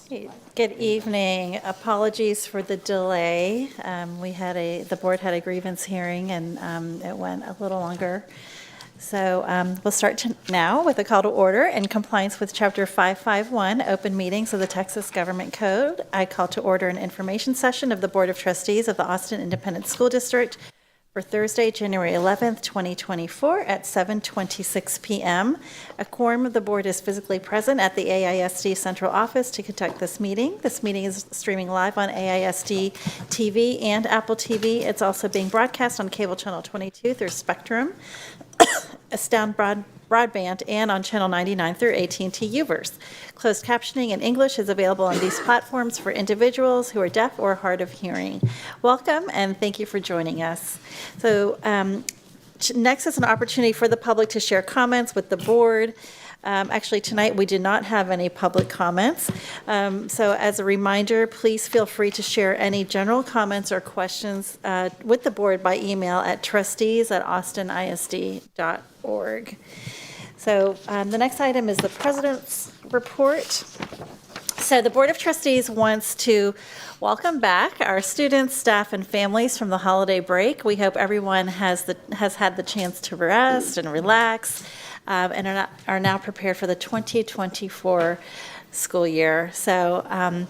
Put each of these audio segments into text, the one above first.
Good evening. Apologies for the delay. The board had a grievance hearing and it went a little longer. So we'll start now with a call to order in compliance with Chapter 551, Open Meetings of the Texas Government Code. I call to order an information session of the Board of Trustees of the Austin Independent School District for Thursday, January 11th, 2024 at 7:26 p.m. A quorum of the board is physically present at the AISD Central Office to conduct this meeting. This meeting is streaming live on AISD TV and Apple TV. It's also being broadcast on cable channel 22 through Spectrum, Astound Broadband, and on channel 99 through AT&T Uverse. Closed captioning in English is available on these platforms for individuals who are deaf or hard of hearing. Welcome, and thank you for joining us. So next is an opportunity for the public to share comments with the board. Actually, tonight we did not have any public comments. So as a reminder, please feel free to share any general comments or questions with the board by email at trustees@austinisd.org. So the next item is the president's report. So the Board of Trustees wants to welcome back our students, staff, and families from the holiday break. We hope everyone has had the chance to rest and relax and are now prepared for the 2024 school year. So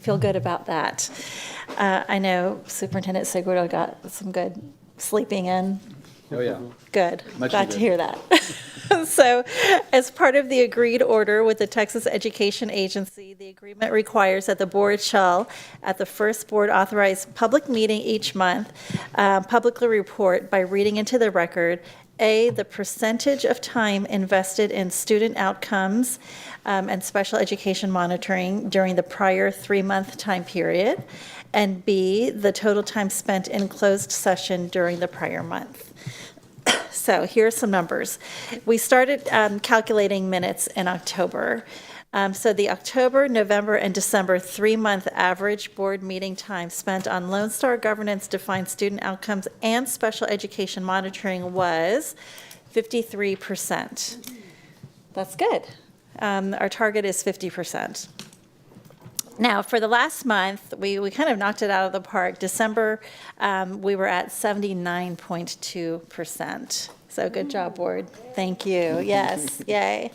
feel good about that. I know Superintendent Segura got some good sleeping in. Oh, yeah. Good. Much Glad needed. to hear that. So, as part of the agreed order with the Texas Education Agency, the agreement requires that the board shall, at the first board-authorized public meeting each month, publicly report by reading into the record, A, the percentage of time invested in student outcomes and special education monitoring during the prior 3-month time period, and B, the total time spent in closed session during the prior month. So here's some numbers. We started calculating minutes in October. So the October, November, and December 3-month average board meeting time spent on Lone Star Governance defined student outcomes and special education monitoring was 53%. That's good. Our target is 50%. Now, for the last month, we kind of knocked it out of the park. December, we were at 79.2%. So good job, board. Thank you. Yes, yay.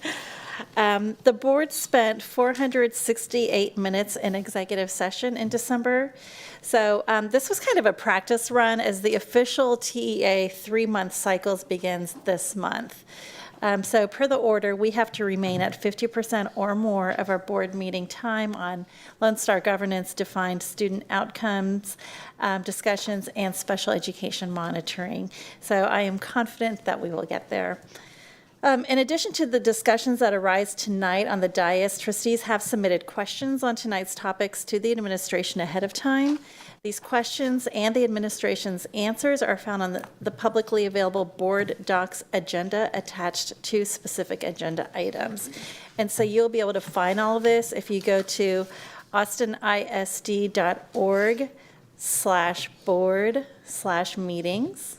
The board spent 468 minutes in executive session in December. So this was kind of a practice run as the official TEA 3-month cycles begins this month. So per the order, we have to remain at 50% or more of our board meeting time on Lone Star Governance defined student outcomes, discussions, and special education monitoring. So I am confident that we will get there. In addition to the discussions that arise tonight on the dais, trustees have submitted questions on tonight's topics to the administration ahead of time. These questions and the administration's answers are found on the publicly available board docs agenda attached to specific agenda items. And so you'll be able to find all of this if you go to austinisd.org/board/meetings.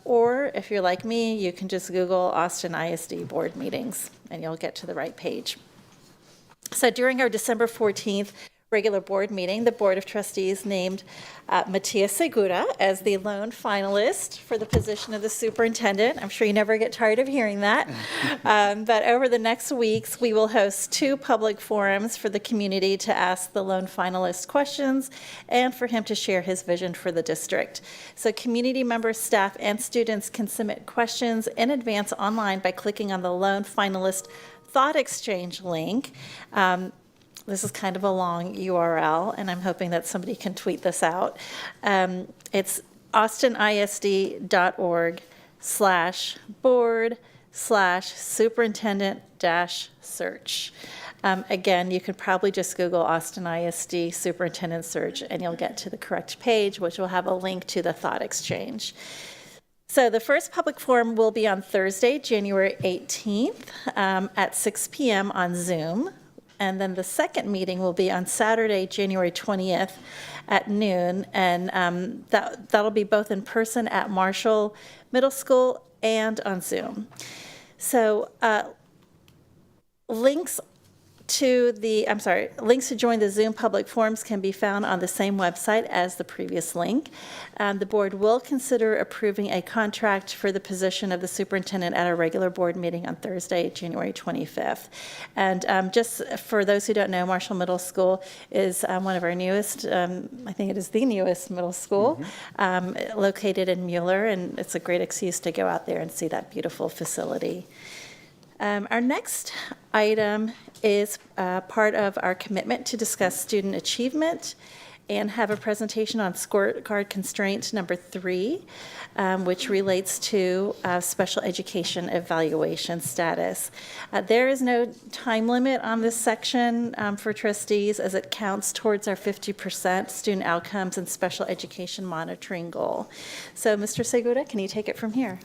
Or if you're like me, you can just Google Austin ISD board meetings and you'll get to the right page. So during our December 14th regular board meeting, the Board of Trustees named Matias Segura as the lone finalist for the position of the superintendent. I'm sure you never get tired of hearing that. But over the next weeks, we will host 2 public forums for the community to ask the lone finalist questions and for him to share his vision for the district. So community members, staff, and students can submit questions in advance online by clicking on the lone finalist Thought Exchange link. This is kind of a long URL, and I'm hoping that somebody can tweet this out. It's austinisd.org/board/superintendent-search. Again, you could probably just Google Austin ISD Superintendent Search, and you'll get to the correct page, which will have a link to the Thought Exchange. So the first public forum will be on Thursday, January 18th at 6 p.m. on Zoom. And then the second meeting will be on Saturday, January 20th at noon. And that'll be both in person at Marshall Middle School and on Zoom. So links links to join the Zoom public forums can be found on the same website as the previous link. The board will consider approving a contract for the position of the superintendent at a regular board meeting on Thursday, January 25th. And just for those who don't know, Marshall Middle School is one of our newest, I think it is the newest middle school, located in Mueller, and it's a great excuse to go out there and see that beautiful facility. Our next item is part of our commitment to discuss student achievement and have a presentation on scorecard constraint number 3, which relates to special education evaluation status. There is no time limit on this section for trustees, as it counts towards our 50% student outcomes and special education monitoring goal. So Mr. Segura, can you take it from here?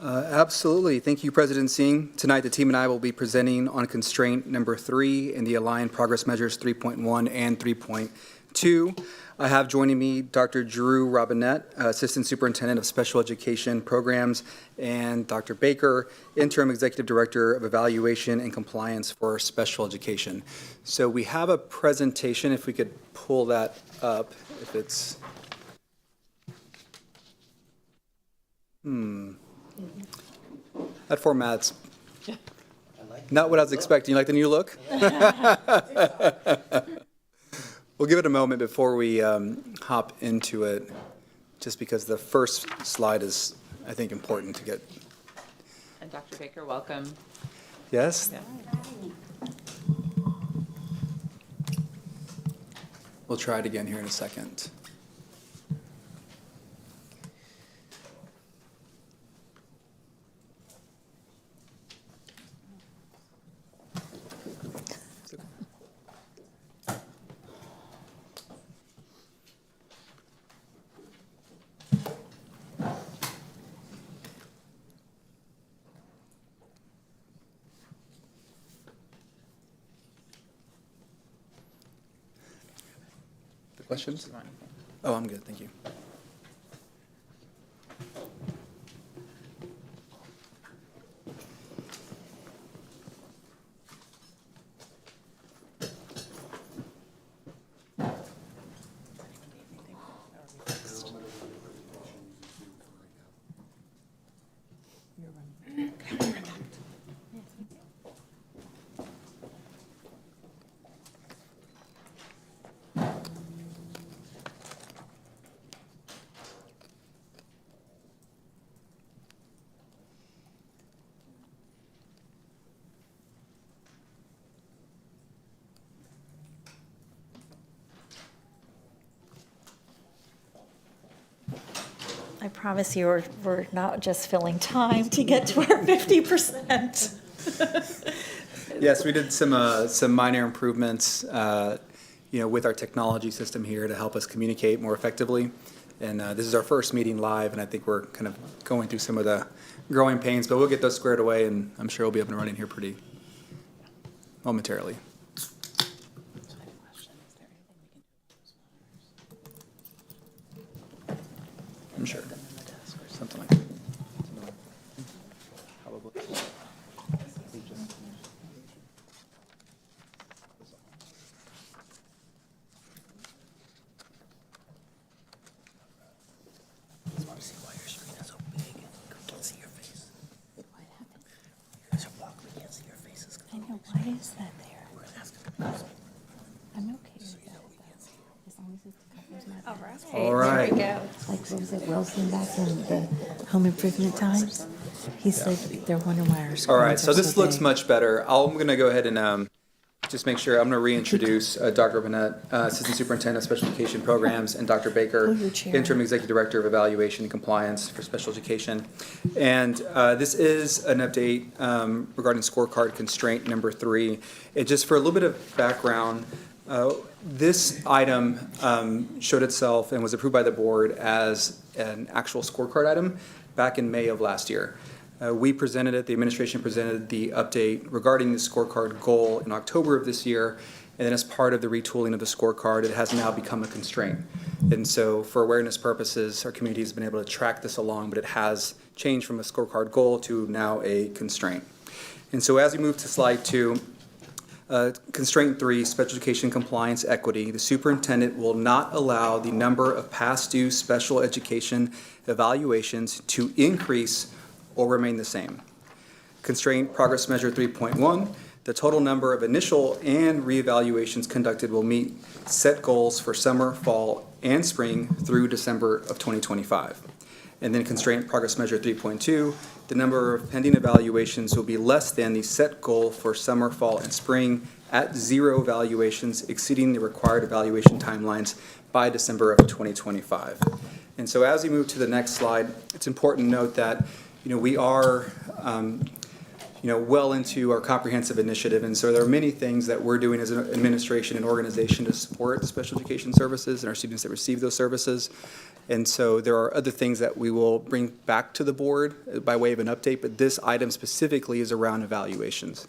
Absolutely. Thank you, President Singh. Tonight, the team and I will be presenting on constraint number 3 in the Aligned Progress Measures 3.1 and 3.2. I have joining me Dr. Drew Robinette, Assistant Superintendent of Special Education Programs, and Dr. Baker, Interim Executive Director of Evaluation and Compliance for Special Education. So we have a presentation, if we could pull that up, if it's... That format's not what I was expecting. You like the new look? We'll give it a moment before we hop into it, just because the first slide is, I think, important to get. And Dr. Baker, welcome. Yes? Yeah. We'll try it again here in a second. Questions? Oh, I'm good, thank you. I promise you, we're not just filling time to get to our 50%. Yes, we did some minor improvements, with our technology system here to help us communicate more effectively. And this is our first meeting live, and I think we're kind of going through some of the growing pains, but we'll get those squared away, and I'm sure we'll be up and running here pretty momentarily. I'm sure. Something like that. Probably. I want to see why your screen is so big. We can't see your face. What happened? You guys are blocked. We can't see your faces. I know, why is that there? We're going to ask them. I'm okay with that, as long as it covers my back. All right. There we go. Like, what was it, Wilson back in the home improvement times? He said they're wondering why our screens All right, so are this looks big. much better. I'm going to go ahead and just make sure, I'm going to reintroduce Dr. Burnett, Assistant Superintendent of Special Education Programs, and Dr. Baker, Pull your chair. Interim Executive Director of Evaluation and Compliance for Special Education. And this is an update regarding scorecard constraint number 3. And just for a little bit of background, this item showed itself and was approved by the board as an actual scorecard item back in May of last year. We presented it, the administration presented the update regarding the scorecard goal in October of this year, and then as part of the retooling of the scorecard, it has now become a constraint. And so for awareness purposes, our community has been able to track this along, but it has changed from a scorecard goal to now a constraint. And so as we move to slide 2, Constraint 3, special education compliance equity. The superintendent will not allow the number of past due special education evaluations to increase or remain the same. Constraint progress measure 3.1, the total number of initial and reevaluations conducted will meet set goals for summer, fall, and spring through December of 2025. And then constraint progress measure 3.2, the number of pending evaluations will be less than the set goal for summer, fall, and spring at 0 evaluations exceeding the required evaluation timelines by December of 2025. And so as we move to the next slide, it's important to note that, we are, well into our comprehensive initiative. And so there are many things that we're doing as an administration and organization to support special education services and our students that receive those services. And so there are other things that we will bring back to the board by way of an update, but this item specifically is around evaluations.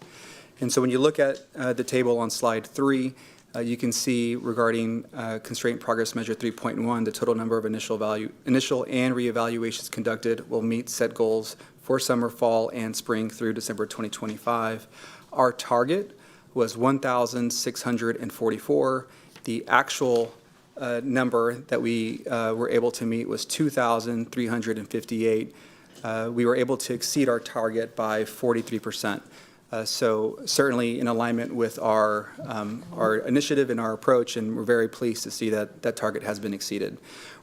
And so when you look at the table on slide 3, you can see regarding constraint progress measure 3.1, the total number of initial and reevaluations conducted will meet set goals for summer, fall, and spring through December 2025. Our target was 1,644. The actual number that we were able to meet was 2,358. We were able to exceed our target by 43%. So certainly in alignment with our initiative and our approach, and we're very pleased to see that that target has been exceeded.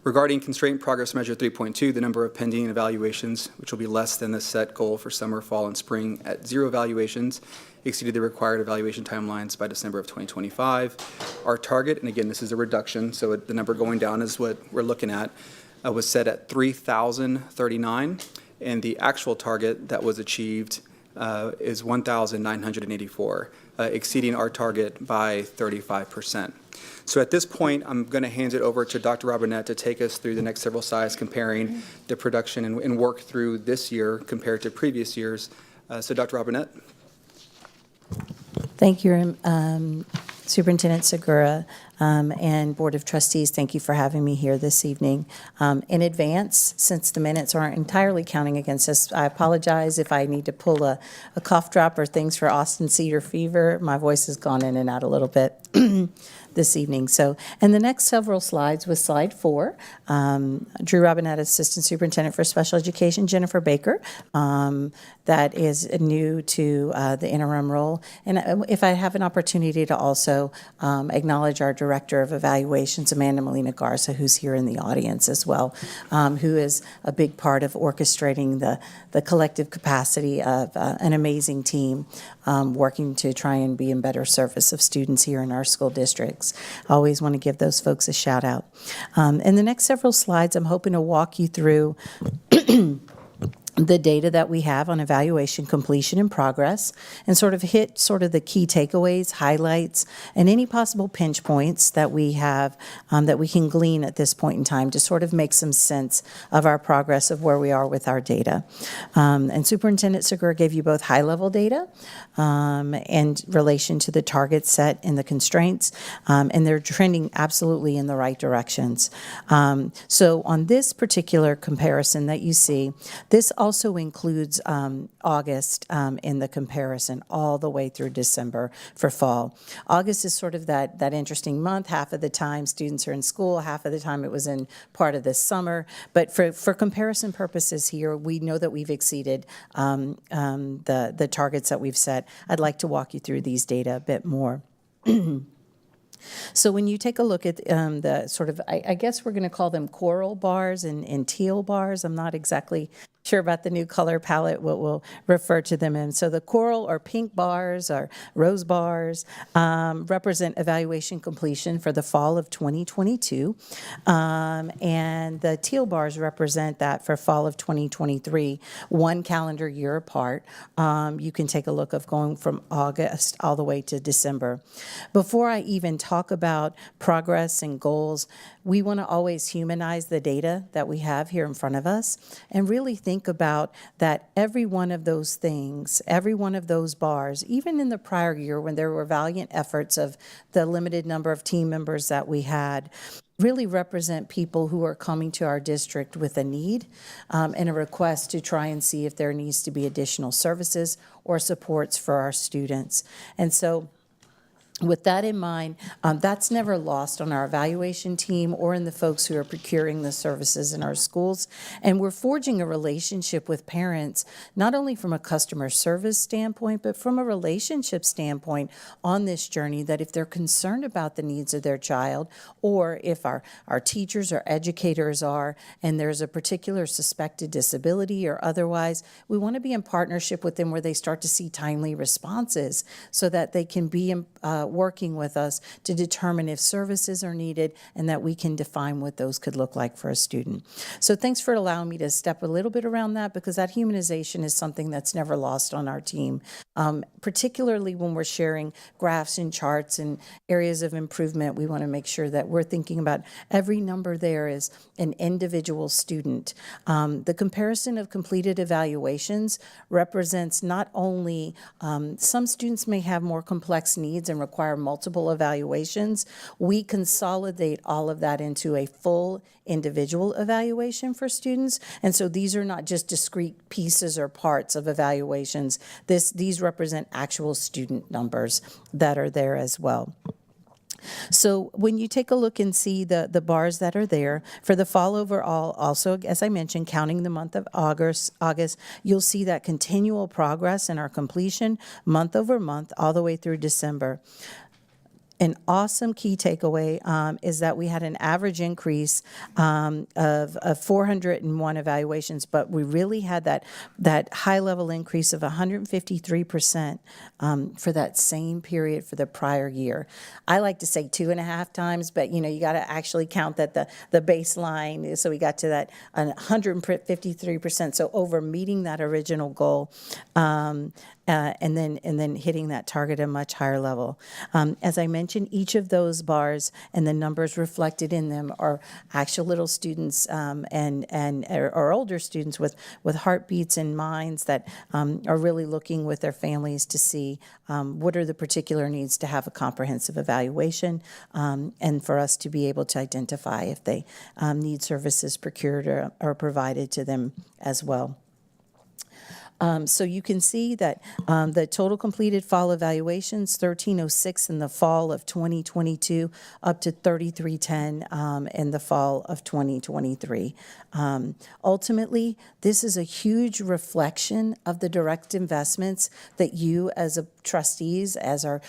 Regarding constraint progress measure 3.2, the number of pending evaluations, which will be less than the set goal for summer, fall, and spring at 0 evaluations, exceeded the required evaluation timelines by December of 2025. Our target, and again, this is a reduction, so the number going down is what we're looking at, was set at 3,039, and the actual target that was achieved is 1,984, exceeding our target by 35%. So at this point, I'm going to hand it over to Dr. Robinette to take us through the next several slides comparing the production and work through this year compared to previous years. So Dr. Robinette. Thank you, Superintendent Segura, and Board of Trustees. Thank you for having me here this evening. In advance, since the minutes aren't entirely counting against us, I apologize if I need to pull a cough drop or things for Austin Cedar fever. My voice has gone in and out a little bit this evening. So, and the next several slides was slide 4. Drew Robinette, Assistant Superintendent for Special Education, Jennifer Baker, that is new to the interim role. And if I have an opportunity to also acknowledge our Director of Evaluations, Amanda Molina Garza, who's here in the audience as well, who is a big part of orchestrating the collective capacity of an amazing team working to try and be in better service of students here in our school districts. I always want to give those folks a shout out. In the next several slides, I'm hoping to walk you through the data that we have on evaluation completion and progress, and sort of hit sort of the key takeaways, highlights, and any possible pinch points that we have that we can glean at this point in time to sort of make some sense of our progress of where we are with our data. And Superintendent Segura gave you both high-level data in relation to the targets set and the constraints, and they're trending absolutely in the right directions. So on this particular comparison that you see, this also includes August in the comparison all the way through December for fall. August is sort of that interesting month. Half of the time students are in school, half of the time it was in part of the summer. But for comparison purposes here, we know that we've exceeded the targets that we've set. I'd like to walk you through these data a bit more. So when you take a look at the sort of, I guess we're going to call them coral bars and teal bars. I'm not exactly sure about the new color palette, what we'll refer to them in. So the coral or pink bars or rose bars represent evaluation completion for the fall of 2022. And the teal bars represent that for fall of 2023, one calendar year apart. You can take a look of going from August all the way to December. Before I even talk about progress and goals, we want to always humanize the data that we have here in front of us and really think about that every one of those things, every one of those bars, even in the prior year when there were valiant efforts of the limited number of team members that we had, really represent people who are coming to our district with a need and a request to try and see if there needs to be additional services or supports for our students. And so With that in mind, that's never lost on our evaluation team or in the folks who are procuring the services in our schools. And we're forging a relationship with parents, not only from a customer service standpoint, but from a relationship standpoint on this journey, that if they're concerned about the needs of their child, or if our teachers or educators are, and there's a particular suspected disability or otherwise, we want to be in partnership with them where they start to see timely responses so that they can be working with us to determine if services are needed and that we can define what those could look like for a student. So thanks for allowing me to step a little bit around that, because that humanization is something that's never lost on our team, particularly when we're sharing graphs and charts and areas of improvement. We want to make sure that we're thinking about every number there is an individual student. The comparison of completed evaluations represents not only some students may have more complex needs and require multiple evaluations. We consolidate all of that into a full individual evaluation for students. And so these are not just discrete pieces or parts of evaluations. These represent actual student numbers that are there as well. So when you take a look and see the bars that are there, for the fall overall, also, as I mentioned, counting the month of August, you'll see that continual progress in our completion month over month all the way through December. An awesome key takeaway is that we had an average increase of 401 evaluations, but we really had that high-level increase of 153% for that same period for the prior year. I like to say 2.5 times, but you got to actually count that the baseline. So we got to that 153%. So over meeting that original goal. And then hitting that target at a much higher level. As I mentioned, each of those bars and the numbers reflected in them are actual little students or older students with heartbeats and minds that are really looking with their families to see what are the particular needs to have a comprehensive evaluation, and for us to be able to identify if they need services procured or provided to them as well. So you can see that the total completed fall evaluations, 1,306 in the fall of 2022, up to 3,310 in the fall of 2023. Ultimately, this is a huge reflection of the direct investments that you as trustees, as our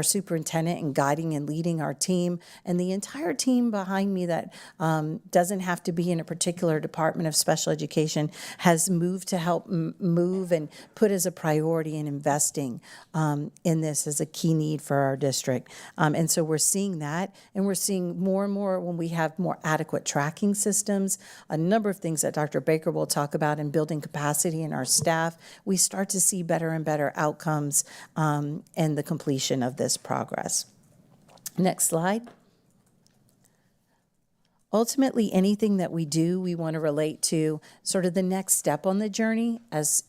superintendent, and guiding and leading our team, and the entire team behind me that doesn't have to be in a particular department of special education, has moved to help move and put as a priority in investing in this as a key need for our district. And so we're seeing that, and we're seeing more and more when we have more adequate tracking systems, a number of things that Dr. Baker will talk about in building capacity in our staff. We start to see better and better outcomes and the completion of this progress. Next slide. Ultimately, anything that we do, we want to relate to sort of the next step on the journey. As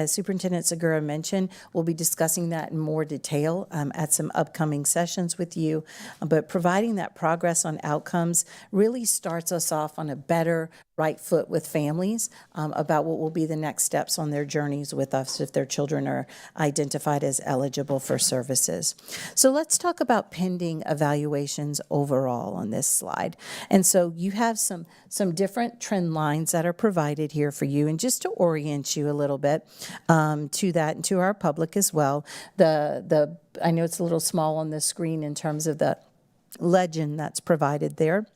Superintendent Segura mentioned, we'll be discussing that in more detail at some upcoming sessions with you. But providing that progress on outcomes really starts us off on a better right foot with families about what will be the next steps on their journeys with us if their children are identified as eligible for services. So let's talk about pending evaluations overall on this slide. And so you have some different trend lines that are provided here for you. And just to orient you a little bit to that and to our public as well, I know it's a little small on the screen in terms of the legend that's provided there.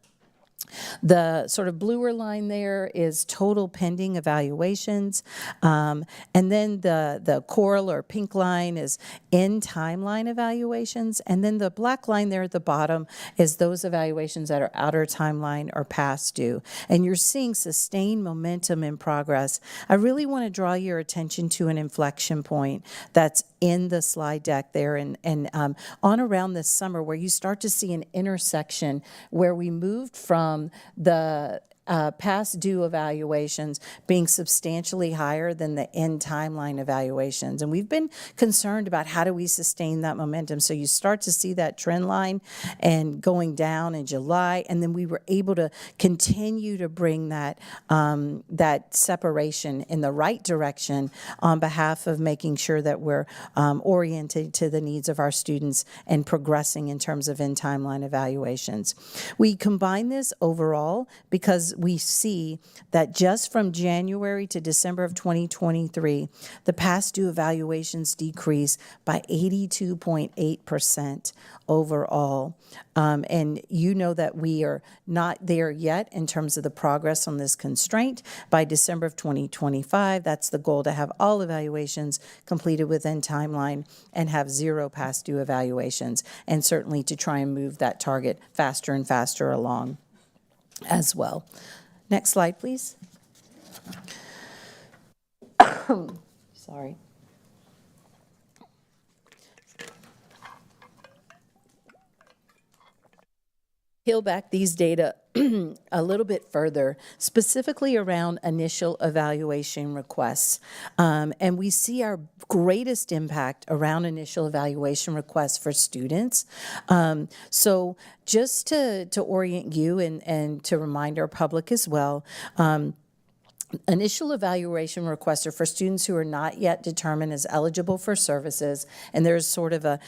The sort of bluer line there is total pending evaluations. And then the coral or pink line is in timeline evaluations. And then the black line there at the bottom is those evaluations that are outer timeline or past due. And you're seeing sustained momentum in progress. I really want to draw your attention to an inflection point that's in the slide deck there and on around this summer, where you start to see an intersection where we moved from the past due evaluations being substantially higher than the end timeline evaluations. And we've been concerned about how do we sustain that momentum. So you start to see that trend line and going down in July, and then we were able to continue to bring that, that separation in the right direction on behalf of making sure that we're oriented to the needs of our students and progressing in terms of end timeline evaluations. We combine this overall because we see that just from January to December of 2023, the past due evaluations decreased by 82.8% overall. And you know that we are not there yet in terms of the progress on this constraint. By December of 2025, that's the goal, to have all evaluations completed within timeline and have zero past due evaluations, and certainly to try and move that target faster and faster along as well. Next slide, please. Sorry. Peel back these data a little bit further, specifically around initial evaluation requests. And we see our greatest impact around initial evaluation requests for students. So just to orient you and to remind our public as well, initial evaluation requests are for students who are not yet determined as eligible for services, and there's sort of a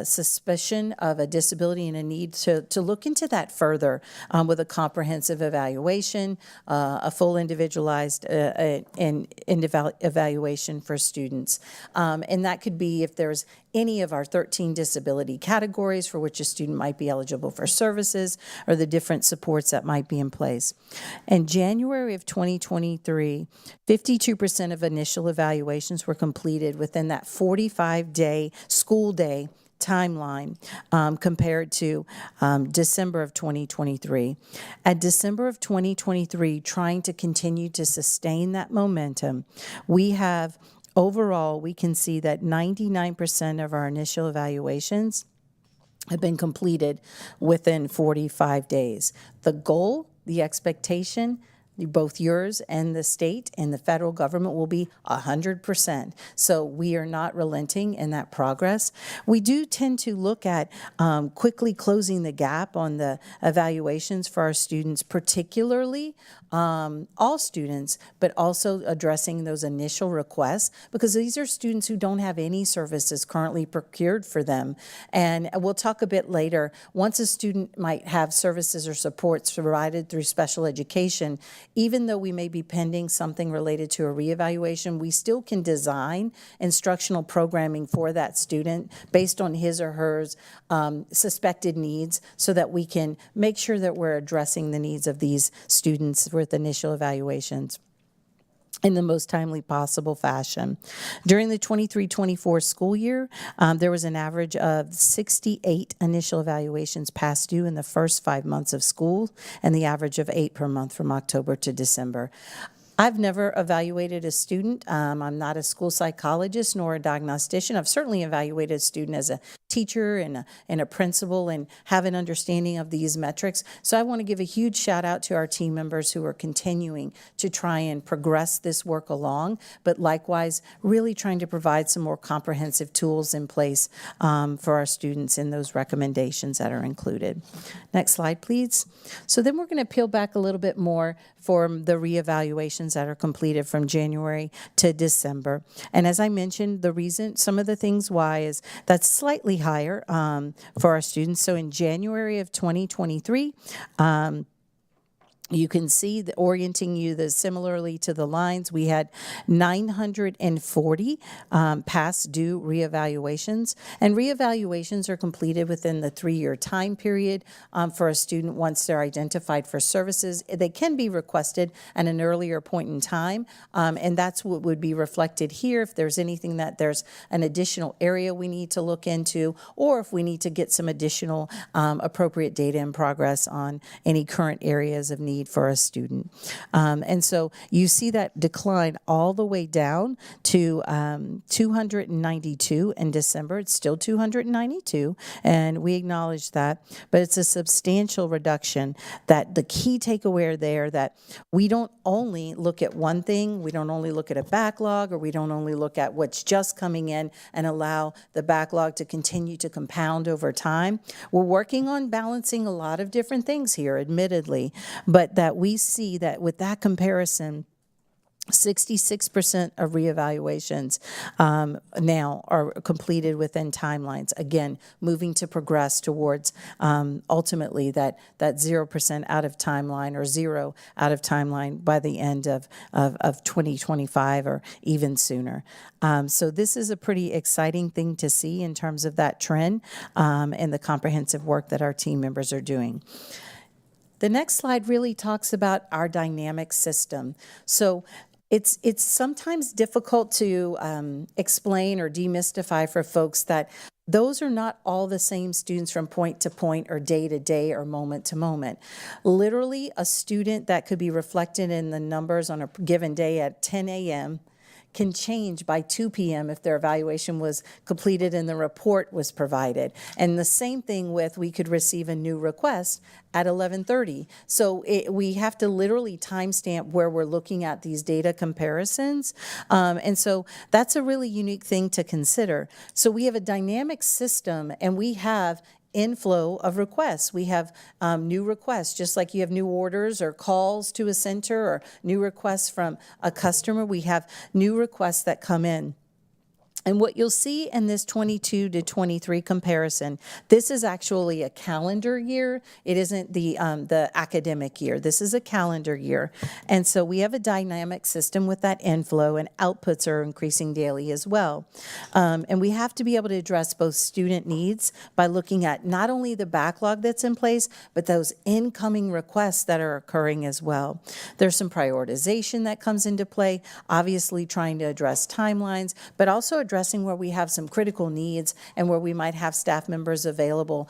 suspicion of a disability and a need to look into that further with a comprehensive evaluation, a full individualized evaluation for students. And that could be if there's any of our 13 disability categories for which a student might be eligible for services, or the different supports that might be in place. In January of 2023, 52% of initial evaluations were completed within that 45-day school day timeline compared to December of 2023. At December of 2023, trying to continue to sustain that momentum, we have overall, we can see that 99% of our initial evaluations have been completed within 45 days. The goal, the expectation, both yours and the state and the federal government, will be 100%. So we are not relenting in that progress. We do tend to look at quickly closing the gap on the evaluations for our students, particularly all students, but also addressing those initial requests, because these are students who don't have any services currently procured for them. And we'll talk a bit later, once a student might have services or supports provided through special education, even though we may be pending something related to a reevaluation, we still can design instructional programming for that student based on his or her suspected needs, so that we can make sure that we're addressing the needs of these students with initial evaluations in the most timely possible fashion. During the 23-24 school year, there was an average of 68 initial evaluations past due in the first 5 months of school, and the average of 8 per month from October to December. I've never evaluated a student. I'm not a school psychologist nor a diagnostician. I've certainly evaluated a student as a teacher and a principal and have an understanding of these metrics. So I want to give a huge shout out to our team members who are continuing to try and progress this work along, but likewise really trying to provide some more comprehensive tools in place for our students in those recommendations that are included. Next slide, please. So then we're going to peel back a little bit more for the reevaluations that are completed from January to December. And as I mentioned, the reason, some of the things why is that's slightly higher for our students. So in January of 2023, you can see the orienting you similarly to the lines, we had 940 past due reevaluations, and reevaluations are completed within the 3-year time period for a student once they're identified for services. They can be requested at an earlier point in time, and that's what would be reflected here. If there's anything that there's an additional area we need to look into, or if we need to get some additional appropriate data and progress on any current areas of need need for a student. And so you see that decline all the way down to 292 in December. It's still 292, and we acknowledge that, but it's a substantial reduction. That the key takeaway there, that we don't only look at one thing, we don't only look at a backlog, or we don't only look at what's just coming in and allow the backlog to continue to compound over time. We're working on balancing a lot of different things here, admittedly, but that we see that with that comparison, 66% of reevaluations now are completed within timelines. Again, moving to progress towards ultimately that 0% out of timeline, or 0 out of timeline by the end of 2025 or even sooner. So this is a pretty exciting thing to see in terms of that trend and the comprehensive work that our team members are doing. The next slide really talks about our dynamic system. So it's sometimes difficult to explain or demystify for folks that those are not all the same students from point to point or day to day or moment to moment. Literally, a student that could be reflected in the numbers on a given day at 10 a.m. can change by 2 p.m. if their evaluation was completed and the report was provided. And the same thing with, we could receive a new request at 11:30. So we have to literally timestamp where we're looking at these data comparisons. And so that's a really unique thing to consider. So we have a dynamic system, and we have inflow of requests. We have new requests, just like you have new orders or calls to a center or new requests from a customer. We have new requests that come in. And what you'll see in this 22 to 23 comparison, this is actually a calendar year. It isn't the academic year. This is a calendar year. And so we have a dynamic system with that inflow, and outputs are increasing daily as well. And we have to be able to address both student needs by looking at not only the backlog that's in place, but those incoming requests that are occurring as well. There's some prioritization that comes into play, obviously trying to address timelines, but also addressing where we have some critical needs and where we might have staff members available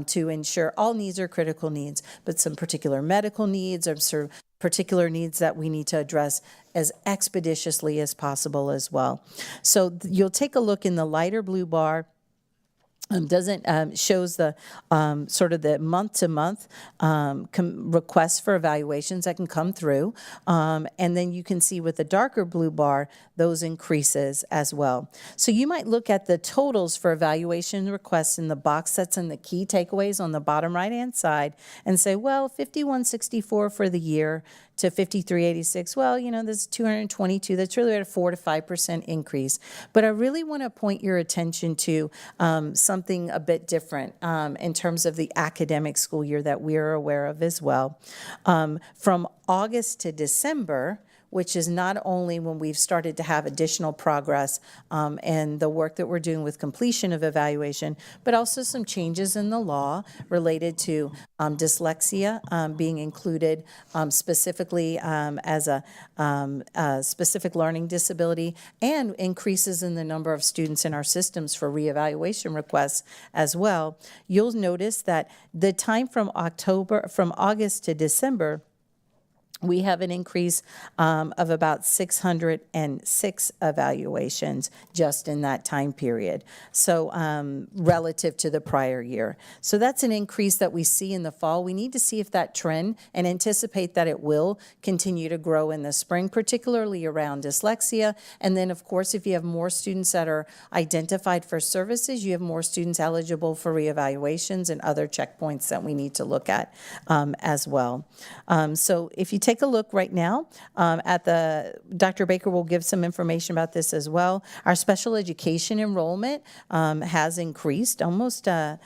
to ensure all needs are critical needs, but some particular medical needs or particular needs that we need to address as expeditiously as possible as well. So you'll take a look in the lighter blue bar. Shows the sort of the month-to-month requests for evaluations that can come through. And then you can see with the darker blue bar, those increases as well. So you might look at the totals for evaluation requests in the box that's in the key takeaways on the bottom right-hand side and say, well, 5164 for the year to 5386. Well, this is 222. That's really at a 4 to 5% increase. But I really want to point your attention to something a bit different in terms of the academic school year that we're aware of as well. From August to December, which is not only when we've started to have additional progress and the work that we're doing with completion of evaluation, but also some changes in the law related to dyslexia being included specifically as a specific learning disability, and increases in the number of students in our systems for reevaluation requests as well. You'll notice that the time from August to December, we have an increase of about 606 evaluations just in that time period, so relative to the prior year. So that's an increase that we see in the fall. We need to see if that trend, and anticipate that it will continue to grow in the spring, particularly around dyslexia. And then, of course, if you have more students that are identified for services, you have more students eligible for reevaluations and other checkpoints that we need to look at as well. So if you take a look right now at Dr. Baker will give some information about this as well. Our special education enrollment has increased almost from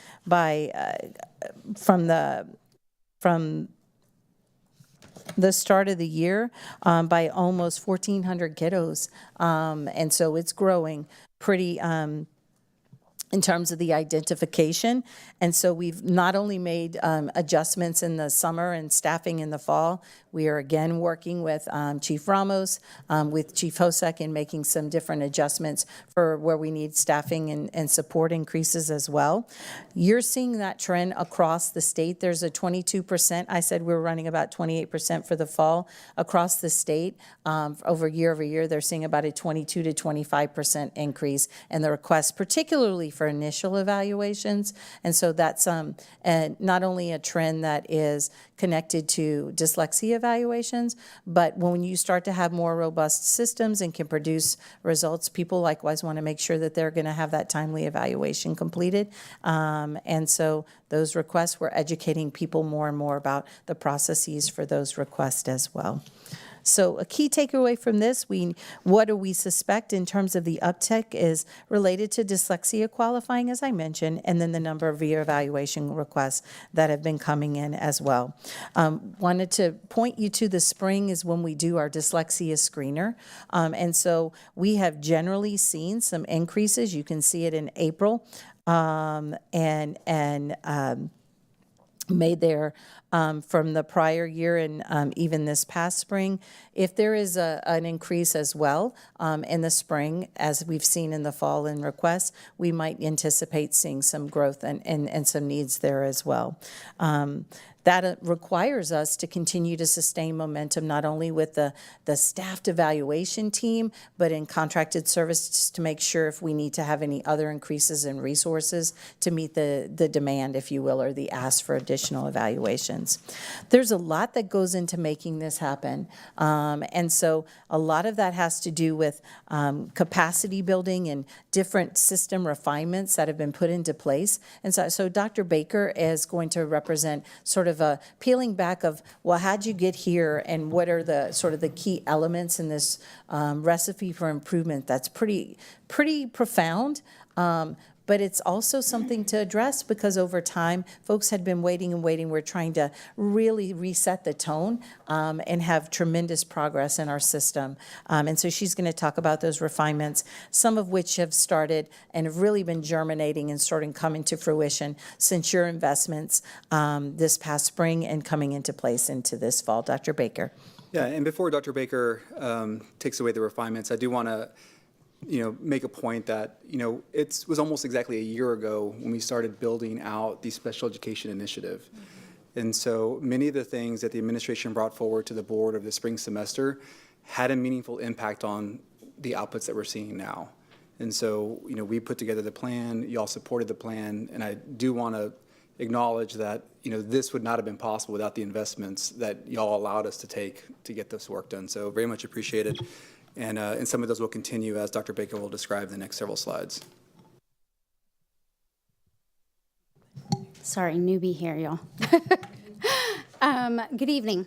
the start of the year by almost 1,400 kiddos. And so it's growing pretty in terms of the identification. And so we've not only made adjustments in the summer and staffing in the fall, we are again working with Chief Ramos, with Chief Hosek, in making some different adjustments for where we need staffing and support increases as well. You're seeing that trend across the state. There's a 22%. I said we're running about 28% for the fall. Across the state, over year, they're seeing about a 22 to 25% increase in the requests, particularly for initial evaluations. And so that's not only a trend that is connected to dyslexia evaluations, but when you start to have more robust systems and can produce results, people likewise want to make sure that they're going to have that timely evaluation completed. And so those requests, we're educating people more and more about the processes for those requests as well. So a key takeaway from this, what do we suspect in terms of the uptick is related to dyslexia qualifying, as I mentioned, and then the number of reevaluation requests that have been coming in as well. Wanted to point you to the spring is when we do our dyslexia screener. And so we have generally seen some increases. You can see it in April made there from the prior year and even this past spring. If there is an increase as well in the spring, as we've seen in the fall in requests, we might anticipate seeing some growth and some needs there as well. That requires us to continue to sustain momentum, not only with the staffed evaluation team, but in contracted services to make sure if we need to have any other increases in resources to meet the demand, if you will, or the ask for additional evaluations. There's a lot that goes into making this happen. And so a lot of that has to do with capacity building and different system refinements that have been put into place. And so Dr. Baker is going to represent sort of a peeling back of, well, how'd you get here and what are the sort of the key elements in this recipe for improvement that's pretty profound. But it's also something to address because over time, folks had been waiting and waiting. We're trying to really reset the tone and have tremendous progress in our system. And so she's going to talk about those refinements, some of which have started and have really been germinating and starting coming to fruition since your investments this past spring and coming into place into this fall. Dr. Baker. Yeah, and before Dr. Baker takes away the refinements, I do want to make a point that, it was almost exactly a year ago when we started building out the special education initiative. And so many of the things that the administration brought forward to the board of the spring semester had a meaningful impact on the outputs that we're seeing now. And so, we put together the plan, y'all supported the plan, and I do want to acknowledge that, this would not have been possible without the investments that y'all allowed us to take to get this work done. So very much appreciated. And some of those will continue as Dr. Baker will describe the next several slides. Sorry, newbie here, y'all. Good evening.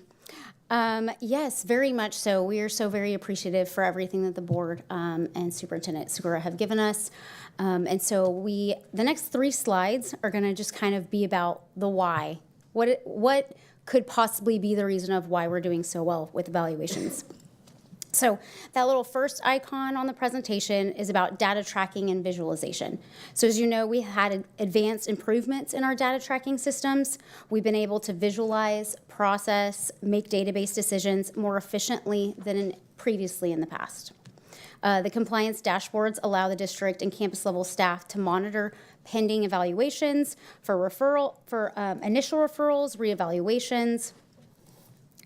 Yes, very much so. We are so very appreciative for everything that the board and Superintendent Segura have given us. And so the next 3 slides are going to just kind of be about the why. What could possibly be the reason of why we're doing so well with evaluations? So that little first icon on the presentation is about data tracking and visualization. So as you know, we had advanced improvements in our data tracking systems. We've been able to visualize, process, make database decisions more efficiently than previously in the past. The compliance dashboards allow the district and campus level staff to monitor pending evaluations for initial referrals, reevaluations,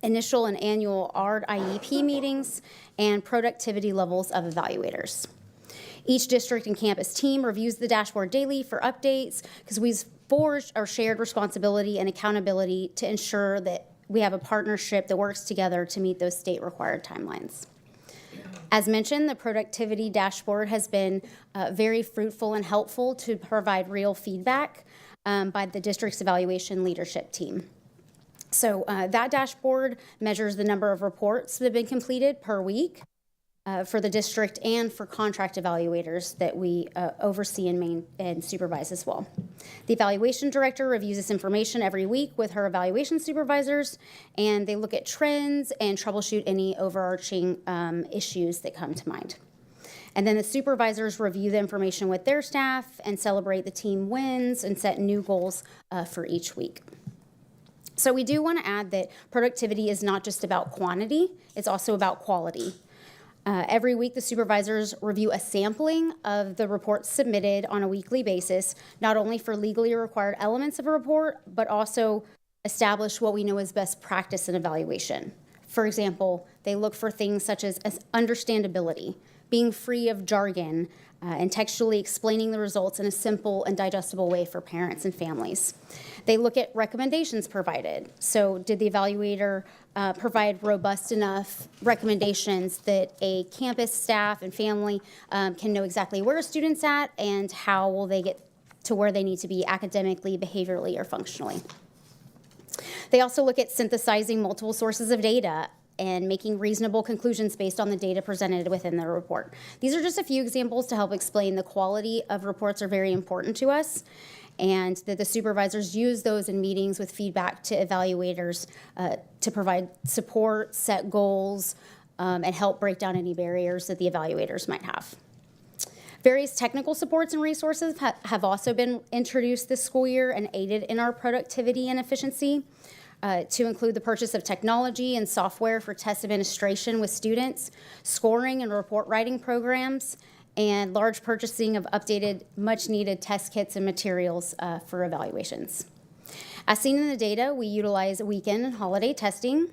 initial and annual ARD IEP meetings, and productivity levels of evaluators. Each district and campus team reviews the dashboard daily for updates because we've forged our shared responsibility and accountability to ensure that we have a partnership that works together to meet those state required timelines. As mentioned, the productivity dashboard has been very fruitful and helpful to provide real feedback by the district's evaluation leadership team. So that dashboard measures the number of reports that have been completed per week for the district and for contract evaluators that we oversee and supervise as well. The evaluation director reviews this information every week with her evaluation supervisors, and they look at trends and troubleshoot any overarching issues that come to mind. And then the supervisors review the information with their staff and celebrate the team wins and set new goals for each week. So we do want to add that productivity is not just about quantity, it's also about quality. Every week, the supervisors review a sampling of the reports submitted on a weekly basis, not only for legally required elements of a report, but also establish what we know as best practice in evaluation. For example, they look for things such as understandability, being free of jargon, and textually explaining the results in a simple and digestible way for parents and families. They look at recommendations provided. So did the evaluator provide robust enough recommendations that a campus staff and family can know exactly where a student's at and how will they get to where they need to be academically, behaviorally, or functionally. They also look at synthesizing multiple sources of data and making reasonable conclusions based on the data presented within the report. These are just a few examples to help explain the quality of reports are very important to us, and that the supervisors use those in meetings with feedback to evaluators to provide support, set goals, and help break down any barriers that the evaluators might have. Various technical supports and resources have also been introduced this school year and aided in our productivity and efficiency. To include the purchase of technology and software for test administration with students, scoring and report writing programs, and large purchasing of updated, much-needed test kits and materials for evaluations. As seen in the data, we utilize weekend and holiday testing.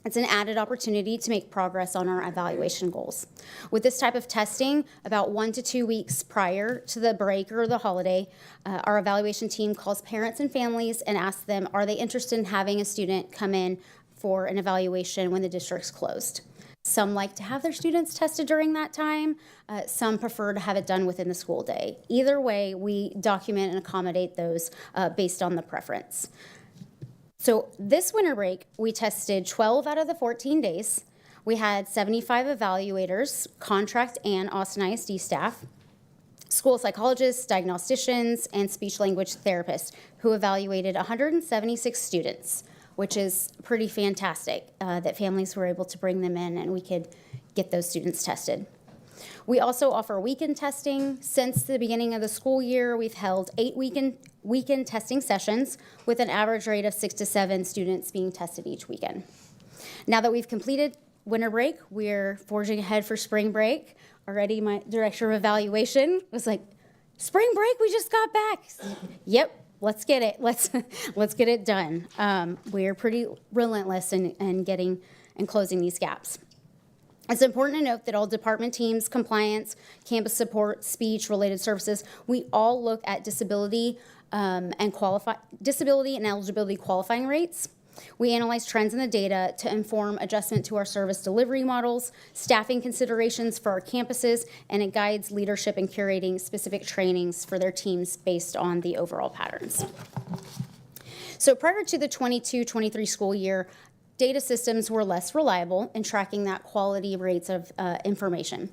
It's an added opportunity to make progress on our evaluation goals. With this type of testing, about 1 to 2 weeks prior to the break or the holiday, our evaluation team calls parents and families and asks them, are they interested in having a student come in for an evaluation when the district's closed? Some like to have their students tested during that time. Some prefer to have it done within the school day. Either way, we document and accommodate those based on the preference. So this winter break, we tested 12 out of the 14 days. We had 75 evaluators, contract and Austin ISD staff, school psychologists, diagnosticians, and speech language therapists who evaluated 176 students, which is pretty fantastic that families were able to bring them in and we could get those students tested. We also offer weekend testing. Since the beginning of the school year, we've held 8 weekend testing sessions with an average rate of 6 to 7 students being tested each weekend. Now that we've completed winter break, we're forging ahead for spring break. Already my director of evaluation was like, spring break, we just got back. Yep, let's get it. Let's get it done. We're pretty relentless in getting and closing these gaps. It's important to note that all department teams, compliance, campus support, speech, related services, we all look at disability and eligibility qualifying rates. We analyze trends in the data to inform adjustment to our service delivery models, staffing considerations for our campuses, and it guides leadership in curating specific trainings for their teams based on the overall patterns. So prior to the 22-23 school year, data systems were less reliable in tracking that quality rates of information.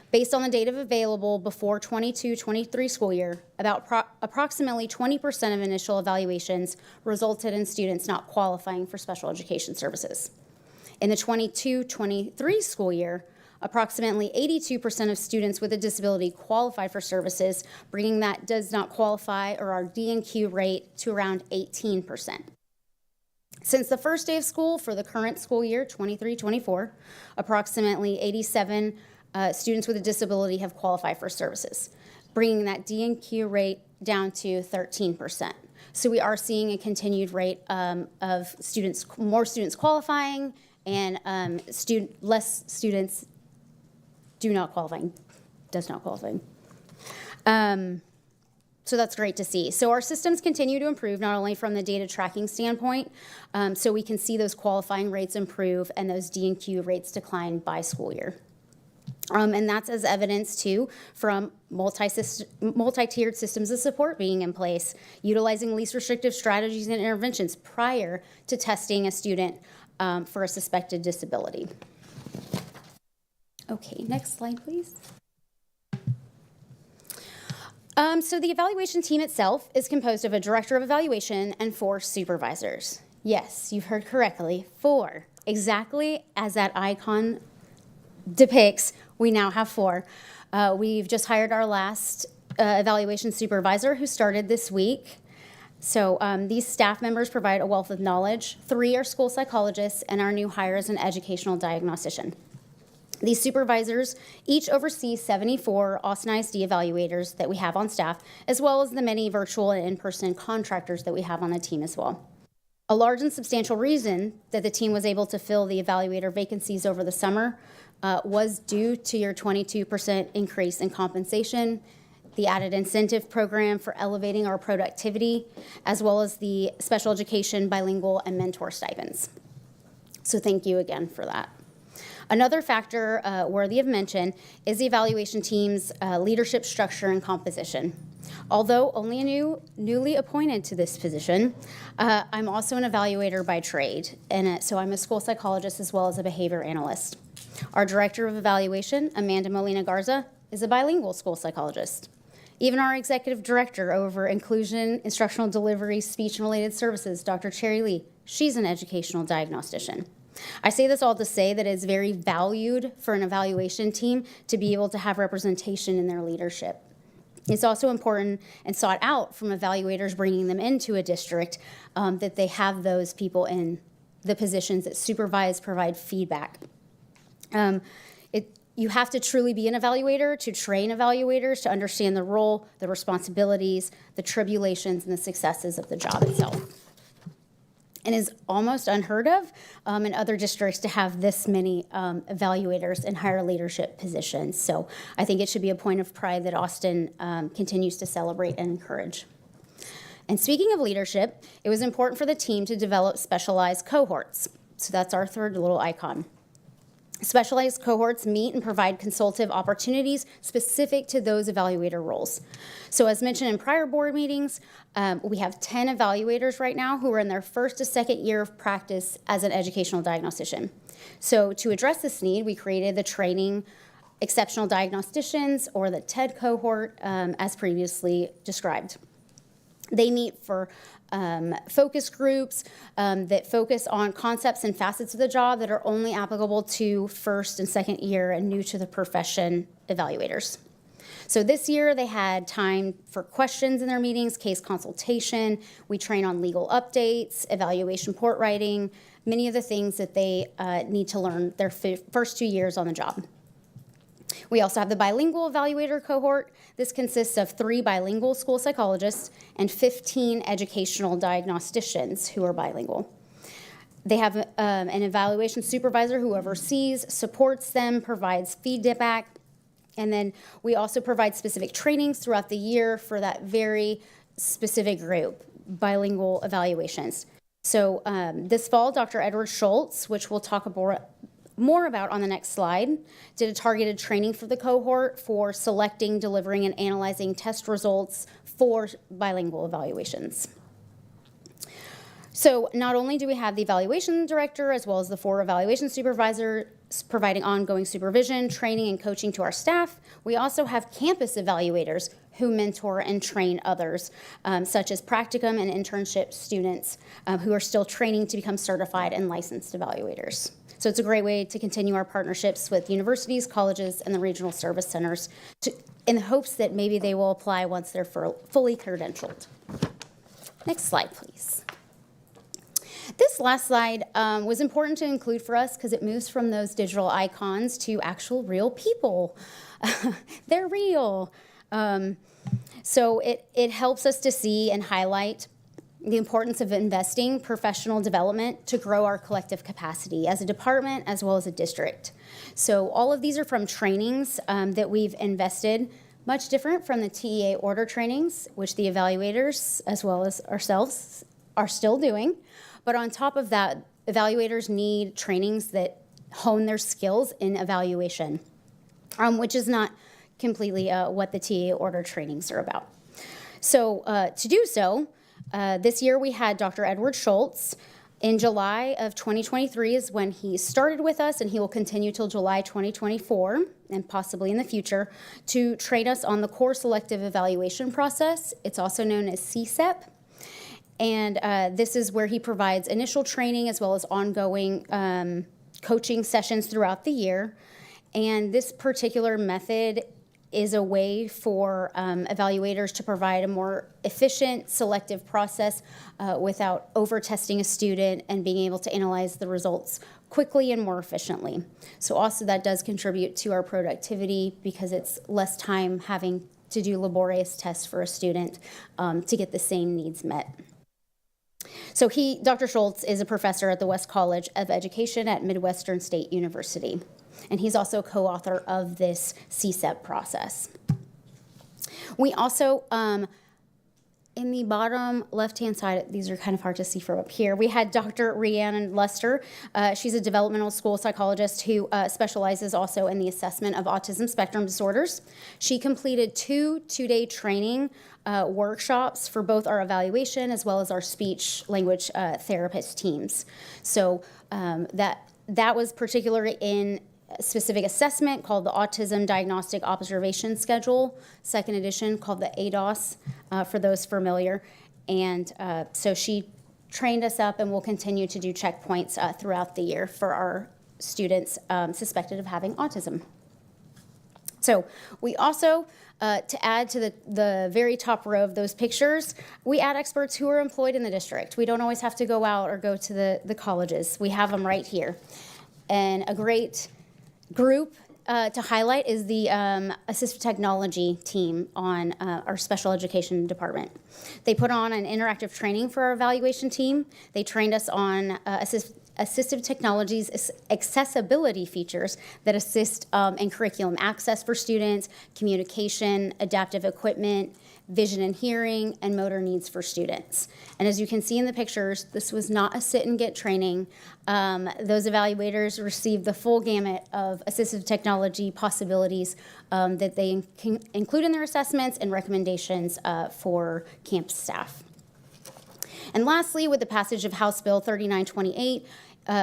Based on the data available before 22-23 school year, approximately 20% of initial evaluations resulted in students not qualifying for special education services. In the 22-23 school year, approximately 82% of students with a disability qualified for services, bringing that does not qualify or our D&Q rate to around 18%. Since the first day of school for the current school year, 23-24, approximately 87 students with a disability have qualified for services, bringing that D&Q rate down to 13%. So we are seeing a continued rate of students, more students qualifying, and less students does not qualify. So that's great to see. So our systems continue to improve, not only from the data tracking standpoint, so we can see those qualifying rates improve and those D&Q rates decline by school year. And that's as evidence too from multi-tiered systems of support being in place, utilizing least restrictive strategies and interventions prior to testing a student for a suspected disability. Okay, next slide, please. So the evaluation team itself is composed of a director of evaluation and 4 supervisors. Yes, you've heard correctly, 4. Exactly as that icon depicts, We now have 4. We've just hired our last evaluation supervisor who started this week. So these staff members provide a wealth of knowledge. 3 are school psychologists, and our new hire is an educational diagnostician. These supervisors each oversee 74 Austin ISD evaluators that we have on staff, as well as the many virtual and in-person contractors that we have on the team as well. A large and substantial reason that the team was able to fill the evaluator vacancies over the summer was due to your 22% increase in compensation, the added incentive program for elevating our productivity, as well as the special education, bilingual, and mentor stipends. So thank you again for that. Another factor worthy of mention is the evaluation team's leadership structure and composition. Although only newly appointed to this position, I'm also an evaluator by trade, and so I'm a school psychologist as well as a behavior analyst. Our director of evaluation, Amanda Molina Garza, is a bilingual school psychologist. Even our executive director over inclusion, instructional delivery, speech and related services, Dr. Cherry Lee, she's an educational diagnostician. I say this all to say that it's very valued for an evaluation team to be able to have representation in their leadership. It's also important and sought out from evaluators bringing them into a district that they have those people in the positions that supervise, provide feedback. You have to truly be an evaluator to train evaluators to understand the role, the responsibilities, the tribulations, and the successes of the job itself. And is almost unheard of in other districts to have this many evaluators in higher leadership positions. So I think it should be a point of pride that Austin continues to celebrate and encourage. And speaking of leadership, it was important for the team to develop specialized cohorts. So that's our third little icon. Specialized cohorts meet and provide consultative opportunities specific to those evaluator roles. So as mentioned in prior board meetings, we have 10 evaluators right now who are in their first to second year of practice as an educational diagnostician. So to address this need, we created the training exceptional diagnosticians, or the TED cohort, as previously described. They meet for focus groups that focus on concepts and facets of the job that are only applicable to first and second year and new to the profession evaluators. So this year they had time for questions in their meetings, case consultation. We train on legal updates, evaluation report writing, many of the things that they need to learn their first 2 years on the job. We also have the bilingual evaluator cohort. This consists of 3 bilingual school psychologists and 15 educational diagnosticians who are bilingual. They have an evaluation supervisor who oversees, supports them, provides feedback, and then we also provide specific trainings throughout the year for that very specific group, bilingual evaluations. So this fall, Dr. Edward Schultz, which we'll talk more about on the next slide, did a targeted training for the cohort for selecting, delivering, and analyzing test results for bilingual evaluations. So not only do we have the evaluation director as well as the 4 evaluation supervisors providing ongoing supervision, training, and coaching to our staff, we also have campus evaluators who mentor and train others, such as practicum and internship students who are still training to become certified and licensed evaluators. So it's a great way to continue our partnerships with universities, colleges, and the regional service centers in the hopes that maybe they will apply once they're fully credentialed. Next slide, please. This last slide was important to include for us because it moves from those digital icons to actual real people. They're real. So it helps us to see and highlight the importance of investing professional development to grow our collective capacity as a department as well as a district. So all of these are from trainings that we've invested, much different from the TEA order trainings, which the evaluators as well as ourselves are still doing. But on top of that, evaluators need trainings that hone their skills in evaluation, which is not completely what the TEA order trainings are about. So to do so, this year we had Dr. Edward Schultz. In July of 2023 is when he started with us, and he will continue till July 2024 and possibly in the future to train us on the core selective evaluation process. It's also known as CSEP. And this is where he provides initial training as well as ongoing coaching sessions throughout the year. And this particular method is a way for evaluators to provide a more efficient, selective process without over-testing a student and being able to analyze the results quickly and more efficiently. So also that does contribute to our productivity because it's less time having to do laborious tests for a student to get the same needs met. So Dr. Schultz is a professor at the West College of Education at Midwestern State University. And he's also co-author of this CSEP process. We also, in the bottom left-hand side, these are kind of hard to see from up here, we had Dr. Rhiannon Lester. She's a developmental school psychologist who specializes also in the assessment of autism spectrum disorders. She completed two-day training workshops for both our evaluation as well as our speech language therapist teams. So that was particularly in specific assessment called the Autism Diagnostic Observation Schedule, second edition called the ADOS, for those familiar. And so she trained us up and will continue to do checkpoints throughout the year for our students suspected of having autism. So we also, to add to the very top row of those pictures, we add experts who are employed in the district. We don't always have to go out or go to the colleges. We have them right here. And a great group to highlight is the assistive technology team on our special education department. They put on an interactive training for our evaluation team. They trained us on assistive technologies accessibility features that assist in curriculum access for students, communication, adaptive equipment, vision and hearing, and motor needs for students. And as you can see in the pictures, this was not a sit and get training. Those evaluators received the full gamut of assistive technology possibilities that they include in their assessments and recommendations for campus staff. And lastly, with the passage of House Bill 3928,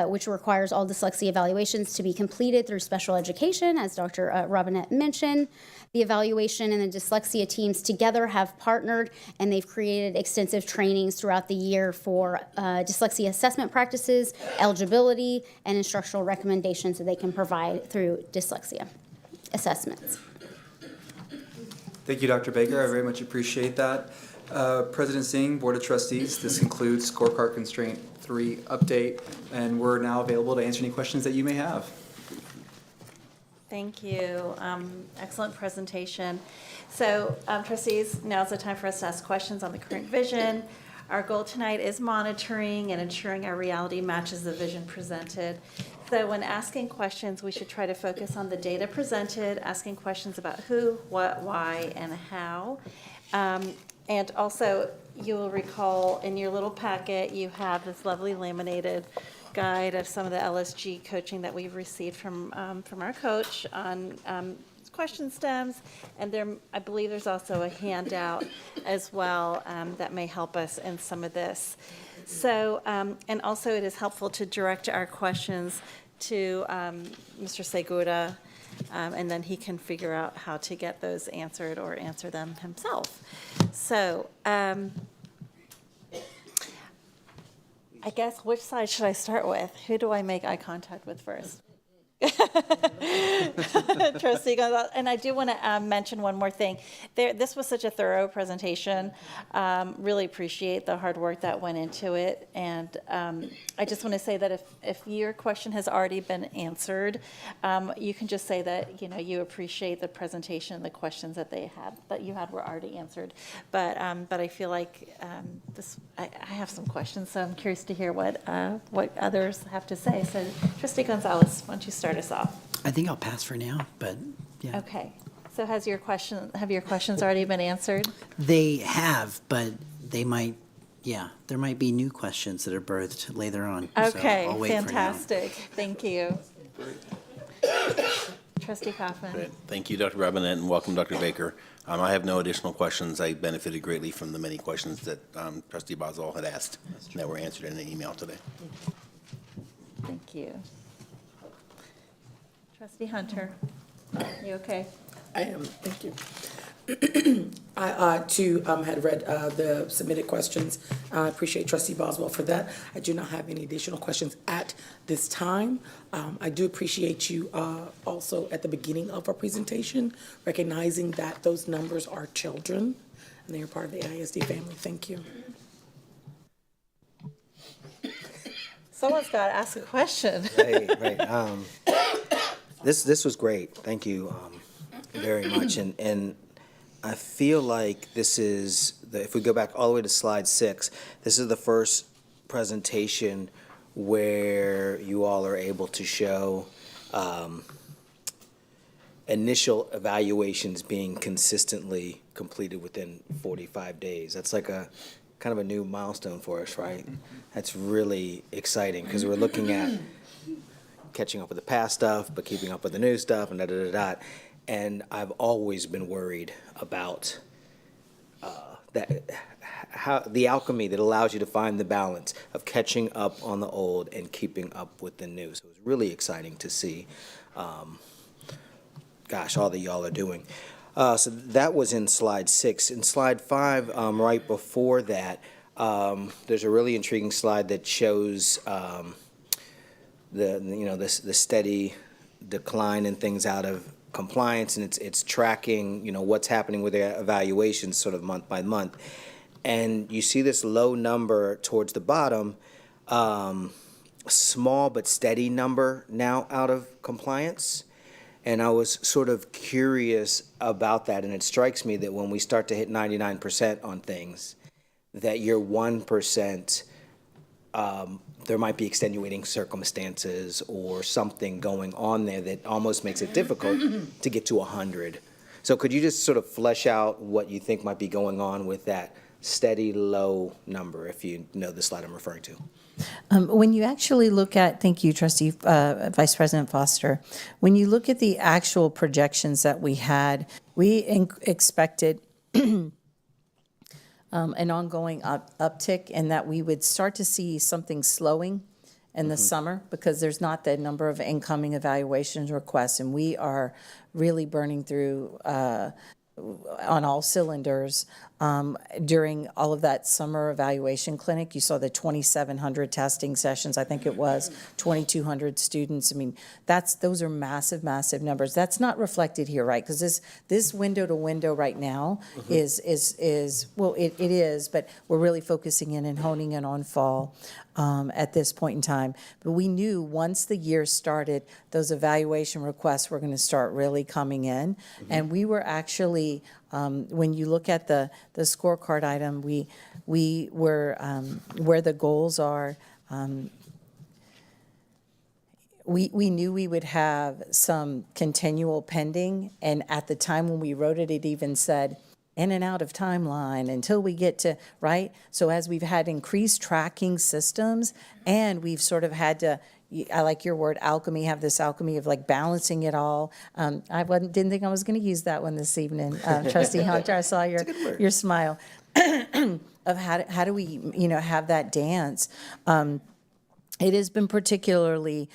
which requires all dyslexia evaluations to be completed through special education, as Dr. Robinette mentioned. The evaluation and the dyslexia teams together have partnered, and they've created extensive trainings throughout the year for dyslexia assessment practices, eligibility, and instructional recommendations that they can provide through dyslexia assessments. Thank you, Dr. Baker. I very much appreciate that. President Singh, Board of Trustees, this concludes Scorecard Constraint 3 update, and we're now available to answer any questions that you may have. Thank you. Excellent presentation. So, trustees, now's the time for us to ask questions on the current vision. Our goal tonight is monitoring and ensuring our reality matches the vision presented. So when asking questions, we should try to focus on the data presented, asking questions about who, what, why, and how. And also, you will recall in your little packet, you have this lovely laminated guide of some of the LSG coaching that we've received from our coach on question stems. And there, I believe there's also a handout as well that may help us in some of this. So, and also it is helpful to direct our questions to Mr. Segura, and then he can figure out how to get those answered or answer them himself. So, I guess which side should I start with? Who do I make eye contact with first? Trustee Gonzalez, and I do want to mention one more thing. This was such a thorough presentation. Really appreciate the hard work that went into it. And I just want to say that if your question has already been answered, you can just say that you appreciate the presentation, the questions that you had were already answered. But I feel like I have some questions, so I'm curious to hear what others have to say. So, Trustee Gonzalez, why don't you start us off? I think I'll pass for now, but yeah. Okay. So have your questions already been answered? They have, but they might, there might be new questions that are birthed later on. Okay, so I'll wait fantastic. Thank you. Trustee Kaufman. Great. Thank you, Dr. Robinette, and welcome, Dr. Baker. I have no additional questions. I benefited greatly from the many questions that Trustee Boswell had asked that were answered in the email today. Thank you. Trustee Hunter, you okay? I am, thank you. I too had read the submitted questions. I appreciate Trustee Boswell for that. I do not have any additional questions at this time. I do appreciate you also at the beginning of our presentation, recognizing that those numbers are children and they are part of the ISD family. Thank you. Someone's got to ask a question. Right. This was great. Thank you very much. And I feel like this is, if we go back all the way to slide 6, this is the first presentation where you all are able to show initial evaluations being consistently completed within 45 days. That's like a kind of a new milestone for us, right? That's really exciting because we're looking at catching up with the past stuff, but keeping up with the new stuff and da-da-da-da. And I've always been worried about how the alchemy that allows you to find the balance of catching up on the old and keeping up with the new. So it was really exciting to see, all that y'all are doing. So that was in slide 6. In slide 5, right before that, there's a really intriguing slide that shows the steady decline in things out of compliance, and it's tracking what's happening with the evaluations sort of month by month. And you see this low number towards the bottom, small but steady number now out of compliance. And I was sort of curious about that, and it strikes me that when we start to hit 99% on things, that your 1%, there might be extenuating circumstances or something going on there that almost makes it difficult to get to 100. So could you just sort of flesh out what you think might be going on with that steady low number, if you know the slide I'm referring to? When you actually look at, thank you, Trustee Vice President Foster, when you look at the actual projections that we had, we expected an ongoing uptick, and that we would start to see something slowing in the summer because there's not the number of incoming evaluations requests, and we are really burning through on all cylinders. During all of that summer evaluation clinic, you saw the 2,700 testing sessions, I think it was, 2,200 students. I mean, those are massive, massive numbers. That's not reflected here, right? Because this window to window right now is well, it is, but we're really focusing in and honing in on fall at this point in time. But we knew once the year started, those evaluation requests were going to start really coming in. And we were actually, when you look at the scorecard item, we were, where the goals are, we knew we would have some continual pending, and at the time when we wrote it, it even said, in and out of timeline until we get to, right? So as we've had increased tracking systems, and we've sort of had to, I like your word, alchemy, have this alchemy of like balancing it all. Didn't think I was going to use that one this evening. Trustee Hunter, I saw your smile of how do we, have that dance. It has been particularly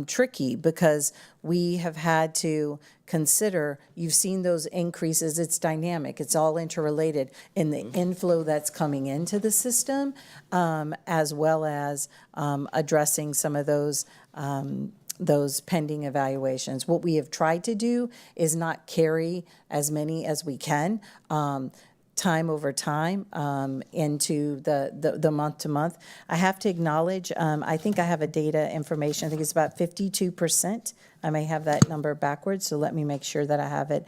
tricky because we have had to consider, you've seen those increases, it's dynamic, it's all interrelated in the inflow that's coming into the system, as well as addressing some of those pending evaluations. What we have tried to do is not carry as many as we can, time over time into the month to month. I have to acknowledge, I think I have a data information, I think it's about 52%. I may have that number backwards, so let me make sure that I have it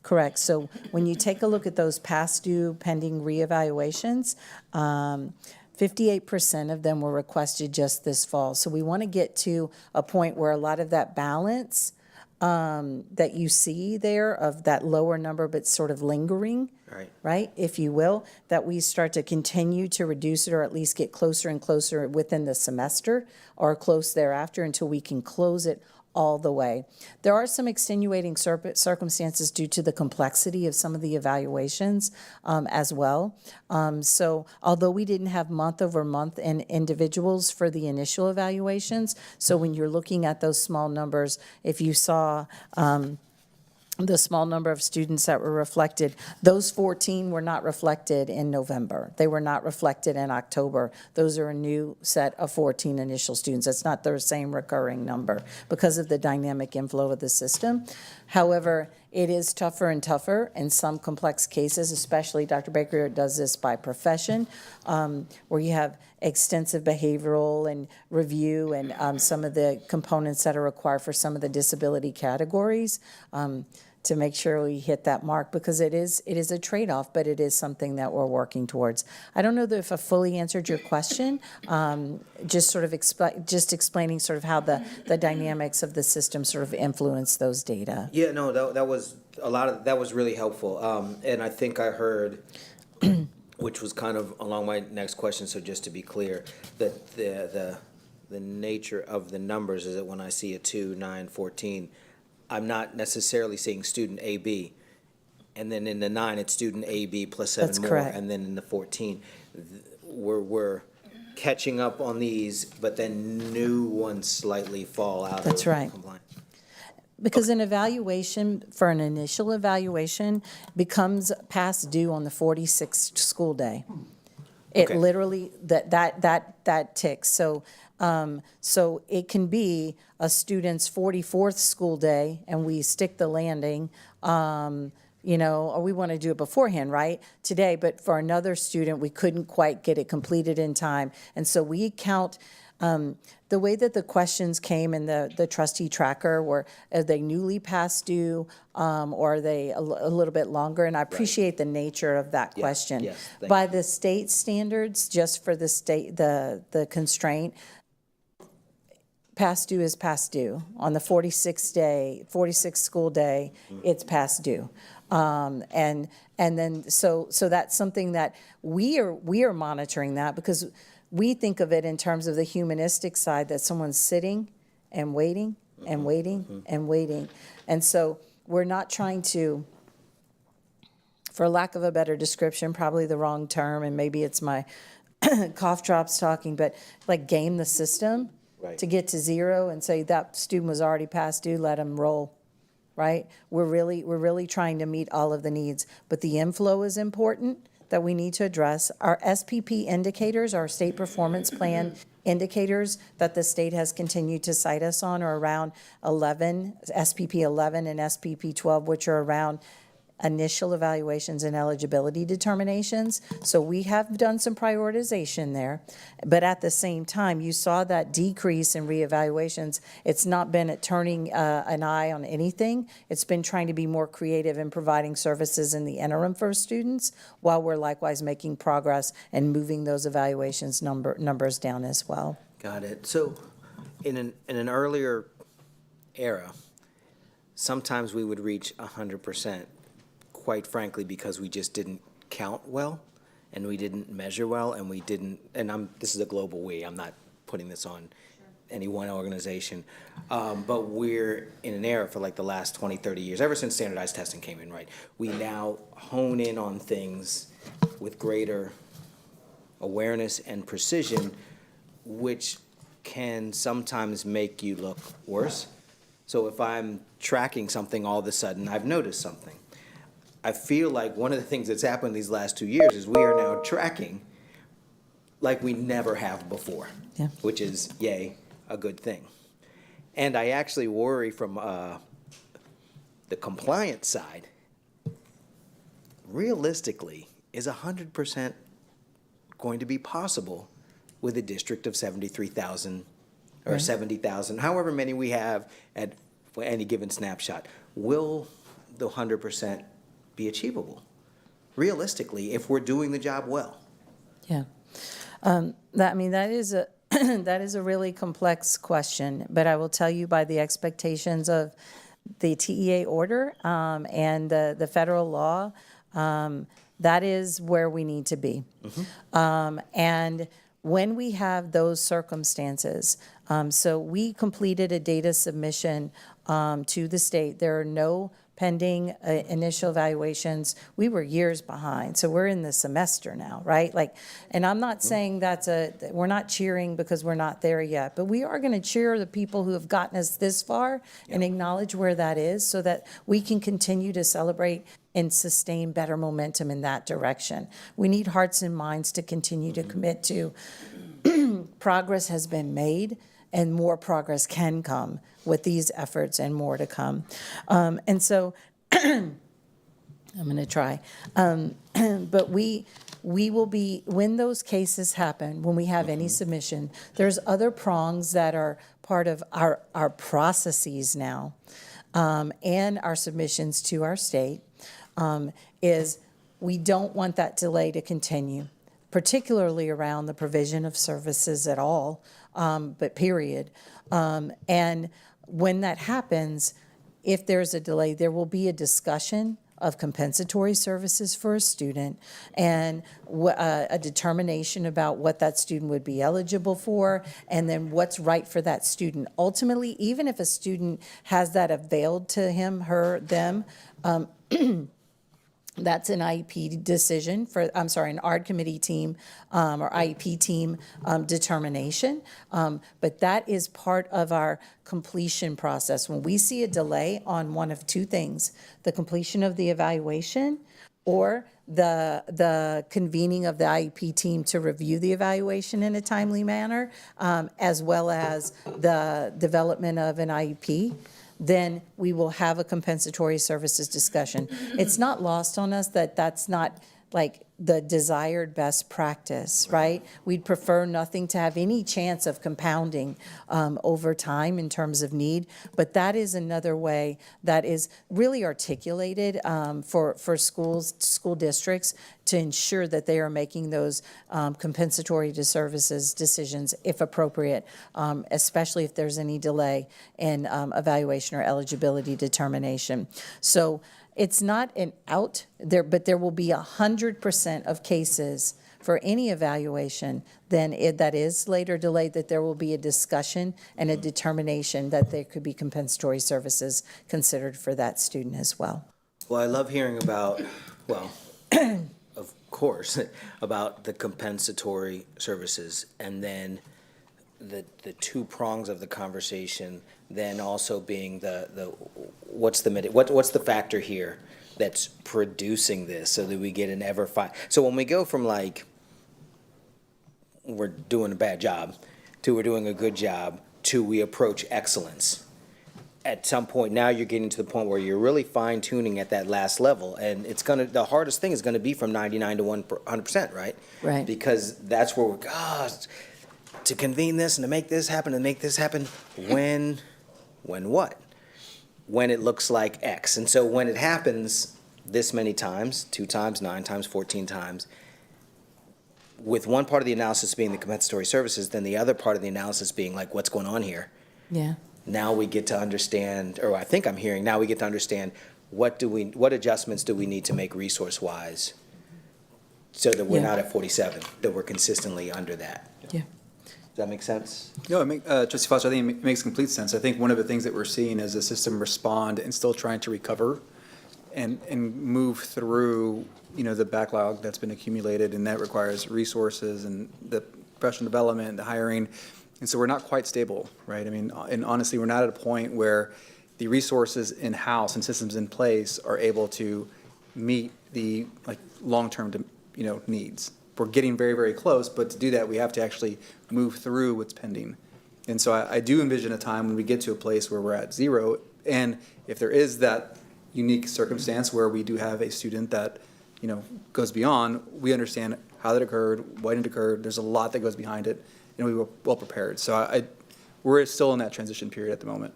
correct. So when you take a look at those past due pending reevaluations, 58% of them were requested just this fall. So we want to get to a point where a lot of that balance that you see there of that lower number but sort of lingering, right, if you will, that we start to continue to reduce it or at least get closer and closer within the semester or close thereafter until we can close it all the way. There are some extenuating circumstances due to the complexity of some of the evaluations as well. So although we didn't have month over month in individuals for the initial evaluations, so when you're looking at those small numbers, if you saw the small number of students that were reflected, those 14 were not reflected in November. They were not reflected in October. Those are a new set of 14 initial students. That's not the same recurring number because of the dynamic inflow of the system. However, it is tougher and tougher in some complex cases, especially Dr. Baker does this by profession, where you have extensive behavioral and review and some of the components that are required for some of the disability categories. To make sure we hit that mark, because it is a trade-off, but it is something that we're working towards. I don't know if I fully answered your question, just sort of explaining sort of how the dynamics of the system sort of influence those data. Yeah, no, that was that was really helpful. And I think I heard, which was kind of along my next question, so just to be clear, that the nature of the numbers is that when I see a 2, 9, 14, I'm not necessarily seeing student AB. And then in the 9, it's student AB plus 7 That's more. correct. And then in the 14, we're catching up on these, but then new ones slightly fall out That's of right. compliance. Because an evaluation, for an initial evaluation, becomes past due on the 46th school day. It Okay. literally, that ticks. So it can be a student's 44th school day, and we stick the landing, or we want to do it beforehand, right, today, but for another student, we couldn't quite get it completed in time. And so we count, the way that the questions came in the trustee tracker were, are they newly past due, or are they a little bit longer? And I appreciate the nature of that Yeah, question. yes, thank By the state standards, just for the state, the constraint, past due is past due. On the 46th school day, it's past due. And then, so that's something that we are monitoring that, because we think of it in terms of the humanistic side, that someone's sitting and waiting and waiting and waiting. And so we're not trying to, for lack of a better description, probably the wrong term, and maybe it's my cough drops talking, but like game the system Right. to get to 0 and say that student was already past due, let them roll, right? We're really trying to meet all of the needs, but the inflow is important that we need to address. Our SPP indicators, our state performance plan indicators that the state has continued to cite us on, are around 11, SPP 11 and SPP 12, which are around initial evaluations and eligibility determinations. So we have done some prioritization there, but at the same time, you saw that decrease in reevaluations. It's not been at turning an eye on anything. It's been trying to be more creative in providing services in the interim for students, while we're likewise making progress and moving those evaluations numbers down as well. Got it. So in an earlier era, sometimes we would reach 100%, quite frankly, because we just didn't count well, and we didn't measure well, and we didn't, and this is a global we, I'm not putting this on any one organization, but we're in an era for like the last 20, 30 years, ever since standardized testing came in, right? We now hone in on things with greater awareness and precision, which can sometimes make you look worse. So if I'm tracking something, all of a sudden I've noticed something. I feel like one of the things that's happened these last 2 years is we are now tracking like we never have before, Yeah. which is, yay, a good thing. And I actually worry from the compliance side, realistically, is 100% going to be possible with a district of 73,000 or 70,000, however many we have at any given snapshot? Will the 100% be achievable, realistically, if we're doing the job well? Yeah. That is a that is a really complex question, but I will tell you, by the expectations of the TEA order and the federal law, that is where we need to be. And when we have those circumstances, so we completed a data submission to the state. There are no pending initial evaluations, we were years behind. So we're in the semester now, right? Like, and I'm not saying we're not cheering because we're not there yet, but we are going to cheer the people who have gotten us this far and acknowledge where that is so that we can continue to celebrate and sustain better momentum in that direction. We need hearts and minds to continue to commit to progress has been made and more progress can come with these efforts and more to come. And so I'm going to try. But we will be, when those cases happen, when we have any submission, there's other prongs that are part of our processes now and our submissions to our state, is we don't want that delay to continue, particularly around the provision of services at all, but period. And when that happens, if there's a delay, there will be a discussion of compensatory services for a student and a determination about what that student would be eligible for and then what's right for that student. Ultimately, even if a student has that availed to him, her, them, that's an IEP decision an ARD committee team or IEP team determination. But that is part of our completion process. When we see a delay on one of two things, the completion of the evaluation or the convening of the IEP team to review the evaluation in a timely manner, as well as the development of an IEP, then we will have a compensatory services discussion. It's not lost on us that that's not like the desired best practice, right? We'd prefer nothing to have any chance of compounding over time in terms of need, but that is another way that is really articulated for school districts to ensure that they are making those compensatory services decisions if appropriate, especially if there's any delay in evaluation or eligibility determination. So it's not an out there, but there will be 100% of cases for any evaluation that is later delayed, that there will be a discussion and a determination that there could be compensatory services considered for that student as well. Well, I love hearing about, well, of course, about the compensatory services, and then the two prongs of the conversation, then also being the what's the factor here that's producing this, so that we get an so when we go from like we're doing a bad job to we're doing a good job to we approach excellence, at some point now you're getting to the point where you're really fine tuning at that last level, and the hardest thing is gonna be from 99 to 100%, right? Right. Because that's where to convene this and to make this happen when what? When it looks like X. And so when it happens this many times, 2 times, 9 times, 14 times, with one part of the analysis being the compensatory services, then the other part of the analysis being like, what's going on here? Yeah. Now we get to understand, or I think I'm hearing, now we get to understand what adjustments do we need to make resource-wise so that we're Yeah. not at 47, that we're consistently under that. Yeah. Does that make sense? No, Trustee Foster, I think it makes complete sense. I think one of the things that we're seeing is the system respond and still trying to recover and move through, the backlog that's been accumulated, and that requires resources and the professional development, the hiring. And so we're not quite stable, right? I mean, and honestly, we're not at a point where the resources in-house and systems in place are able to meet the long-term, needs. We're getting very, very close, but to do that, we have to actually move through what's pending. And so I do envision a time when we get to a place where we're at 0, and if there is that unique circumstance where we do have a student that, goes beyond, we understand how that occurred, why it occurred. There's a lot that goes behind it, and we were well prepared. So we're still in that transition period at the moment.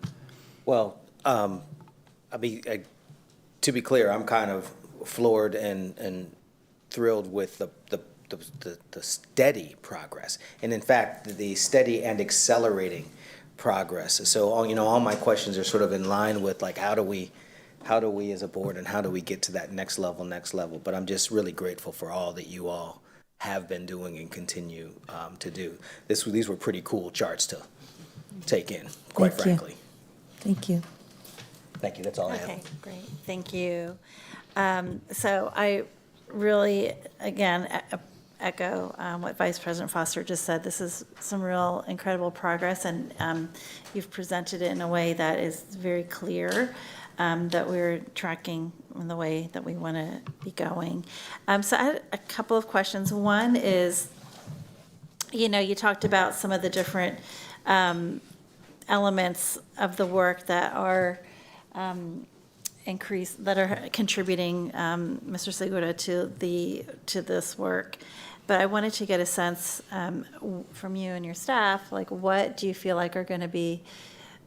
Well, to be clear, I'm kind of floored and thrilled with the steady progress, and in fact, the steady and accelerating progress. So all my questions are sort of in line with like, how do we as a board, and how do we get to that next level? But I'm just really grateful for all that you all have been doing and continue to do. These were pretty cool charts to take in, quite Thank you. frankly. Thank you. Thank you, that's all I have. Okay, great, thank you. So I really, again, echo what Vice President Foster just said. This is some real incredible progress, and you've presented it in a way that is very clear, that we're tracking in the way that we want to be going. So I had a couple of questions. One is, you talked about some of the different elements of the work that are that are contributing, Mr. Segura, to this work. But I wanted to get a sense from you and your staff, like what do you feel like are going to be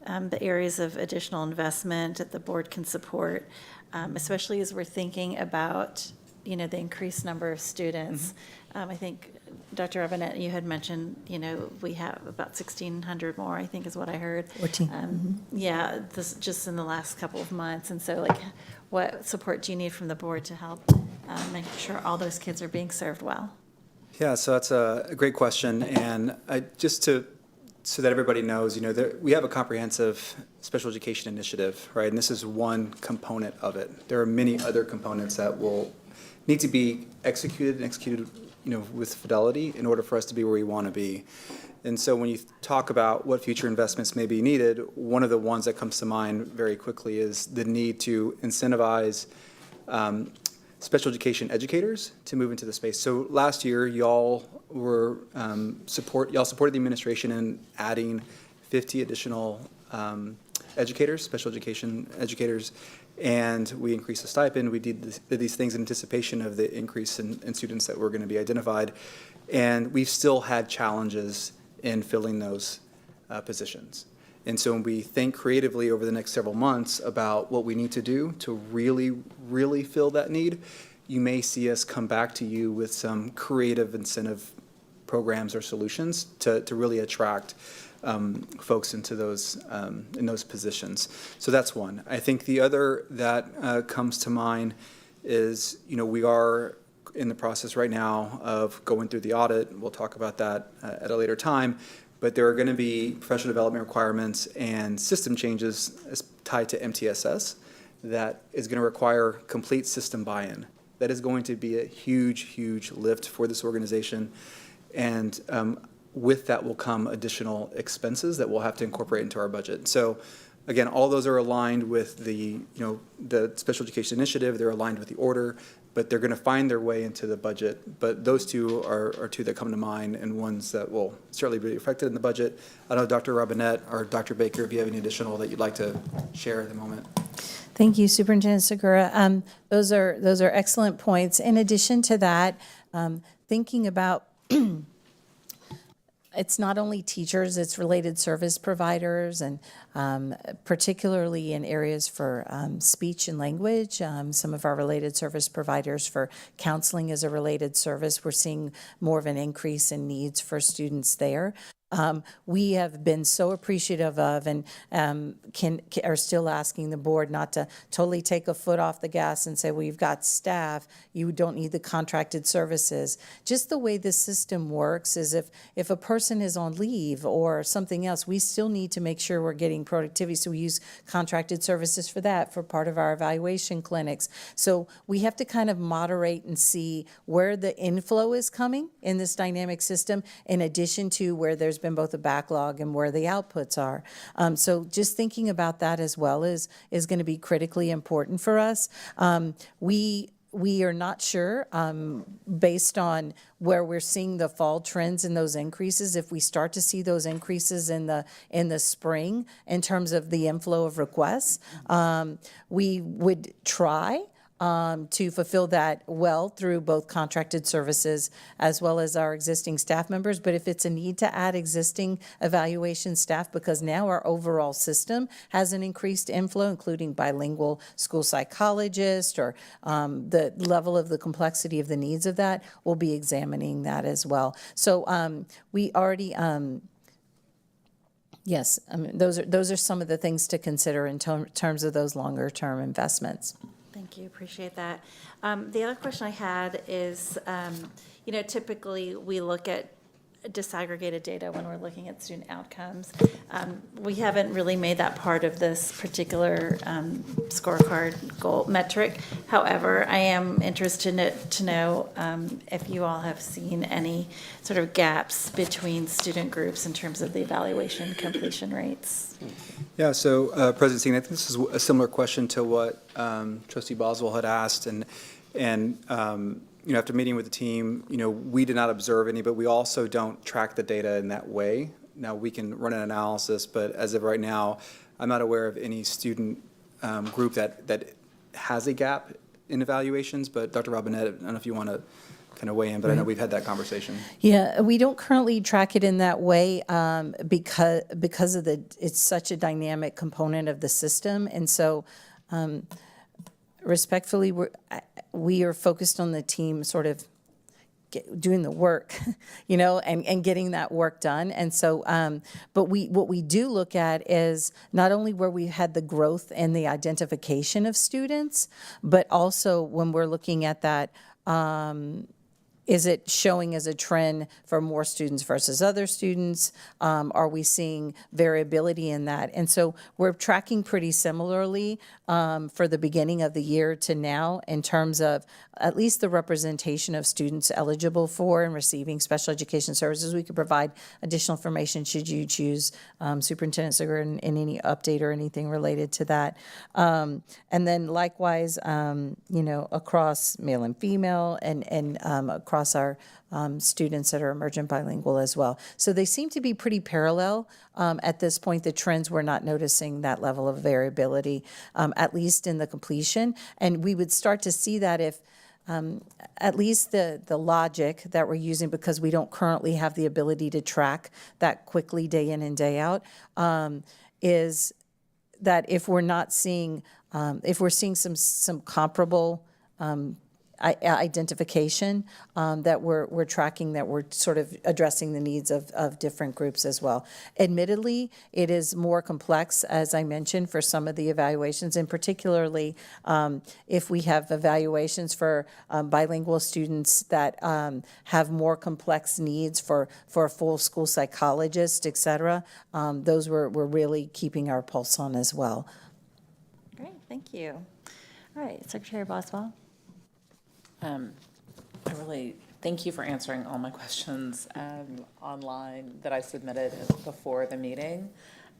the areas of additional investment that the board can support, especially as we're thinking about, the increased number of students. I think, Dr. Robinette, you had mentioned, we have about 1,600 more, I think is what I heard. 14. Yeah, this just in the last couple of months. And so, what support do you need from the board to help make sure all those kids are being served well? Yeah, so that's a great question, and so that everybody knows, we have a comprehensive special education initiative, right? And this is one component of it. There are many other components that will need to be executed, with fidelity in order for us to be where we want to be. And so when you talk about what future investments may be needed, one of the ones that comes to mind very quickly is the need to incentivize special education educators to move into the space. So last year, y'all supported the administration in adding 50 additional educators, special education educators, and we increased the stipend. We did these things in anticipation of the increase in students that were going to be identified, and we've still had challenges in filling those positions. And so when we think creatively over the next several months about what we need to do to really, really fill that need, you may see us come back to you with some creative incentive programs or solutions to really attract folks into those in those positions. So that's one. I think the other that comes to mind is, we are in the process right now of going through the audit. We'll talk about that at a later time. But there are going to be professional development requirements and system changes tied to MTSS that is going to require complete system buy-in. That is going to be a huge, huge lift for this organization. And with that will come additional expenses that we'll have to incorporate into our budget. So again, all those are aligned with the special education initiative. They're aligned with the order, but they're going to find their way into the budget. But those two are two that come to mind, and ones that will certainly be affected in the budget. I don't know, Dr. Robinette or Dr. Baker, if you have any additional that you'd like to share at the moment. Thank you, Superintendent Segura. Those are excellent points. In addition to that, thinking about it's not only teachers, it's related service providers, and particularly in areas for speech and language. Some of our related service providers for counseling is a related service. We're seeing more of an increase in needs for students there. We have been so appreciative of and are still asking the board not to totally take a foot off the gas and say, well, you've got staff, you don't need the contracted services. Just the way the system works is if a person is on leave or something else, we still need to make sure we're getting productivity. So we use contracted services for that, for part of our evaluation clinics. So we have to kind of moderate and see where the inflow is coming in this dynamic system, in addition to where there's been both a backlog and where the outputs are. So just thinking about that as well is going to be critically important for us. We are not sure, based on where we're seeing the fall trends in those increases, if we start to see those increases in the spring in terms of the inflow of requests, we would try to fulfill that well through both contracted services as well as our existing staff members. But if it's a need to add existing evaluation staff, because now our overall system has an increased inflow, including bilingual school psychologists, or the level of the complexity of the needs of that, we'll be examining that as well. So we already yes, those are some of the things to consider in terms of those longer term investments. Thank you, appreciate that. The other question I had is, typically we look at disaggregated data when we're looking at student outcomes. We haven't really made that part of this particular scorecard goal metric. However, I am interested to know if you all have seen any sort of gaps between student groups in terms of the evaluation completion rates. Yeah, so President Singh, I think this is a similar question to what Trustee Boswell had asked, and you know, after meeting with the team, you know, we did not observe any, but we also don't track the data in that way. Now, we can run an analysis, but as of right now, I'm not aware of any student group that has a gap in evaluations, but Dr. Robinette, I don't know if you want to kind of weigh in, but I know we've had that conversation. Yeah, we don't currently track it in that way because of it's such a dynamic component of the system. And so respectfully, we are focused on the team sort of doing the work, you know, and getting that work done. And so, but what we do look at is not only where we had the growth and the identification of students, but also when we're looking at that, is it showing as a trend for more students versus other students? Are we seeing variability in that? And so we're tracking pretty similarly for the beginning of the year to now in terms of at least the representation of students eligible for and receiving special education services. We could provide additional information should you choose, Superintendent Sugar, in any update or anything related to that. And then likewise, you know, across male and female and across our students that are emergent bilingual as well. So they seem to be pretty parallel. At this point, the trends, we're not noticing that level of variability, at least in the completion. And we would start to see that if at least the logic that we're using, because we don't currently have the ability to track that quickly day in and day out, is that if we're not seeing, if we're seeing some comparable identification that we're tracking, that we're sort of addressing the needs of different groups as well. Admittedly, it is more complex, as I mentioned, for some of the evaluations, and particularly if we have evaluations for bilingual students that have more complex needs for a full school psychologist, et cetera. Those we're really keeping our pulse on as well. Great, thank you. All right, Secretary Boswell. I really thank you for answering all my questions online that I submitted before the meeting.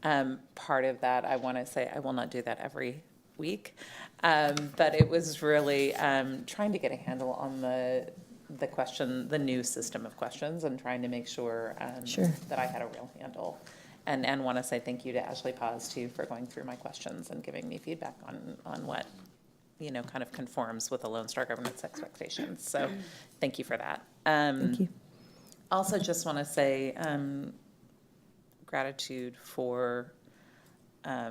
Part of that, I want to say, I will not do that every week, but it was really trying to get a handle on the question, the new system of questions, and trying to make sure, Sure. that I had a real handle. And want to say thank you to Ashley Paz too for going through my questions and giving me feedback on what, you know, kind of conforms with the Lone Star governance expectations. So thank you for that. Thank you. Also just want to say gratitude for, I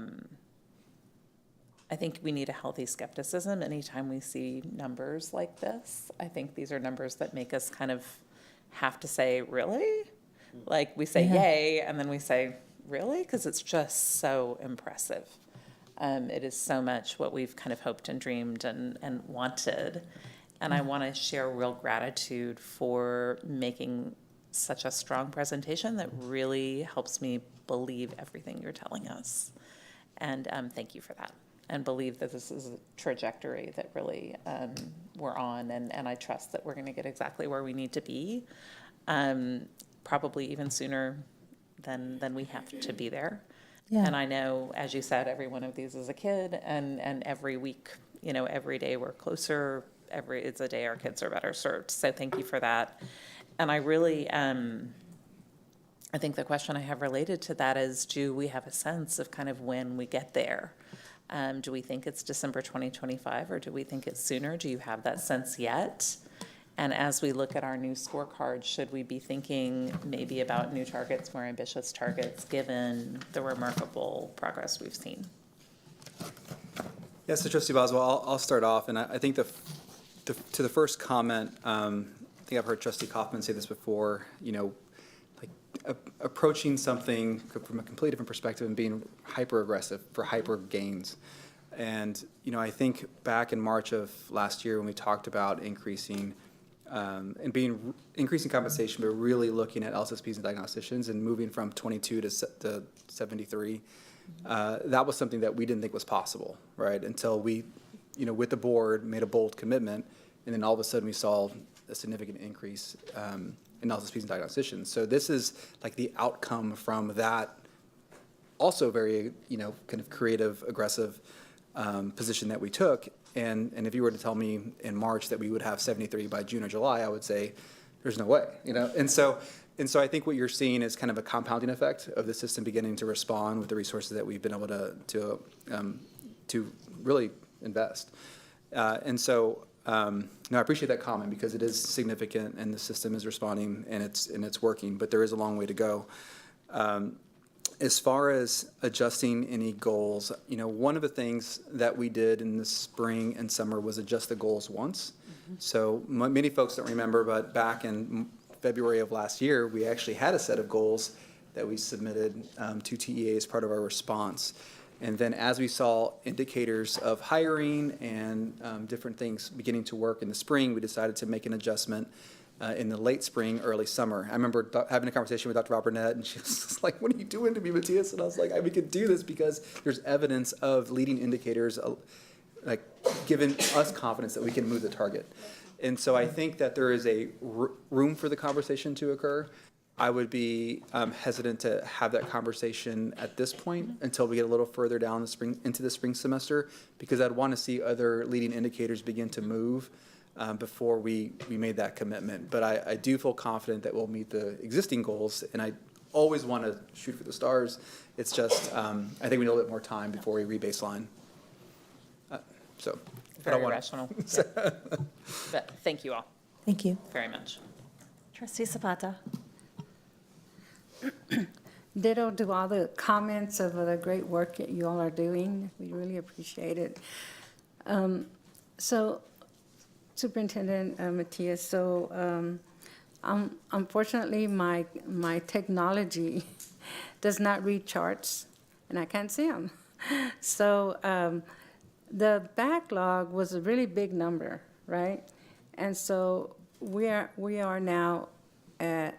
think we need a healthy skepticism anytime we see numbers like this. I think these are numbers that make us kind of have to say, really? Like we say yay, and then we say, really? Because it's just so impressive. It is so much what we've kind of hoped and dreamed and wanted. And I want to share real gratitude for making such a strong presentation that really helps me believe everything you're telling us. And thank you for that. And believe that this is a trajectory that really we're on. And I trust that we're going to get exactly where we need to be, probably even sooner than we have to be there. Yeah. And I know, as you said, every one of these is a kid, and every week, you know, every day we're closer. It's a day our kids are better served. So thank you for that. And I really, I think the question I have related to that is, do we have a sense of kind of when we get there? Do we think it's December 2025, or do we think it's sooner? Do you have that sense yet? And as we look at our new scorecard, should we be thinking maybe about new targets, more ambitious targets, given the remarkable progress we've seen? Yes, so Trustee Boswell, I'll start off, and I think to the first comment, I think I've heard Trustee Kaufman say this before, you know, like approaching something from a completely different perspective and being hyper aggressive for hyper gains. And, you know, I think back in March of last year when we talked about increasing and being increasing compensation, but really looking at LSSPs and diagnosticians and moving from 22 to 73. That was something that we didn't think was possible, right? Until we, with the board, made a bold commitment, and then all of a sudden we saw a significant increase in LSSPs and diagnosticians. So this is like the outcome from that also very, kind of creative, aggressive position that we took. And if you were to tell me in March that we would have 73 by June or July, I would say, there's no way, And so I think what you're seeing is kind of a compounding effect of the system beginning to respond with the resources that we've been able to really invest. No, I appreciate that comment because it is significant and the system is responding and it's working, but there is a long way to go. As far as adjusting any goals, one of the things that we did in the spring and summer was adjust the goals once. So many folks don't remember, but back in February of last year, we actually had a set of goals that we submitted to TEA as part of our response. And then as we saw indicators of hiring and different things beginning to work in the spring, we decided to make an adjustment in the late spring, early summer. I remember having a conversation with Dr. Robert-Nett, and she was just like, what are you doing to me, Matthias? And I was like, we could do this because there's evidence of leading indicators like giving us confidence that we can move the target. And so I think that there is a room for the conversation to occur. I would be hesitant to have that conversation at this point until we get a little further down into the spring semester, because I'd want to see other leading indicators begin to move before we made that commitment. But I do feel confident that we'll meet the existing goals, and I always want to shoot for the stars. It's just, I think we need a little bit more time before we re-baseline. Very rational. Yeah. But thank you all Thank you. very much. Trustee Zapata. Ditto to all the comments of the great work that you all are doing. We really appreciate it. So Superintendent Matias, unfortunately, my technology does not read charts, and I can't see them. So the backlog was a really big number, right? And so we are now at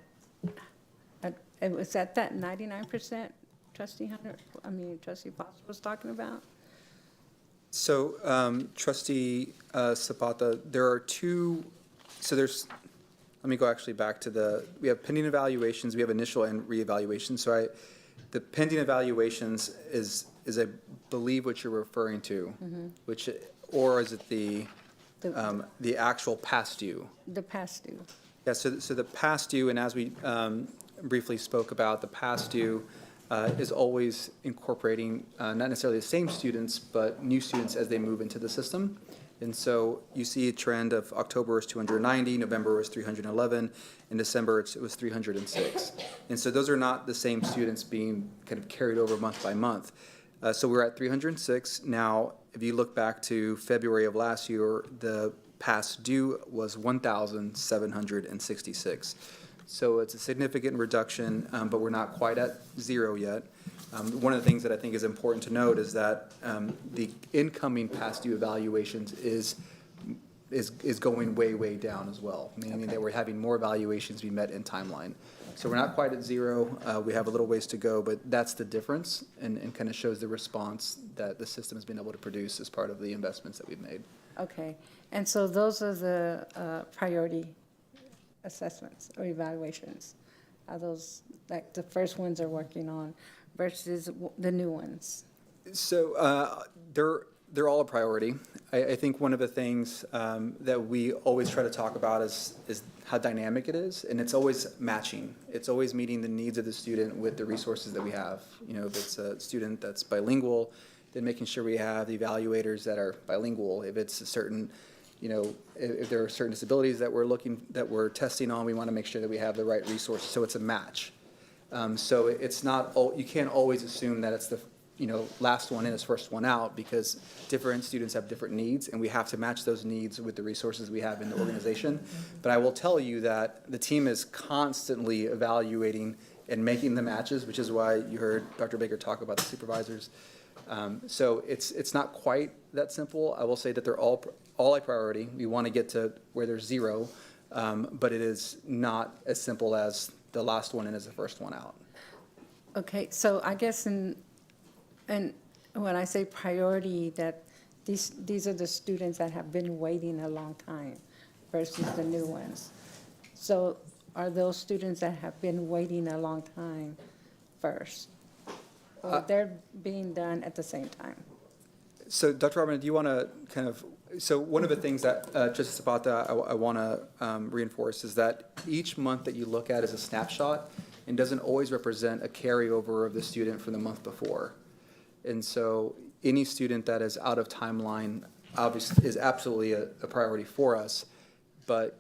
it was at that 99% Trustee Hunter, Trustee Foster was talking about? So, Trustee Zapata, there are two, let me go actually back to we have pending evaluations, we have initial and reevaluations. So the pending evaluations is I believe what you're referring to, or is it the actual past due? The past due. Yeah, so the past due, and as we briefly spoke about, the past due is always incorporating not necessarily the same students, but new students as they move into the system. And so you see a trend of October was 290, November was 311, in December it was 306. And so those are not the same students being kind of carried over month by month. So we're at 306. Now, if you look back to February of last year, the past due was 1,766. So it's a significant reduction, but we're not quite at zero yet. One of the things that I think is important to note is that the incoming past due evaluations is going way, way down as well, meaning that we're having more evaluations be met in timeline. So we're not quite at zero. We have a little ways to go, but that's the difference and kind of shows the response that the system has been able to produce as part of the investments that we've made. Okay, and so those are the priority assessments or evaluations? Are those, like, the first ones are working on versus the new ones? So they're all a priority. I think one of the things that we always try to talk about is how dynamic it is, and it's always matching. It's always meeting the needs of the student with the resources that we have. If it's a student that's bilingual, then making sure we have the evaluators that are bilingual. If it's a certain if there are certain disabilities that we're testing on, we want to make sure that we have the right resources, so it's a match. So it's not, you can't always assume that it's the, last one in is first one out, because different students have different needs, and we have to match those needs with the resources we have in the organization. But I will tell you that the team is constantly evaluating and making the matches, which is why you heard Dr. Baker talk about the supervisors. So it's not quite that simple. I will say that they're all a priority. We want to get to where there's zero, But it is not as simple as the last one in is the first one out. Okay, so I guess and when I say priority, that these are the students that have been waiting a long time versus the new ones. So are those students that have been waiting a long time first? Or they're being done at the same time? So, Dr. Robin, do you want to kind of, so one of the things that Justice Zapata, I want to reinforce is that each month that you look at is a snapshot and doesn't always represent a carryover of the student from the month before. And so any student that is out of timeline obviously is absolutely a priority for us. But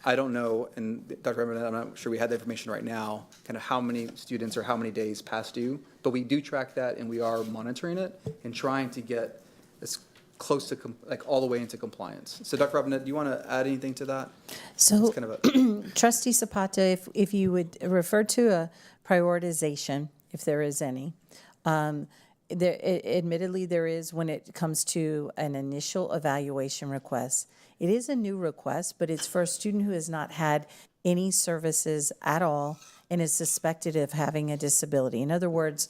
I don't know, and Dr. Robin, I'm not sure we have the information right now, kind of how many students or how many days past due, but we do track that and we are monitoring it and trying to get as close to, like all the way into compliance. So Dr. Robin, do you want to add anything to that? So It's kind of a, Trustee Zapata, if you would refer to a prioritization, if there is any. Admittedly, there is when it comes to an initial evaluation request. It is a new request, but it's for a student who has not had any services at all and is suspected of having a disability. In other words,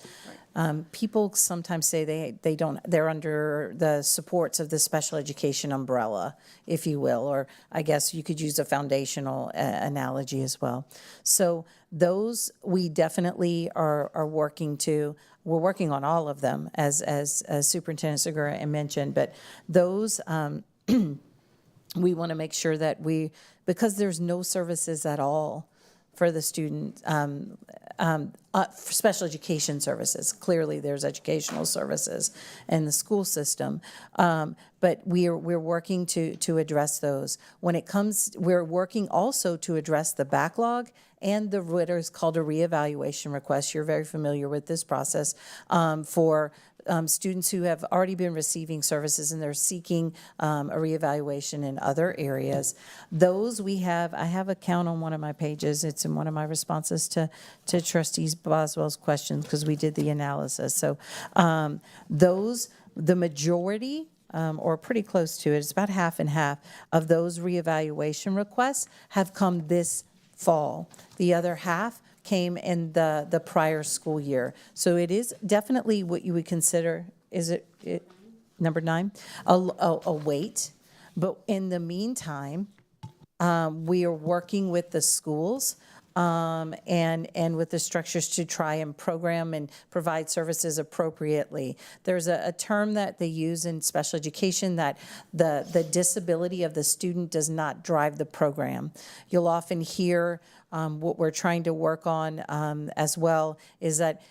people sometimes say they're under the supports of the special education umbrella, if you will, or I guess you could use a foundational analogy as well. So those we definitely are working to. We're working on all of them, as Superintendent Segura mentioned, but those we want to make sure that because there's no services at all for the student, for special education services. Clearly, there's educational services in the school system, but we're working to address those. When it comes, we're working also to address the backlog and what is called a reevaluation request. You're very familiar with this process for students who have already been receiving services and they're seeking a reevaluation in other areas. Those I have a count on one of my pages. It's in one of my responses to Trustees Boswell's questions because we did the analysis. So the majority, or pretty close to it, it's about half and half of those reevaluation requests have come this fall. The other half came in the prior school year. So it is definitely what you would consider, is it number 9? A wait. But in the meantime, we are working with the schools and with the structures to try and program and provide services appropriately. There's a term that they use in special education that the disability of the student does not drive the program. You'll often hear what we're trying to work on as well is that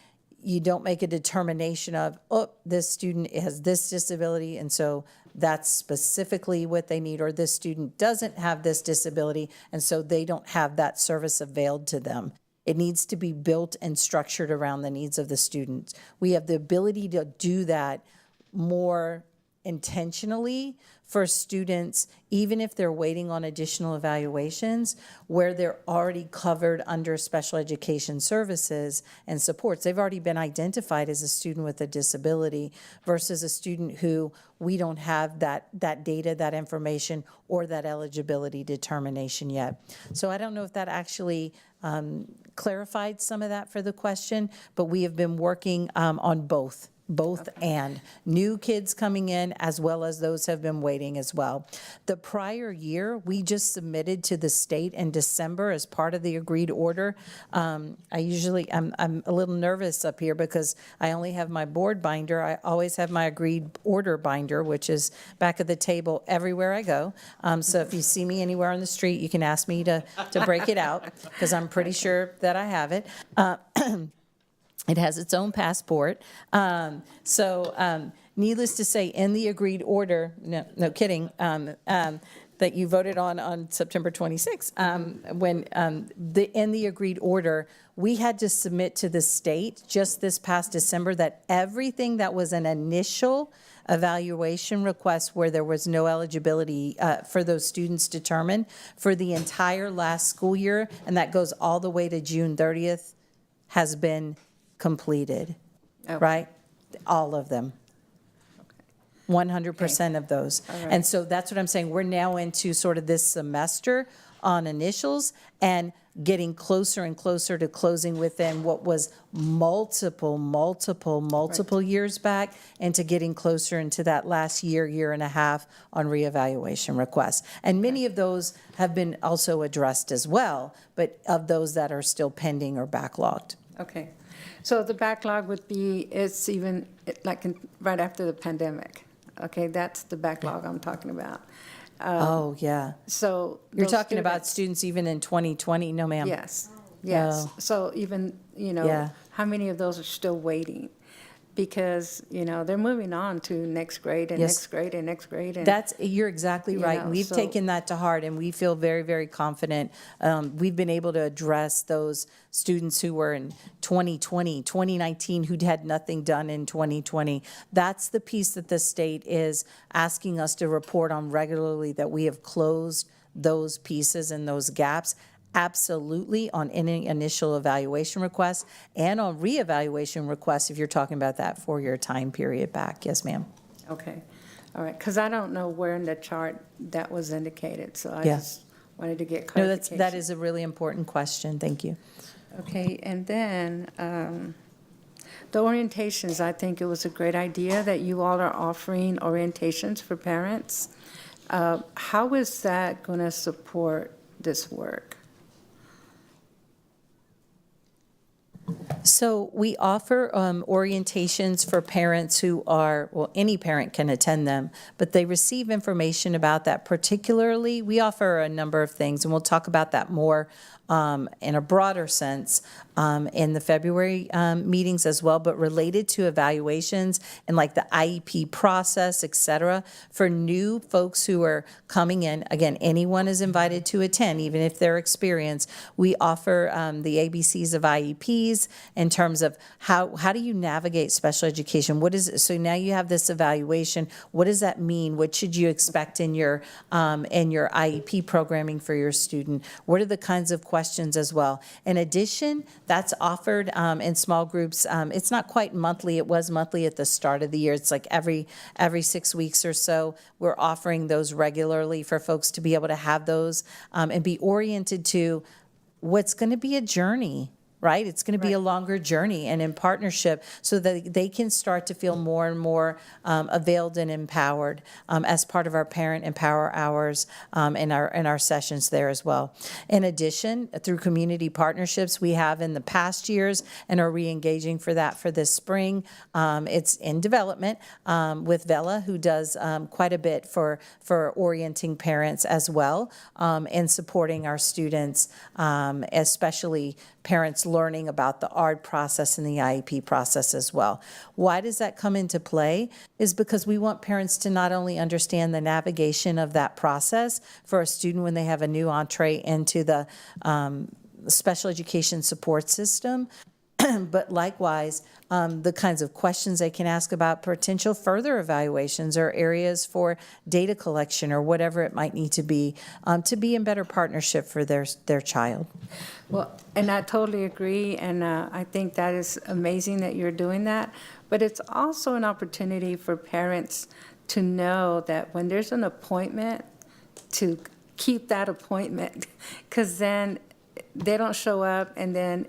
you don't make a determination of, oh, this student has this disability, and so that's specifically what they need, or this student doesn't have this disability, and so they don't have that service availed to them. It needs to be built and structured around the needs of the students. We have the ability to do that more intentionally for students, even if they're waiting on additional evaluations, where they're already covered under special education services and supports. They've already been identified as a student with a disability versus a student who we don't have that data, that information, or that eligibility determination yet. So I don't know if that actually clarified some of that for the question, but we have been working on both and new kids coming in as well as those have been waiting as well. The prior year, we just submitted to the state in December as part of the agreed order. I'm a little nervous up here because I only have my board binder. I always have my agreed order binder, which is back of the table everywhere I go. So if you see me anywhere on the street, you can ask me to break it out because I'm pretty sure that I have it. It has its own passport. Needless to say, in the agreed order, no kidding, that you voted on September 26th, in the agreed order, we had to submit to the state just this past December that everything that was an initial evaluation request where there was no eligibility for those students determined for the entire last school year, and that goes all the way to June 30th, has been completed, right? All of them. 100% of those. All right. And so that's what I'm saying. We're now into sort of this semester on initials and getting closer and closer to closing within what was multiple years back, and to getting closer into that last year and a half on reevaluation requests. And many of those have been also addressed as well, but of those that are still pending or backlogged. Okay. So the backlog would be, it's even like right after the pandemic. Okay, that's the backlog I'm talking about. Oh, yeah. So. You're those talking about students- students even in 2020? No, ma'am. Yes, yes. Oh. So even, Yeah. how many of those are still waiting? Because, they're moving on to next grade and Yes. next grade and next grade. And You're exactly You right. know, And we've so- taken that to heart, and we feel very, very confident. We've been able to address those students who were in 2020, 2019, who'd had nothing done in 2020. That's the piece that the state is asking us to report on regularly, that we have closed those pieces and those gaps. Absolutely, on any initial evaluation requests and on reevaluation requests, if you're talking about that 4-year time period back. Yes, ma'am. Okay, all right, because I don't know where in the chart that was indicated, so I Yeah. just wanted to get No, clarification. that is a really important question. Thank you. Okay, and then the orientations, I think it was a great idea that you all are offering orientations for parents. How is that going to support this work? So we offer orientations for parents who are, well, any parent can attend them, but they receive information about that particularly. We offer a number of things, and we'll talk about that more in a broader sense in the February meetings as well, but related to evaluations and like the IEP process, et cetera. For new folks who are coming in, again, anyone is invited to attend, even if they're experienced. We offer the ABCs of IEPs in terms of how do you navigate special education? What is it? So now you have this evaluation. What does that mean? What should you expect in your IEP programming for your student? What are the kinds of questions as well? In addition, that's offered in small groups. It's not quite monthly. It was monthly at the start of the year. It's like every 6 weeks or so. We're offering those regularly for folks to be able to have those and be oriented to what's going to be a journey. Right? It's going to be a longer journey, and in partnership, so that they can start to feel more and more availed and empowered as part of our Parent Empower Hours and our sessions there as well. In addition, through community partnerships we have in the past years and are re-engaging for that for this spring. It's in development with Vela, who does quite a bit for orienting parents as well and supporting our students, especially parents learning about the ARD process and the IEP process as well. Why does that come into play? Is because we want parents to not only understand the navigation of that process for a student when they have a new entree into the special education support system, but likewise, the kinds of questions they can ask about potential further evaluations or areas for data collection or whatever it might need to be in better partnership for their child. Well, and I totally agree, and I think that is amazing that you're doing that. But it's also an opportunity for parents to know that when there's an appointment, to keep that appointment, because then they don't show up, and then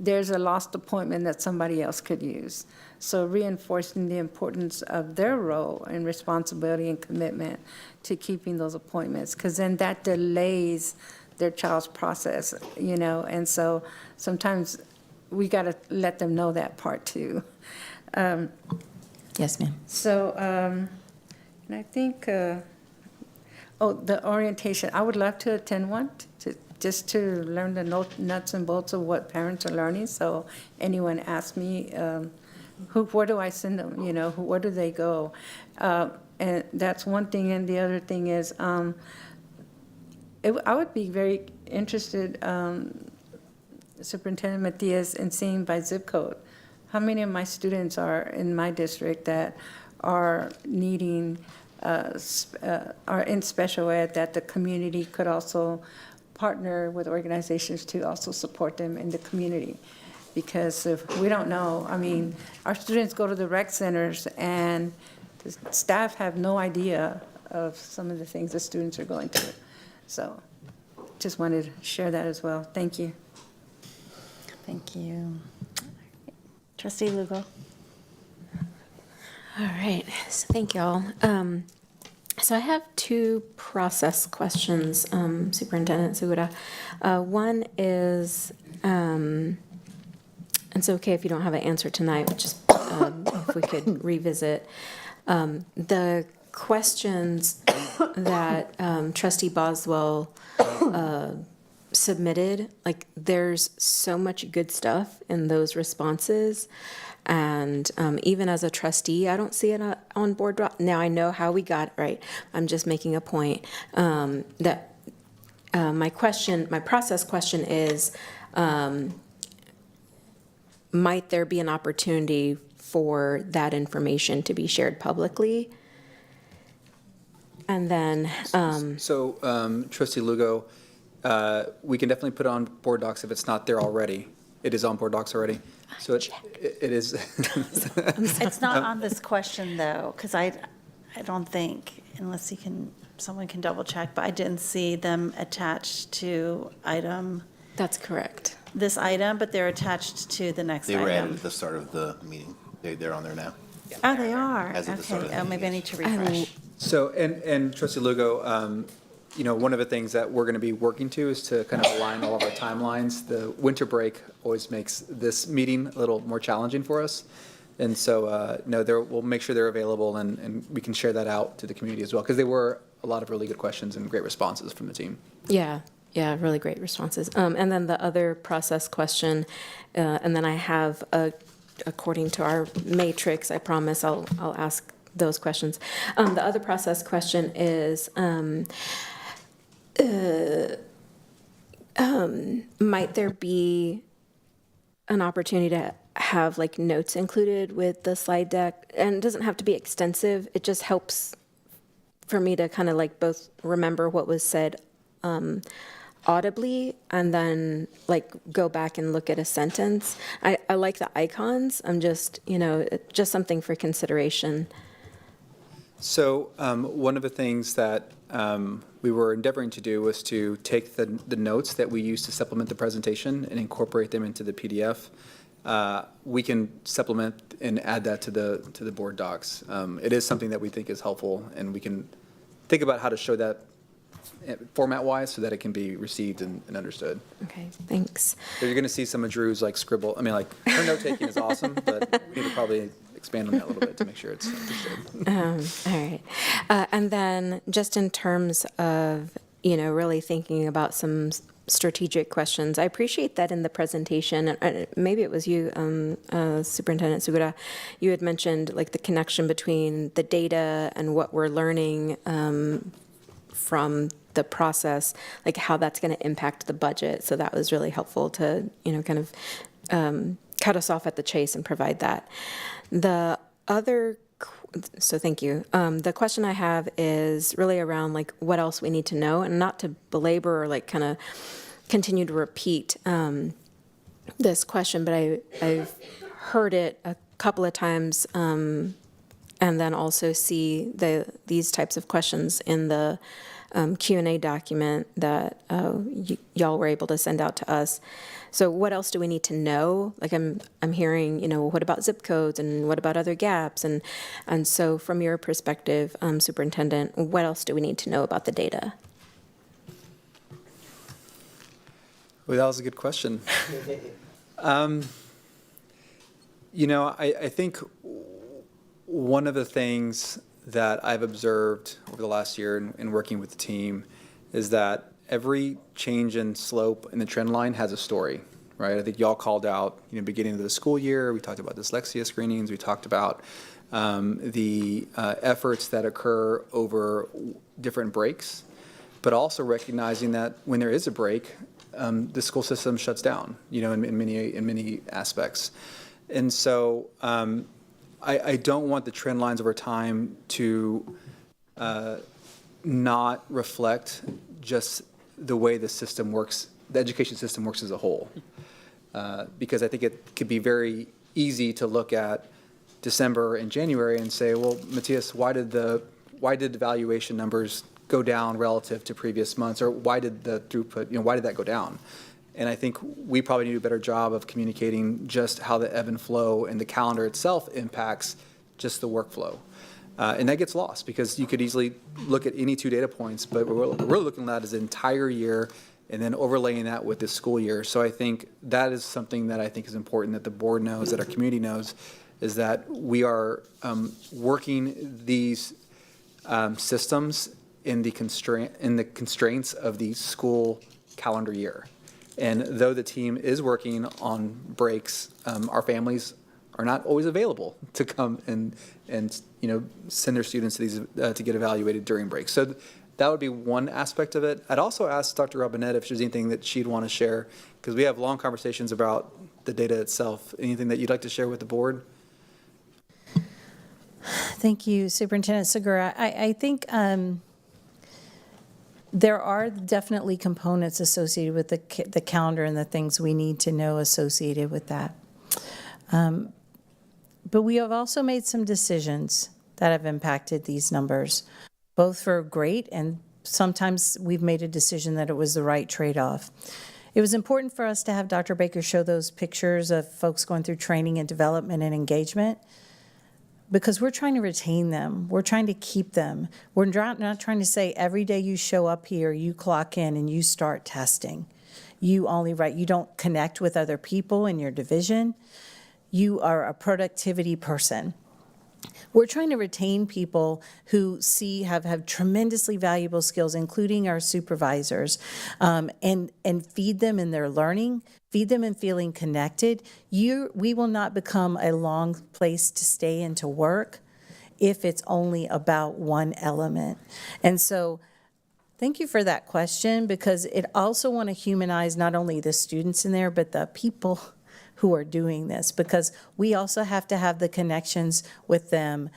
there's a lost appointment that somebody else could use. So reinforcing the importance of their role and responsibility and commitment to keeping those appointments, because then that delays their child's process, and so sometimes we got to let them know that part too. Yes, ma'am. So, and I think, the orientation, I would love to attend one, just to learn the nuts and bolts of what parents are learning. So anyone asks me, where do I send them, where do they go? And that's one thing, and the other thing is, I would be very interested, Superintendent Matias, in seeing by zip code, how many of my students are in my district that are needing, are in special ed, that the community could also partner with organizations to also support them in the community. Because if we don't know, our students go to the rec centers and the staff have no idea of some of the things the students are going through. So just wanted to share that as well. Thank you. Thank you. Trustee Lugo? All right, so thank you all. So I have two process questions, Superintendent Segura. One is, and it's okay if you don't have an answer tonight, but just if we could revisit. The questions that Trustee Boswell submitted, like, there's so much good stuff in those responses. And even as a trustee, I don't see it on board doc. Now I know how we got it right. I'm just making a point that my process question is, might there be an opportunity for that information to be shared publicly? And then, So, Trustee Lugo, we can definitely put it on board docs if it's not there already. It is on board docs already. So it is. It's not on this question, though, because I don't think, unless someone can double check, but I didn't see them attached to that's correct. this item, but they're attached to the next They were added item. at the start of the meeting. They're on there now. Oh, they are? As of the start of Okay, the oh, maybe I meeting. need to refresh. So, and Trustee Lugo, you know, one of the things that we're going to be working to is to kind of align all of our timelines. The winter break always makes this meeting a little more challenging for us. And so, no, we'll make sure they're available and we can share that out to the community as well, because there were a lot of really good questions and great responses from the team. Yeah, really great responses. And then the other process question, and then I have, according to our matrix, I promise I'll ask those questions. The other process question is, might there be an opportunity to have like notes included with the slide deck? And it doesn't have to be extensive. It just helps for me to kind of like both remember what was said audibly and then like go back and look at a sentence. I like the icons. I'm just, just something for consideration. So one of the things that we were endeavoring to do was to take the notes that we use to supplement the presentation and incorporate them into the PDF. We can supplement and add that to the board docs. It is something that we think is helpful, and we can think about how to show that format-wise so that it can be received and understood. Okay, thanks. So you're going to see some of Drew's like scribble. I mean, like her note-taking is awesome, but we need to probably expand on that a little bit to make sure it's understood. All right. And then just in terms of, really thinking about some strategic questions, I appreciate that in the presentation, and maybe it was you, Superintendent Segura, you had mentioned like the connection between the data and what we're learning from the process, like how that's going to impact the budget. So that was really helpful to, kind of cut us off at the chase and provide that. So thank you. The question I have is really around like what else we need to know, and not to belabor or like kind of continue to repeat this question, but I've heard it a couple of times, and then also see these types of questions in the Q&A document that y'all were able to send out to us. So what else do we need to know? Like I'm hearing, what about zip codes and what about other gaps? And so from your perspective, Superintendent, what else do we need to know about the data? Well, that was a good question. I think one of the things that I've observed over the last year in working with the team is that every change in slope in the trend line has a story, right? I think y'all called out, beginning of the school year, we talked about dyslexia screenings, we talked about the efforts that occur over different breaks, but also recognizing that when there is a break, the school system shuts down, in many aspects. And so I don't want the trend lines over time to not reflect just the way the system works, the education system works as a whole. Because I think it could be very easy to look at December and January and say, well, Matthias, why did the evaluation numbers go down relative to previous months, or why did the throughput, why did that go down? And I think we probably need to do a better job of communicating just how the ebb and flow and the calendar itself impacts just the workflow. And that gets lost because you could easily look at any 2 data points, but what we're really looking at is the entire year and then overlaying that with the school year. So I think that is something that I think is important that the board knows, that our community knows, is that we are working these systems in the constraints of the school calendar year. And though the team is working on breaks, our families are not always available to come and send their students to these to get evaluated during breaks. So that would be one aspect of it. I'd also ask Dr. Robinette if there's anything that she'd want to share, because we have long conversations about the data itself. Anything that you'd like to share with the board? Thank you, Superintendent Segura. I think there are definitely components associated with the calendar and the things we need to know associated with that. But we have also made some decisions that have impacted these numbers, both for great and sometimes we've made a decision that it was the right trade-off. It was important for us to have Dr. Baker show those pictures of folks going through training and development and engagement because we're trying to retain them. We're trying to keep them. We're not trying to say every day you show up here, you clock in and you start testing. You don't connect with other people in your division. You are a productivity person. We're trying to retain people who have tremendously valuable skills, including our supervisors, and feed them in their learning, feed them in feeling connected. We will not become a long place to stay and to work if it's only about one element. And so thank you for that question, because it also want to humanize not only the students in there, but the people who are doing this, because we also have to have the connections with them,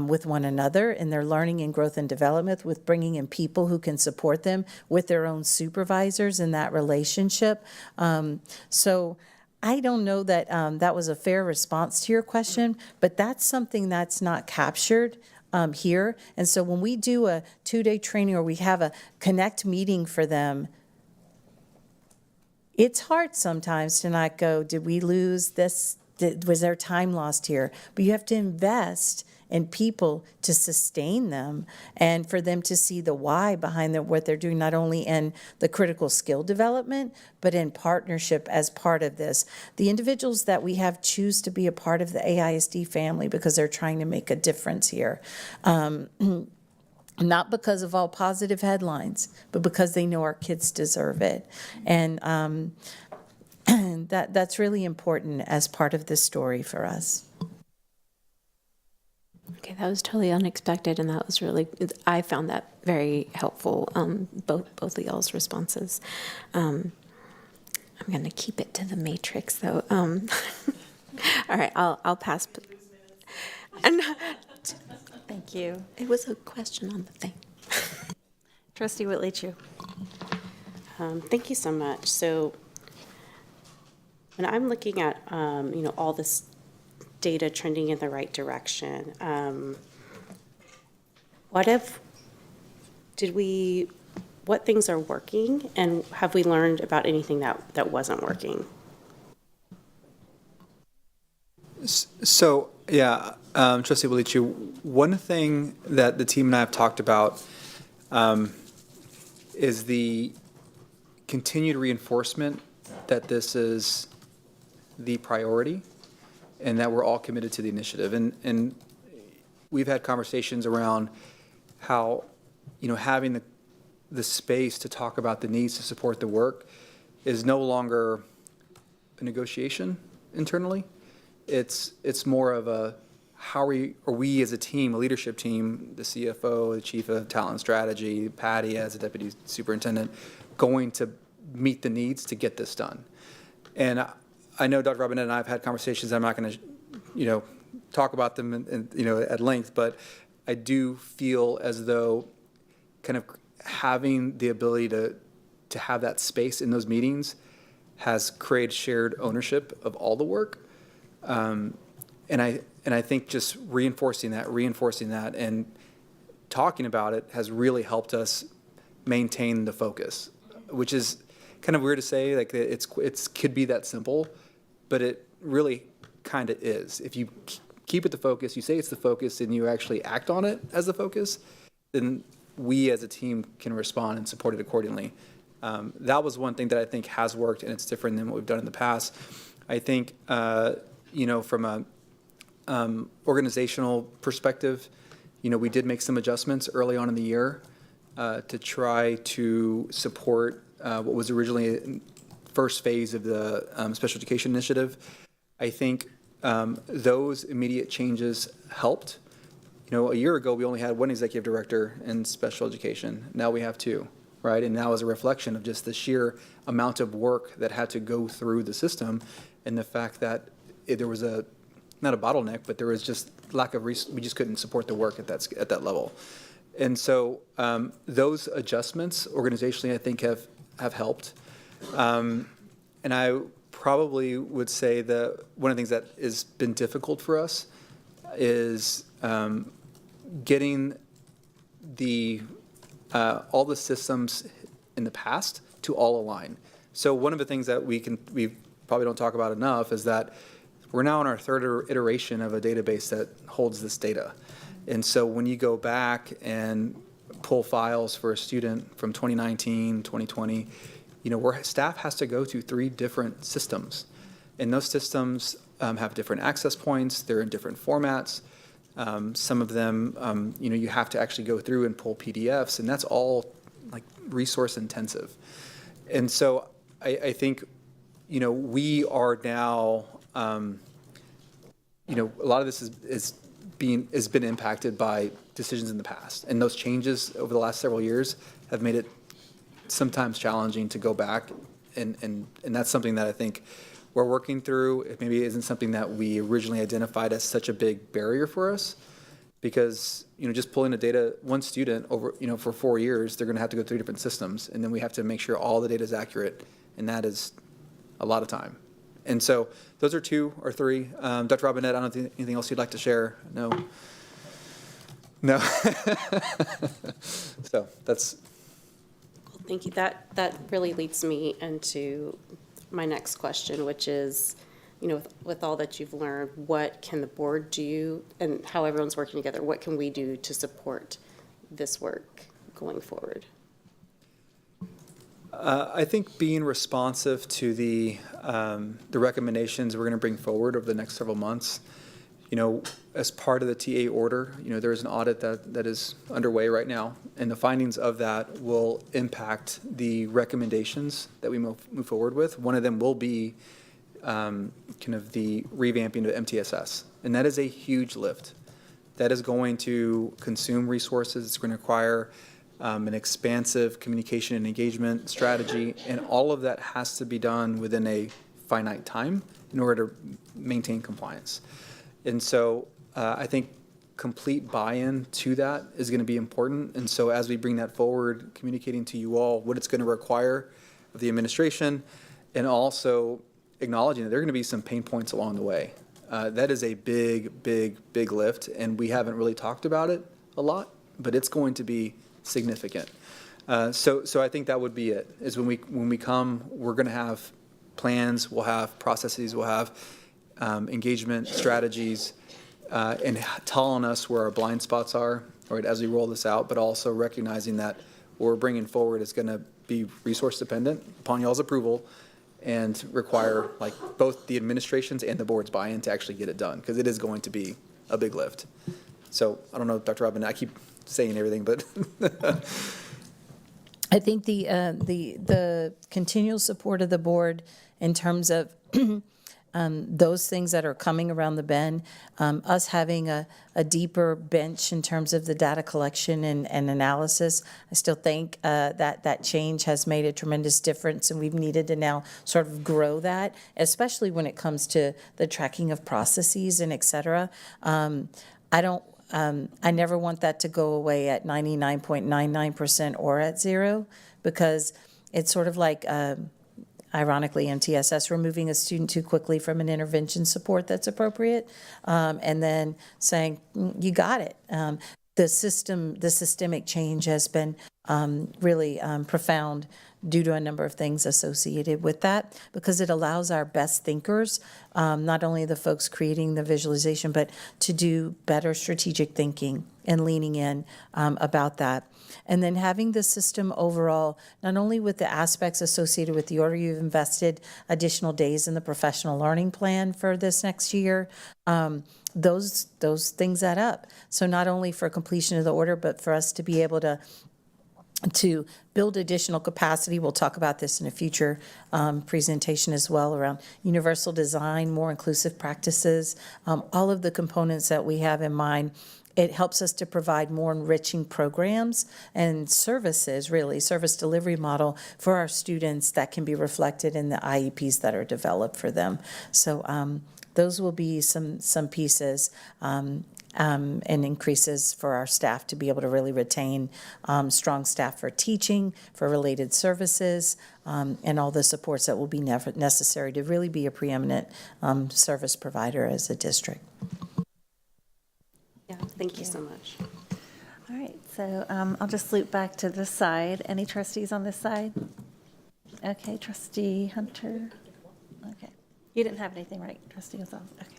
with one another in their learning and growth and development, with bringing in people who can support them with their own supervisors in that relationship. So I don't know that that was a fair response to your question, but that's something that's not captured here. And so when we do a 2-day training or we have a connect meeting for them, it's hard sometimes to not go, did we lose this? Was there time lost here? But you have to invest in people to sustain them and for them to see the why behind what they're doing, not only in the critical skill development, but in partnership as part of this. The individuals that we have choose to be a part of the AISD family because they're trying to make a difference here. Not because of all positive headlines, but because they know our kids deserve it. And that's really important as part of this story for us. Okay, that was totally unexpected, and that was really, I found that very helpful, both of y'all's responses. I'm going to keep it to the matrix, though. All right, I'll pass. Thank you. It was a question on the thing. Trustee Whitley Chu. Thank you so much. So when I'm looking at, all this data trending in the right direction, what things are working, and have we learned about anything that wasn't working? So, yeah, Trustee Wilichu, one thing that the team and I have talked about is the continued reinforcement that this is the priority and that we're all committed to the initiative. And we've had conversations around how, having the space to talk about the needs to support the work is no longer a negotiation internally. It's more of a how are we as a team, a leadership team, the CFO, the Chief of Talent and Strategy, Patty as a Deputy Superintendent, going to meet the needs to get this done. And I know Dr. Robinette and I have had conversations. I'm not going to, talk about them at length, but I do feel as though kind of having the ability to have that space in those meetings has created shared ownership of all the work. And I think just reinforcing that and talking about it has really helped us maintain the focus, which is kind of weird to say, like it's could be that simple, but it really kind of is. If you keep it the focus, you say it's the focus, and you actually act on it as the focus, then we as a team can respond and support it accordingly. That was one thing that I think has worked, and it's different than what we've done in the past. I think, from a organizational perspective, we did make some adjustments early on in the year to try to support what was originally a first phase of the special education initiative. I think those immediate changes helped. A year ago, we only had one executive director in special education. Now we have two, right? And that was a reflection of just the sheer amount of work that had to go through the system, and the fact that there was not a bottleneck, but there was just lack of we just couldn't support the work at that level. And so those adjustments organizationally, I think, have helped. And I probably would say that one of the things that has been difficult for us is getting all the systems in the past to all align. So one of the things that we probably don't talk about enough is that we're now in our third iteration of a database that holds this data. And so when you go back and pull files for a student from 2019, 2020, where staff has to go to 3 different systems. And those systems have different access points, they're in different formats. Some of them, you have to actually go through and pull PDFs, and that's all like resource intensive. And so I think, we are now, a lot of this has been impacted by decisions in the past. And those changes over the last several years have made it sometimes challenging to go back. And that's something that I think we're working through. It maybe isn't something that we originally identified as such a big barrier for us, because just pulling the data, one student over for 4 years, they're going to have to go through different systems, and then we have to make sure all the data is accurate, and that is a lot of time. And so those are 2 or 3. Dr. Robinette, I don't think anything else you'd like to share? No. So that's. Thank you. That really leads me into my next question, which is, with all that you've learned, what can the board do, and how everyone's working together, what can we do to support this work going forward? I think being responsive to the recommendations we're going to bring forward over the next several months. As part of the TA order, there is an audit that is underway right now, and the findings of that will impact the recommendations that we move forward with. One of them will be kind of the revamping of MTSS, and that is a huge lift. That is going to consume resources. It's going to require an expansive communication and engagement strategy, and all of that has to be done within a finite time in order to maintain compliance. And so I think complete buy-in to that is going to be important. And so as we bring that forward, communicating to you all what it's going to require of the administration, and also acknowledging that there are going to be some pain points along the way. That is a big, big, big lift, and we haven't really talked about it a lot, but it's going to be significant. So I think that would be it, is when we come, we're going to have plans, we'll have processes, we'll have engagement strategies, and telling us where our blind spots are, right, as we roll this out, but also recognizing that what we're bringing forward is going to be resource dependent upon y'all's approval, and require like both the administration's and the board's buy-in to actually get it done, because it is going to be a big lift. So I don't know, Dr. Robin, I keep saying everything, but I think the continual support of the board in terms of those things that are coming around the bend, us having a deeper bench in terms of the data collection and analysis. I still think that change has made a tremendous difference, and we've needed to now sort of grow that, especially when it comes to the tracking of processes and et cetera. I never want that to go away at 99.99% or at 0, because it's sort of like, ironically, MTSS removing a student too quickly from an intervention support that's appropriate, and then saying, you got it. the systemic change has been really profound due to a number of things associated with that, because it allows our best thinkers, not only the folks creating the visualization, but to do better strategic thinking and leaning in about that. And then having the system overall, not only with the aspects associated with the order, you've invested additional days in the professional learning plan for this next year. Those things add up. So not only for completion of the order, but for us to be able to build additional capacity. We'll talk about this in a future presentation as well, around universal design, more inclusive practices, all of the components that we have in mind. It helps us to provide more enriching programs and services, really, service delivery model for our students that can be reflected in the IEPs that are developed for them. So those will be some pieces. And increases for our staff to be able to really retain strong staff for teaching, for related services, and all the supports that will be necessary to really be a preeminent service provider as a district. Yeah, thank you so much. All right, so I'll just loop back to this side. Any trustees on this side? Okay, trustee Hunter. Okay. You didn't have anything, right, trustee Gonzalez? Okay.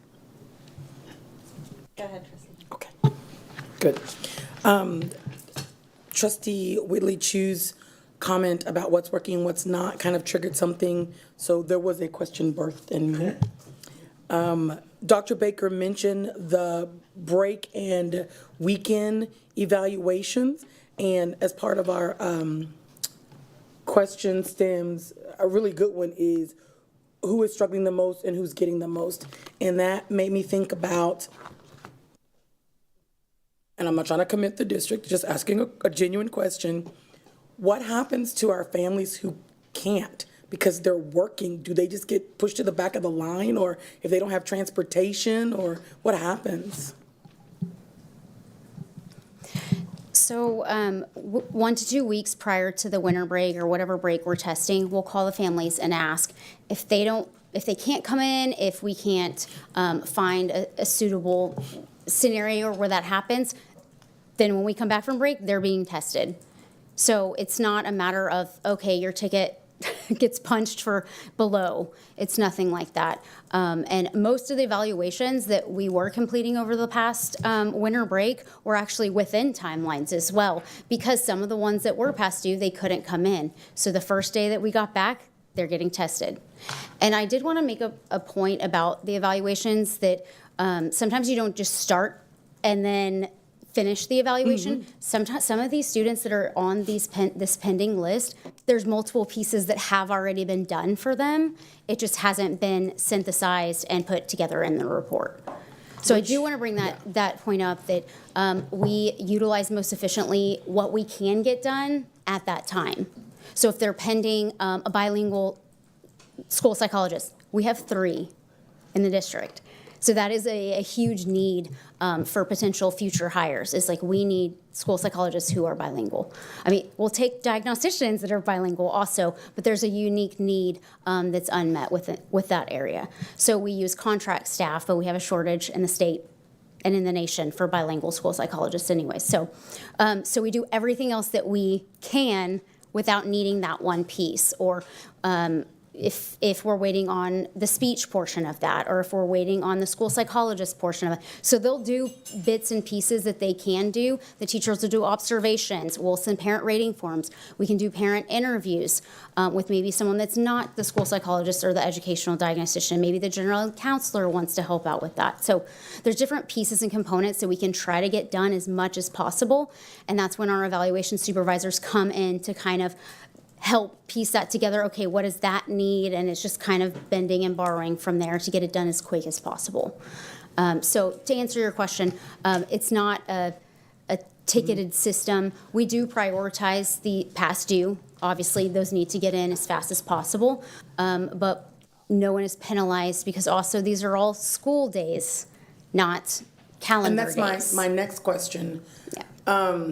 Go ahead, trustee. Okay, good. Trustee Whitley Chu's comment about what's working and what's not kind of triggered something. So there was a question birthed in me. Dr. Baker mentioned the break and weekend evaluations. And as part of our question stems, a really good one is who is struggling the most and who's getting the most. And that made me think about, and I'm not trying to commit the district, just asking a genuine question. What happens to our families who can't because they're working? Do they just get pushed to the back of the line, or if they don't have transportation, or what happens? So 1 to 2 weeks prior to the winter break or whatever break we're testing, we'll call the families and ask if they can't come in, if we can't find a suitable scenario where that happens, then when we come back from break, they're being tested. So it's not a matter of, okay, your ticket gets punched for below. It's nothing like that. And most of the evaluations that we were completing over the past winter break were actually within timelines as well, because some of the ones that were past due, they couldn't come in. So the first day that we got back, they're getting tested. And I did want to make a point about the evaluations that sometimes you don't just start and then finish the evaluation. Sometimes some of these students that are on this pending list, there's multiple pieces that have already been done for them. It just hasn't been synthesized and put together in the report. So I do want to bring that point up, that we utilize most efficiently what we can get done at that time. So if they're pending a bilingual school psychologist, we have 3 in the district. So that is a huge need for potential future hires. It's like, we need school psychologists who are bilingual. I mean, we'll take diagnosticians that are bilingual also, but there's a unique need that's unmet with that area. So we use contract staff, but we have a shortage in the state and in the nation for bilingual school psychologists anyway. So, so we do everything else that we can without needing that one piece, or if we're waiting on the speech portion of that, or if we're waiting on the school psychologist portion of it. So they'll do bits and pieces that they can do. The teachers will do observations. We'll send parent rating forms. We can do parent interviews with maybe someone that's not the school psychologist or the educational diagnostician. Maybe the general counselor wants to help out with that. So there's different pieces and components that we can try to get done as much as possible. And that's when our evaluation supervisors come in to kind of help piece that together. Okay, what does that need? And it's just kind of bending and borrowing from there to get it done as quick as possible. So to answer your question, it's not a ticketed system. We do prioritize the past due. Obviously, those need to get in as fast as possible, but no one is penalized, because also these are all school days, not calendar days. And that's my next question. Yeah.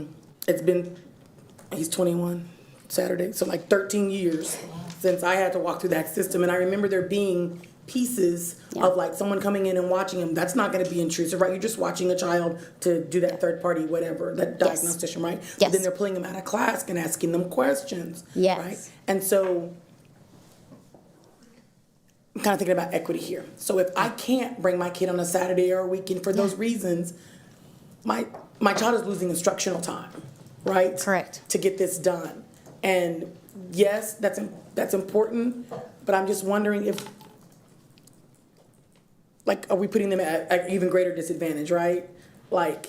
He's 21. Saturday, so like 13 years since I had to walk through that system. And I remember there being pieces Yeah. of like someone coming in and watching them. That's not going to be intrusive, right? You're just watching a child to do that third party, whatever, that Yes. diagnostician, right? Yes. But then they're pulling them out of class and asking them questions, Yes. right? And so I'm kind of thinking about equity here. So if I can't bring my kid on a Saturday or a weekend for those reasons, my child is losing instructional time, right? Correct. To get this done. And yes, that's important, but I'm just wondering if, like, are we putting them at even greater disadvantage, right? Like,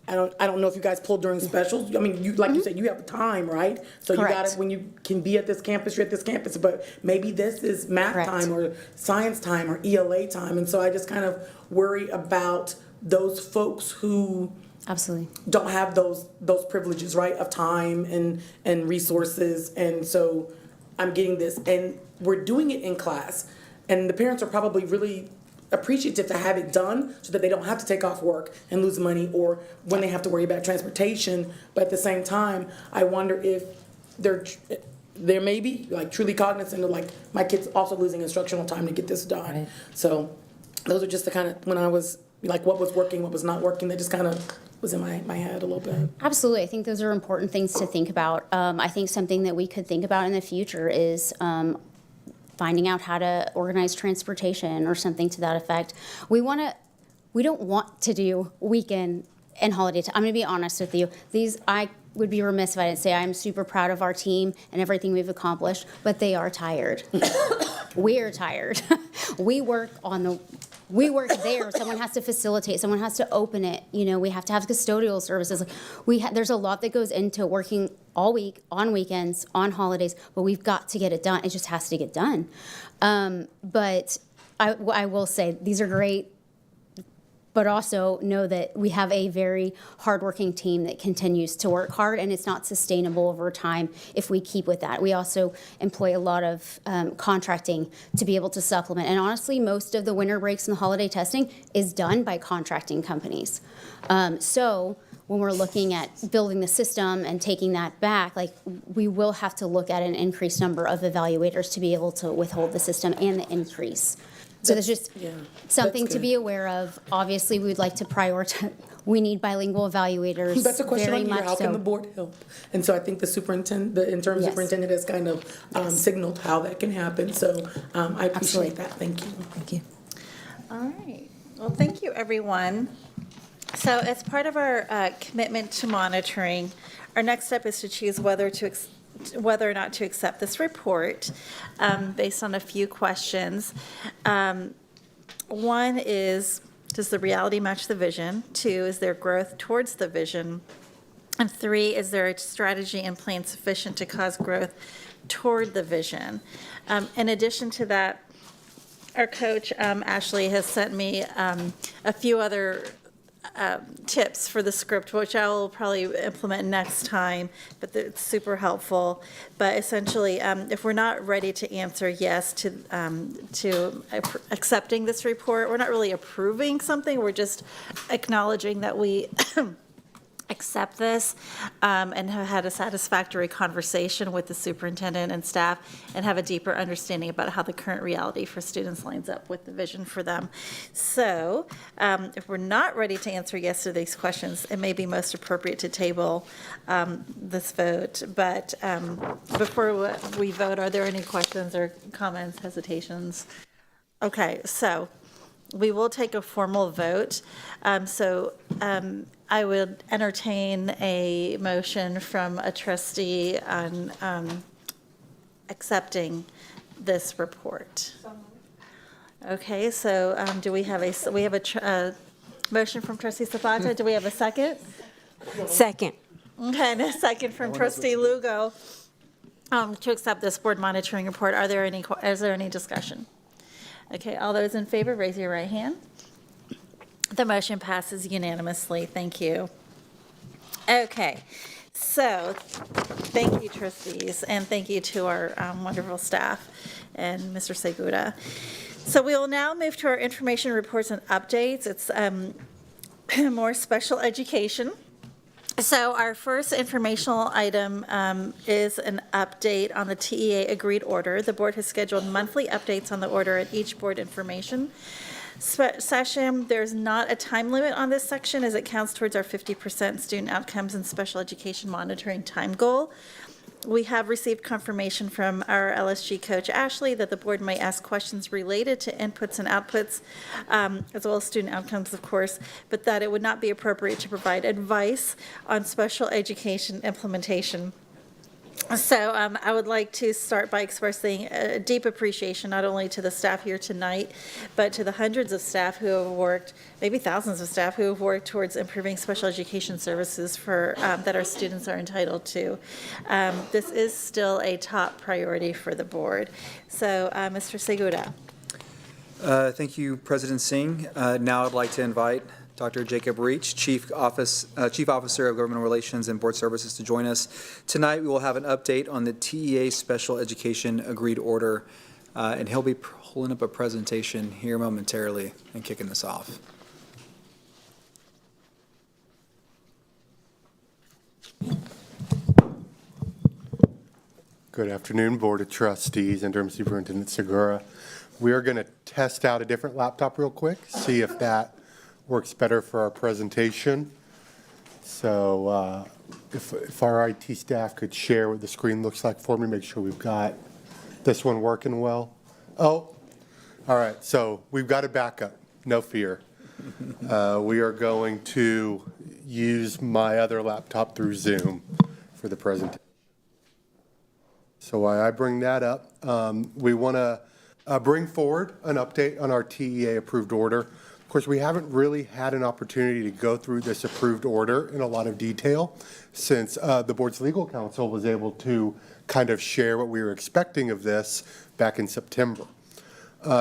I don't know if you guys pull during specials. I mean, you, like you said, you have time, right? So you Correct. gotta, when you can be at this campus, you're at this campus, but maybe this is math Correct. time or science time or ELA time. And so I just kind of worry about those folks who Absolutely. don't have those privileges, right, of time and resources. And so I'm getting this, and we're doing it in class, and the parents are probably really appreciative to have it done so that they don't have to take off work and lose money, or when they have to worry about transportation. But at the same time, I wonder if they're may be like truly cognizant of, like, my kid's also losing instructional time to get this done. Right. So those are just the kind of, when I was like, what was working, what was not working, that just kind of was in my head a little bit. Absolutely. I think those are important things to think about. I think something that we could think about in the future is finding out how to organize transportation or something to that effect. We don't want to do weekend and holiday time. I'm going to be honest with you. I would be remiss if I didn't say I'm super proud of our team and everything we've accomplished, but they are tired. We are tired. We work there. Someone has to facilitate. Someone has to open it. You know, we have to have custodial services. There's a lot that goes into working all week, on weekends, on holidays, but we've got to get it done. It just has to get done. But I will say these are great, but also know that we have a very hardworking team that continues to work hard, and it's not sustainable over time if we keep with that. We also employ a lot of contracting to be able to supplement. And honestly, most of the winter breaks and the holiday testing is done by contracting companies. So when we're looking at building the system and taking that back, like, we will have to look at an increased number of evaluators to be able to withhold the system and the increase. So there's just something to be aware of. Obviously, we'd like to prioritize, we need bilingual evaluators. That's a question very on here. much How can so. the board help? And so I think the interim Yes. superintendent has kind of signaled how that can happen. So I appreciate Absolutely. that. Thank you. Thank you. All right. Well, thank you, everyone. So as part of our commitment to monitoring, our next step is to choose whether or not to accept this report based on a few questions. One is, does the reality match the vision? 2, is there growth towards the vision? And 3, is there a strategy and plan sufficient to cause growth toward the vision? In addition to that, our coach, Ashley, has sent me a few other tips for the script, which I will probably implement next time, but it's super helpful. But essentially, if we're not ready to answer yes to accepting this report, we're not really approving something, we're just acknowledging that we accept this and have had a satisfactory conversation with the superintendent and staff and have a deeper understanding about how the current reality for students lines up with the vision for them. So if we're not ready to answer yes to these questions, it may be most appropriate to table this vote. But before we vote, are there any questions or comments, hesitations? Okay, so we will take a formal vote. I would entertain a motion from a trustee on accepting this report. Okay, so do we have a motion from trustee Zapata? Do we have a second? Second. Okay, and a second from trustee Lugo to accept this board monitoring report. Is there any discussion? Okay, all those in favor, raise your right hand. The motion passes unanimously. Thank you. Okay, so thank you, trustees, and thank you to our wonderful staff and Mr. Segura. So we will now move to our information reports and updates. It's more special education. So our first informational item is an update on the TEA agreed order. The board has scheduled monthly updates on the order at each board information session. There's not a time limit on this section as it counts towards our 50% student outcomes and special education monitoring time goal. We have received confirmation from our LSG coach, Ashley, that the board may ask questions related to inputs and outputs, as well as student outcomes, of course, but that it would not be appropriate to provide advice on special education implementation. So I would like to start by expressing a deep appreciation not only to the staff here tonight, but to the hundreds of staff who have worked, maybe thousands of staff who have worked towards improving special education services for that our students are entitled to. This is still a top priority for the board. So, Mr. Segura. Thank you, President Singh. Now I'd like to invite Dr. Jacob Reach, Chief Officer of Government Relations and Board Services, to join us. Tonight, we will have an update on the TEA Special Education Agreed Order, and he'll be pulling up a presentation here momentarily and kicking this off. Good afternoon, Board of Trustees, Interim Superintendent Segura. We are going to test out a different laptop real quick, see if that works better for our presentation. So if our IT staff could share what the screen looks like for me, make sure we've got this one working well. Oh, all right, so we've got a backup, no fear. We are going to use my other laptop through Zoom for the presentation. So while I bring that up, we want to bring forward an update on our TEA approved order. Of course, we haven't really had an opportunity to go through this approved order in a lot of detail since the board's legal counsel was able to kind of share what we were expecting of this back in September.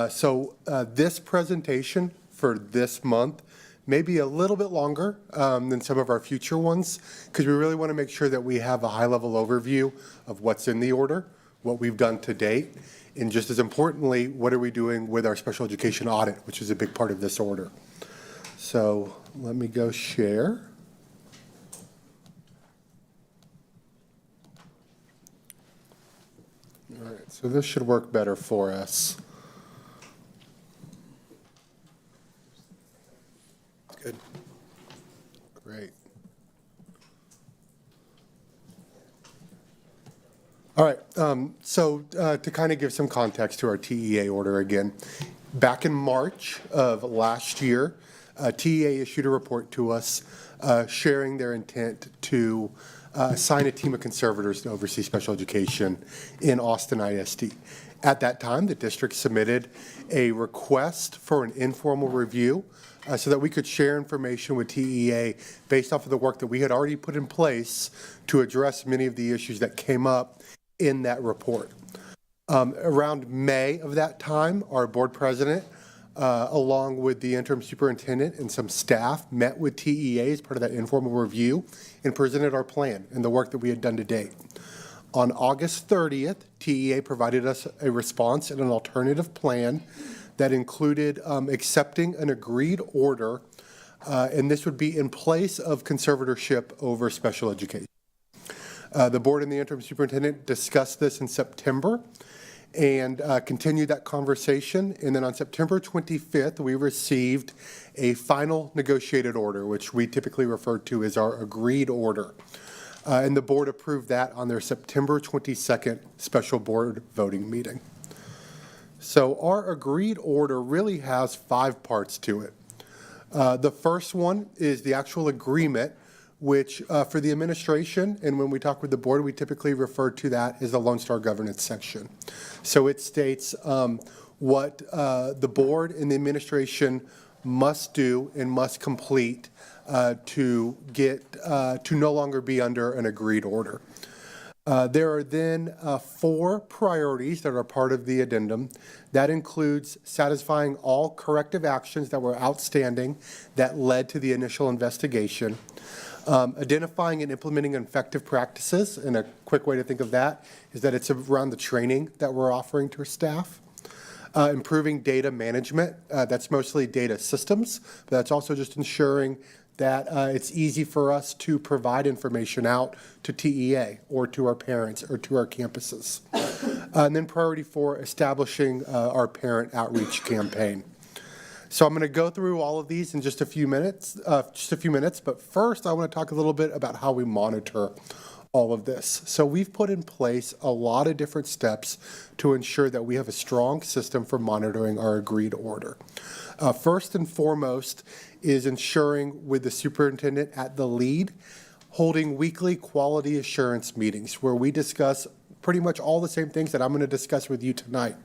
So this presentation for this month may be a little bit longer than some of our future ones because we really want to make sure that we have a high-level overview of what's in the order, what we've done to date, and just as importantly, what are we doing with our special education audit, which is a big part of this order. So let me go share. All right, so this should work better for us. Good. Great. All right, so to kind of give some context to our TEA order again, back in March of last year, TEA issued a report to us sharing their intent to assign a team of conservators to oversee special education in Austin ISD. At that time, the district submitted a request for an informal review so that we could share information with TEA based off of the work that we had already put in place to address many of the issues that came up in that report. Around May of that time, our board president, along with the interim superintendent and some staff, met with TEA as part of that informal review and presented our plan and the work that we had done to date. On August 30th, TEA provided us a response and an alternative plan that included accepting an agreed order, and this would be in place of conservatorship over special education. The board and the interim superintendent discussed this in September and continued that conversation. And then on September 25th, we received a final negotiated order, which we typically refer to as our agreed order. And the board approved that on their September 22nd special board voting meeting. So our agreed order really has 5 parts to it. The first one is the actual agreement, which for the administration, and when we talk with the board, we typically refer to that as the Lone Star governance section. So it states what the board and the administration must do and must complete to get to no longer be under an agreed order. There are then 4 priorities that are part of the addendum. That includes satisfying all corrective actions that were outstanding that led to the initial investigation, identifying and implementing effective practices, and a quick way to think of that is that it's around the training that we're offering to our staff. Improving data management, that's mostly data systems, but that's also just ensuring that it's easy for us to provide information out to TEA or to our parents or to our campuses. And then priority 4, establishing our parent outreach campaign. So I'm going to go through all of these in just a few minutes, but first I want to talk a little bit about how we monitor all of this. So we've put in place a lot of different steps to ensure that we have a strong system for monitoring our agreed order. First and foremost is ensuring with the superintendent at the lead, holding weekly quality assurance meetings where we discuss pretty much all the same things that I'm going to discuss with you tonight.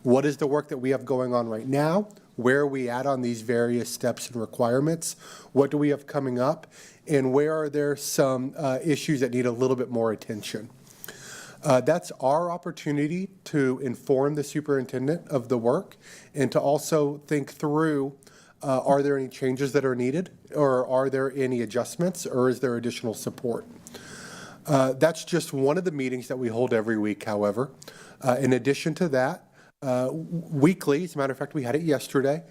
What is the work that we have going on right now? Where are we at on these various steps and requirements? What do we have coming up? And where are there some issues that need a little bit more attention? That's our opportunity to inform the superintendent of the work and to also think through, are there any changes that are needed, or are there any adjustments, or is there additional support? That's just one of the meetings that we hold every week, however. In addition to that, weekly, as a matter of fact, we had it yesterday,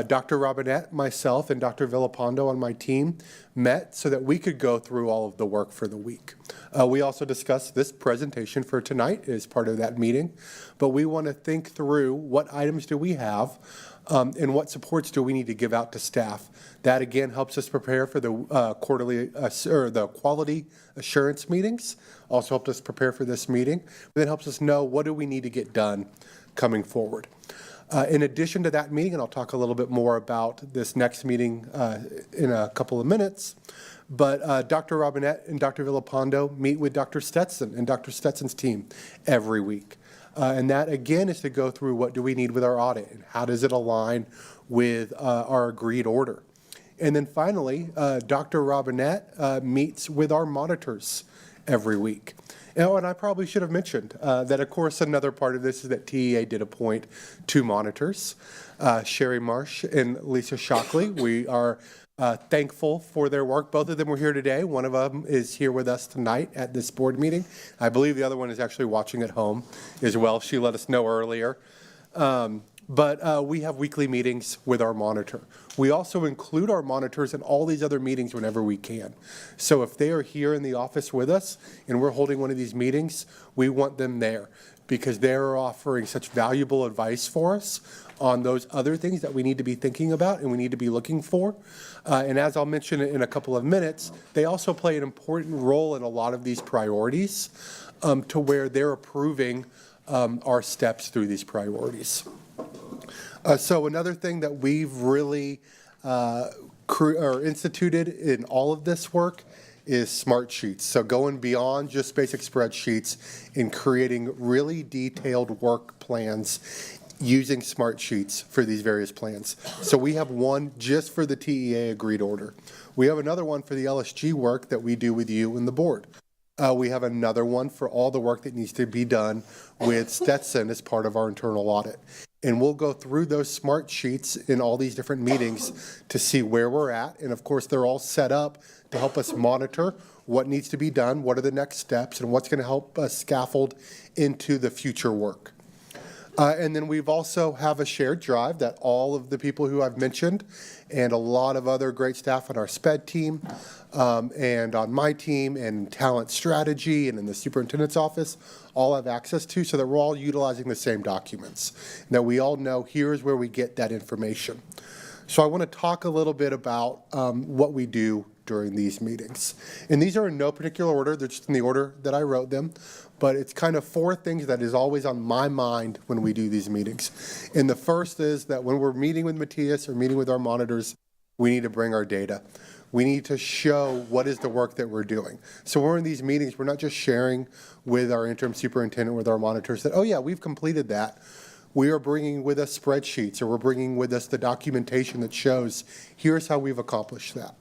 Dr. Robinette, myself, and Dr. Villapando on my team met so that we could go through all of the work for the week. We also discussed this presentation for tonight as part of that meeting, but we want to think through what items do we have and what supports do we need to give out to staff. That again helps us prepare for the quarterly or the quality assurance meetings. Also helped us prepare for this meeting, but then helps us know what do we need to get done coming forward. In addition to that meeting, and I'll talk a little bit more about this next meeting in a couple of minutes, but Dr. Robinette and Dr. Villapando meet with Dr. Stetson and Dr. Stetson's team every week. And that, again, is to go through what do we need with our audit and how does it align with our agreed order. And then finally, Dr. Robinette meets with our monitors every week. And I probably should have mentioned that, of course, another part of this is that TEA did appoint 2 monitors, Sherry Marsh and Lisa Shockley. We are thankful for their work. Both of them were here today. One of them is here with us tonight at this board meeting. I believe the other one is actually watching at home as well. She let us know earlier. But we have weekly meetings with our monitor. We also include our monitors in all these other meetings whenever we can. So if they are here in the office with us and we're holding one of these meetings, we want them there because they're offering such valuable advice for us on those other things that we need to be thinking about and we need to be looking for. And as I'll mention in a couple of minutes, they also play an important role in a lot of these priorities to where they're approving our steps through these priorities. So another thing that we've really instituted in all of this work is smart sheets. So going beyond just basic spreadsheets and creating really detailed work plans using smart sheets for these various plans. So we have one just for the TEA agreed order. We have another one for the LSG work that we do with you and the board. We have another one for all the work that needs to be done with Stetson as part of our internal audit. And we'll go through those smart sheets in all these different meetings to see where we're at. And of course, they're all set up to help us monitor what needs to be done, what are the next steps, and what's going to help us scaffold into the future work. And then we've also have a shared drive that all of the people who I've mentioned and a lot of other great staff on our SPED team and on my team and talent strategy and in the superintendent's office all have access to, so that we're all utilizing the same documents, and that we all know here's where we get that information. So I want to talk a little bit about what we do during these meetings. And these are in no particular order, they're just in the order that I wrote them. But it's kind of 4 things that is always on my mind when we do these meetings. And the first is that when we're meeting with Matthias or meeting with our monitors, we need to bring our data. We need to show what is the work that we're doing. So when we're in these meetings, we're not just sharing with our interim superintendent, with our monitors that, oh yeah, we've completed that. We are bringing with us spreadsheets, or we're bringing with us the documentation that shows here's how we've accomplished that.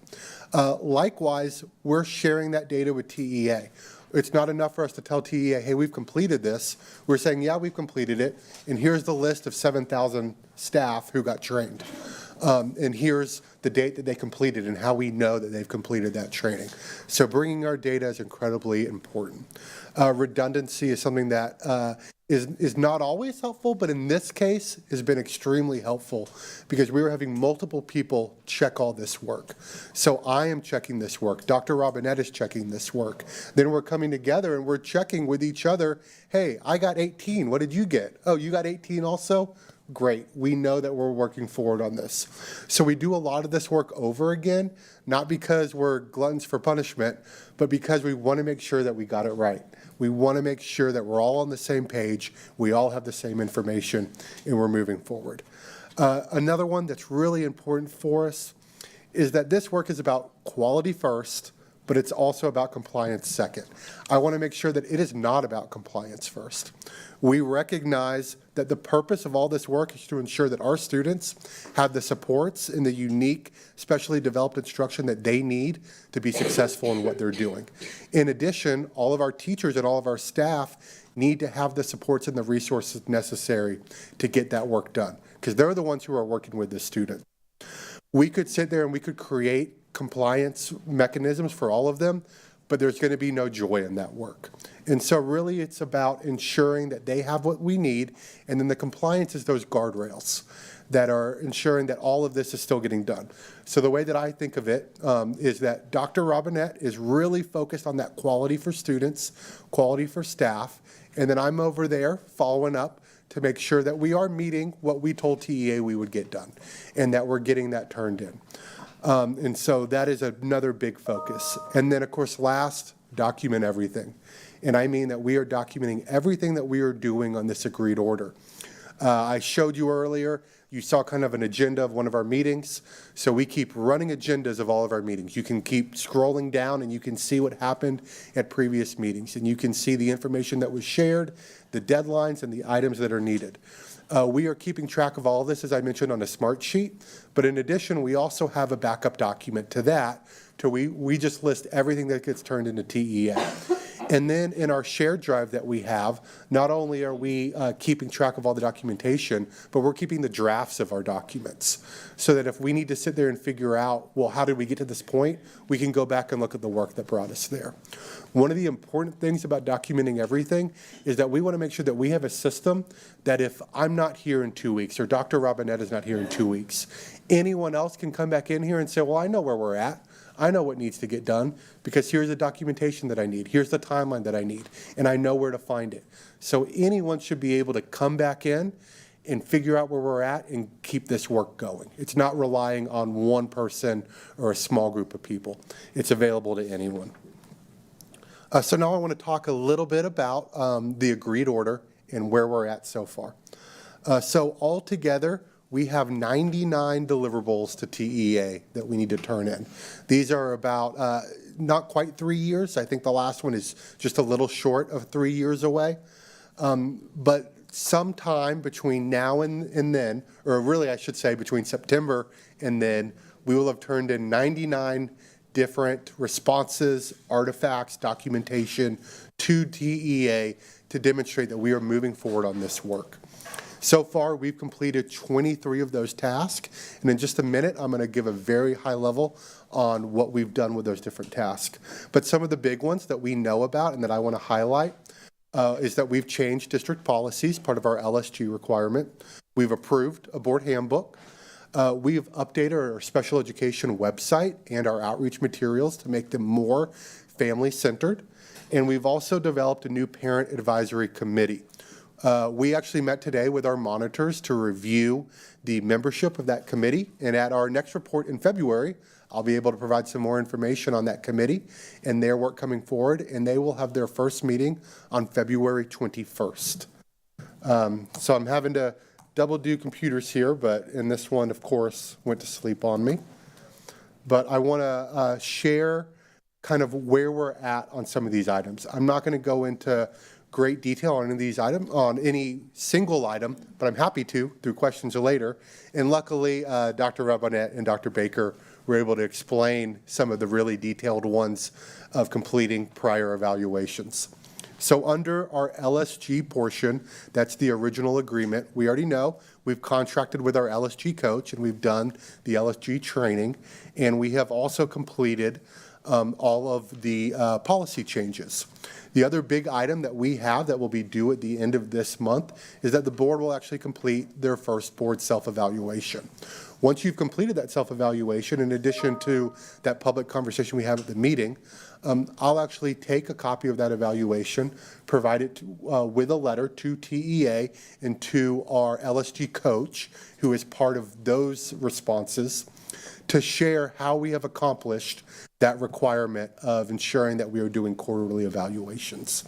Likewise, we're sharing that data with TEA. It's not enough for us to tell TEA, hey, we've completed this. We're saying, yeah, we've completed it, and here's the list of 7,000 staff who got trained. And here's the date that they completed and how we know that they've completed that training. So bringing our data is incredibly important. Redundancy is something that is not always helpful, but in this case has been extremely helpful because we were having multiple people check all this work. So I am checking this work. Dr. Robinette is checking this work. Then we're coming together and we're checking with each other. Hey, I got 18. What did you get? Oh, you got 18 also? Great. We know that we're working forward on this. So we do a lot of this work over again, not because we're gluttons for punishment, but because we want to make sure that we got it right. We want to make sure that we're all on the same page, we all have the same information, and we're moving forward. Another one that's really important for us is that this work is about quality first, but it's also about compliance second. I want to make sure that it is not about compliance first. We recognize that the purpose of all this work is to ensure that our students have the supports and the unique, specially developed instruction that they need to be successful in what they're doing. In addition, all of our teachers and all of our staff need to have the supports and the resources necessary to get that work done, because they're the ones who are working with the student. We could sit there and we could create compliance mechanisms for all of them, but there's going to be no joy in that work. And so really it's about ensuring that they have what we need, and then the compliance is those guardrails that are ensuring that all of this is still getting done. So the way that I think of it is that Dr. Robinette is really focused on that quality for students, quality for staff, and then I'm over there following up to make sure that we are meeting what we told TEA we would get done, and that we're getting that turned in. And so that is another big focus. And then, of course, last, document everything. And I mean that we are documenting everything that we are doing on this agreed order. I showed you earlier, you saw kind of an agenda of one of our meetings. So we keep running agendas of all of our meetings. You can keep scrolling down and you can see what happened at previous meetings. And you can see the information that was shared, the deadlines, and the items that are needed. We are keeping track of all of this, as I mentioned, on a smart sheet. But in addition, we also have a backup document to that. We just list everything that gets turned into TEA. And then in our shared drive that we have, not only are we keeping track of all the documentation, but we're keeping the drafts of our documents. So that if we need to sit there and figure out, well, how did we get to this point, we can go back and look at the work that brought us there. One of the important things about documenting everything is that we want to make sure that we have a system that if I'm not here in 2 weeks, or Dr. Robinette is not here in 2 weeks, anyone else can come back in here and say, well, I know where we're at. I know what needs to get done because here's the documentation that I need. Here's the timeline that I need, and I know where to find it. So anyone should be able to come back in and figure out where we're at and keep this work going. It's not relying on one person or a small group of people. It's available to anyone. So now I want to talk a little bit about the agreed order and where we're at so far. So altogether, we have 99 deliverables to TEA that we need to turn in. These are about not quite 3 years. I think the last one is just a little short of 3 years away. But sometime between now and then, or really I should say between September and then, we will have turned in 99 different responses, artifacts, documentation to TEA to demonstrate that we are moving forward on this work. So far, we've completed 23 of those tasks, and in just a minute, I'm going to give a very high level on what we've done with those different tasks. But some of the big ones that we know about and that I want to highlight is that we've changed district policies, part of our LSG requirement. We've approved a board handbook. We've updated our special education website and our outreach materials to make them more family-centered. And we've also developed a new parent advisory committee. We actually met today with our monitors to review the membership of that committee. And at our next report in February, I'll be able to provide some more information on that committee and their work coming forward. And they will have their first meeting on February 21st. So I'm having to double do computers here, but in this one, of course, went to sleep on me. But I want to share kind of where we're at on some of these items. I'm not going to go into great detail on any of these items, on any single item, but I'm happy to through questions later. And luckily, Dr. Robinette and Dr. Baker were able to explain some of the really detailed ones of completing prior evaluations. So under our LSG portion, that's the original agreement. We already know we've contracted with our LSG coach and we've done the LSG training. And we have also completed all of the policy changes. The other big item that we have that will be due at the end of this month is that the board will actually complete their first board self-evaluation. Once you've completed that self-evaluation, in addition to that public conversation we have at the meeting, I'll actually take a copy of that evaluation, provide it with a letter to TEA and to our LSG coach, who is part of those responses, to share how we have accomplished that requirement of ensuring that we are doing quarterly evaluations.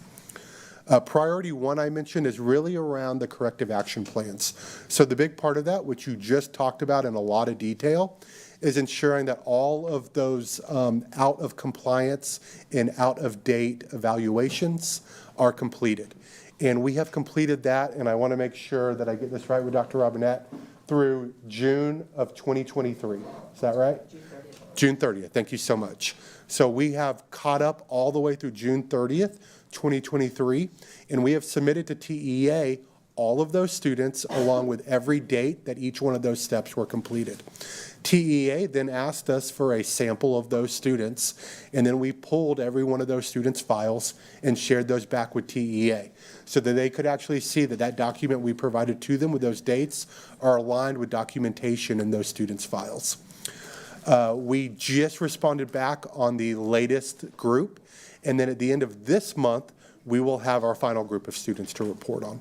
Priority one I mentioned is really around the corrective action plans. So the big part of that, which you just talked about in a lot of detail, is ensuring that all of those out of compliance and out of date evaluations are completed. And we have completed that, and I want to make sure that I get this right with Dr. Robinette, through June of 2023. Is that right? June 30th. Thank you so much. So we have caught up all the way through June 30th, 2023, and we have submitted to TEA all of those students along with every date that each one of those steps were completed. TEA then asked us for a sample of those students, and then we pulled every one of those students' files and shared those back with TEA so that they could actually see that that document we provided to them with those dates are aligned with documentation in those students' files. We just responded back on the latest group, and then at the end of this month, we will have our final group of students to report on.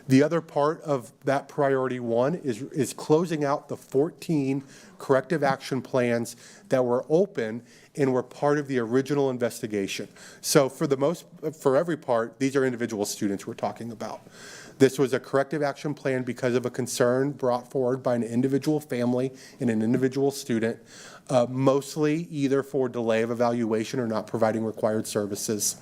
The other part of that priority one is closing out the 14 corrective action plans that were open and were part of the original investigation. So for every part, these are individual students we're talking about. This was a corrective action plan because of a concern brought forward by an individual family and an individual student, mostly either for delay of evaluation or not providing required services.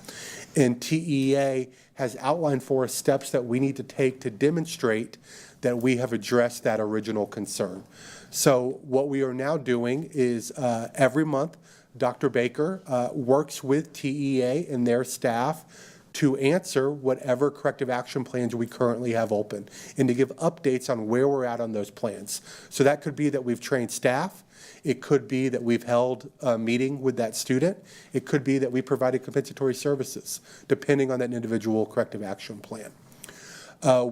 And TEA has outlined for us steps that we need to take to demonstrate that we have addressed that original concern. So what we are now doing is every month, Dr. Baker works with TEA and their staff to answer whatever corrective action plans we currently have open and to give updates on where we're at on those plans. So that could be that we've trained staff. It could be that we've held a meeting with that student. It could be that we provided compensatory services, depending on that individual corrective action plan.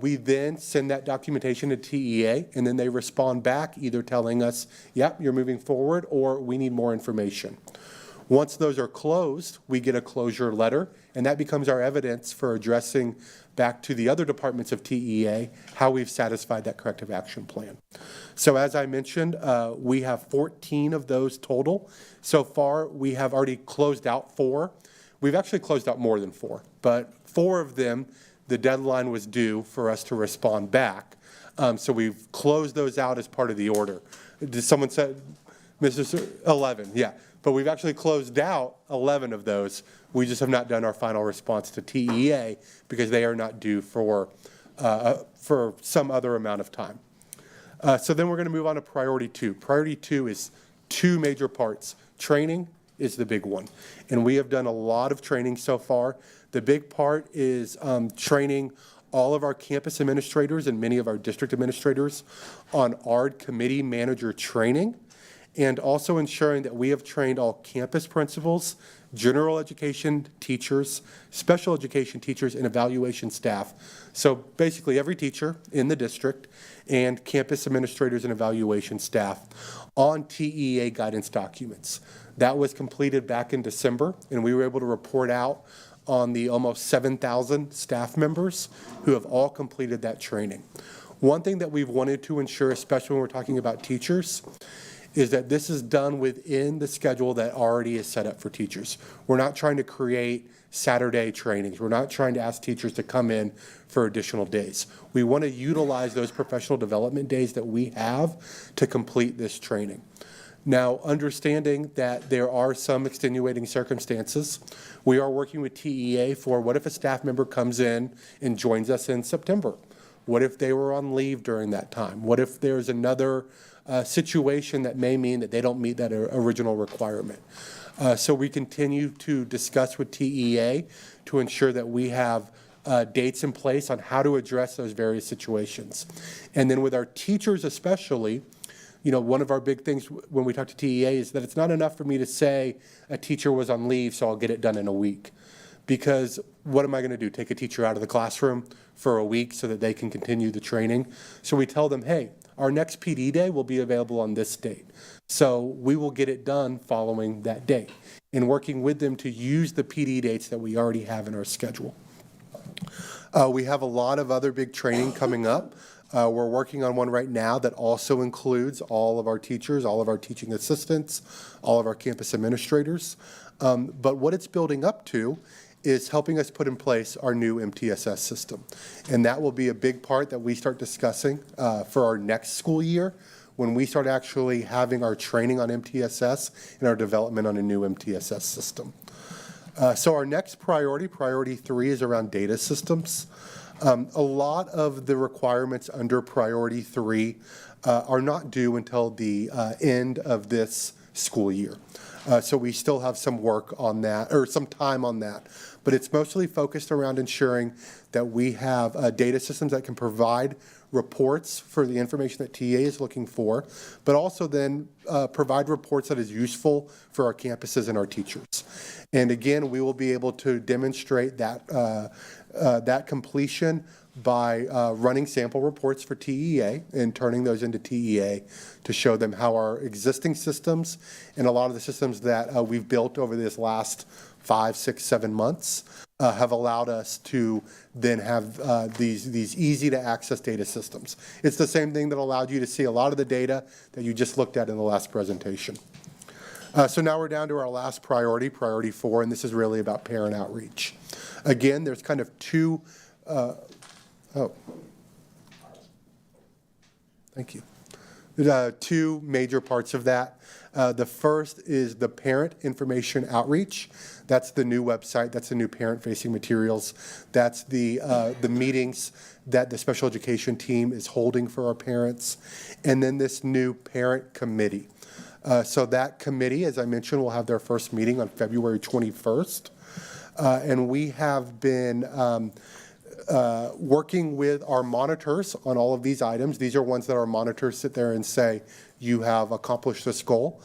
We then send that documentation to TEA, and then they respond back either telling us, yep, you're moving forward, or we need more information. Once those are closed, we get a closure letter, and that becomes our evidence for addressing back to the other departments of TEA how we've satisfied that corrective action plan. So as I mentioned, we have 14 of those total. So far, we have already closed out 4. We've actually closed out more than 4, but 4 of them, the deadline was due for us to respond back. So we've closed those out as part of the order. Did someone say, Mr. 11, yeah. But we've actually closed out 11 of those. We just have not done our final response to TEA because they are not due for some other amount of time. So then we're going to move on to priority 2. Priority 2 is 2 major parts. Training is the big one. And we have done a lot of training so far. The big part is training all of our campus administrators and many of our district administrators on ARD committee manager training, and also ensuring that we have trained all campus principals, general education teachers, special education teachers, and evaluation staff. So basically every teacher in the district and campus administrators and evaluation staff on TEA guidance documents. That was completed back in December, and we were able to report out on the almost 7,000 staff members who have all completed that training. One thing that we've wanted to ensure, especially when we're talking about teachers, is that this is done within the schedule that already is set up for teachers. We're not trying to create Saturday trainings. We're not trying to ask teachers to come in for additional days. We want to utilize those professional development days that we have to complete this training. Now, understanding that there are some extenuating circumstances, we are working with TEA for what if a staff member comes in and joins us in September? What if they were on leave during that time? What if there's another situation that may mean that they don't meet that original requirement? So we continue to discuss with TEA to ensure that we have dates in place on how to address those various situations. And then with our teachers especially, One of our big things when we talk to TEA is that it's not enough for me to say a teacher was on leave, so I'll get it done in a week. Because what am I going to do? Take a teacher out of the classroom for a week so that they can continue the training? So we tell them, hey, our next PD day will be available on this date. So we will get it done following that date, and working with them to use the PD dates that we already have in our schedule. We have a lot of other big training coming up. We're working on one right now that also includes all of our teachers, all of our teaching assistants, all of our campus administrators. But what it's building up to is helping us put in place our new MTSS system. And that will be a big part that we start discussing for our next school year, when we start actually having our training on MTSS and our development on a new MTSS system. So our next priority, priority 3, is around data systems. A lot of the requirements under priority 3 are not due until the end of this school year. So we still have some work on that, or some time on that. But it's mostly focused around ensuring that we have data systems that can provide reports for the information that TA is looking for, but also then provide reports that is useful for our campuses and our teachers. And again, we will be able to demonstrate that, that completion by running sample reports for TEA and turning those into TEA to show them how our existing systems and a lot of the systems that we've built over this last 5, 6, 7 months have allowed us to then have these easy to access data systems. It's the same thing that allowed you to see a lot of the data that you just looked at in the last presentation. So now we're down to our last priority, priority 4, and this is really about parent outreach. Again, there's kind of two, thank you. There's two major parts of that. The first is the parent information outreach. That's the new website. That's the new parent-facing materials. That's the meetings that the special education team is holding for our parents. And then this new parent committee. So that committee, as I mentioned, will have their first meeting on February 21st. And we have been working with our monitors on all of these items. These are ones that our monitors sit there and say, you have accomplished this goal.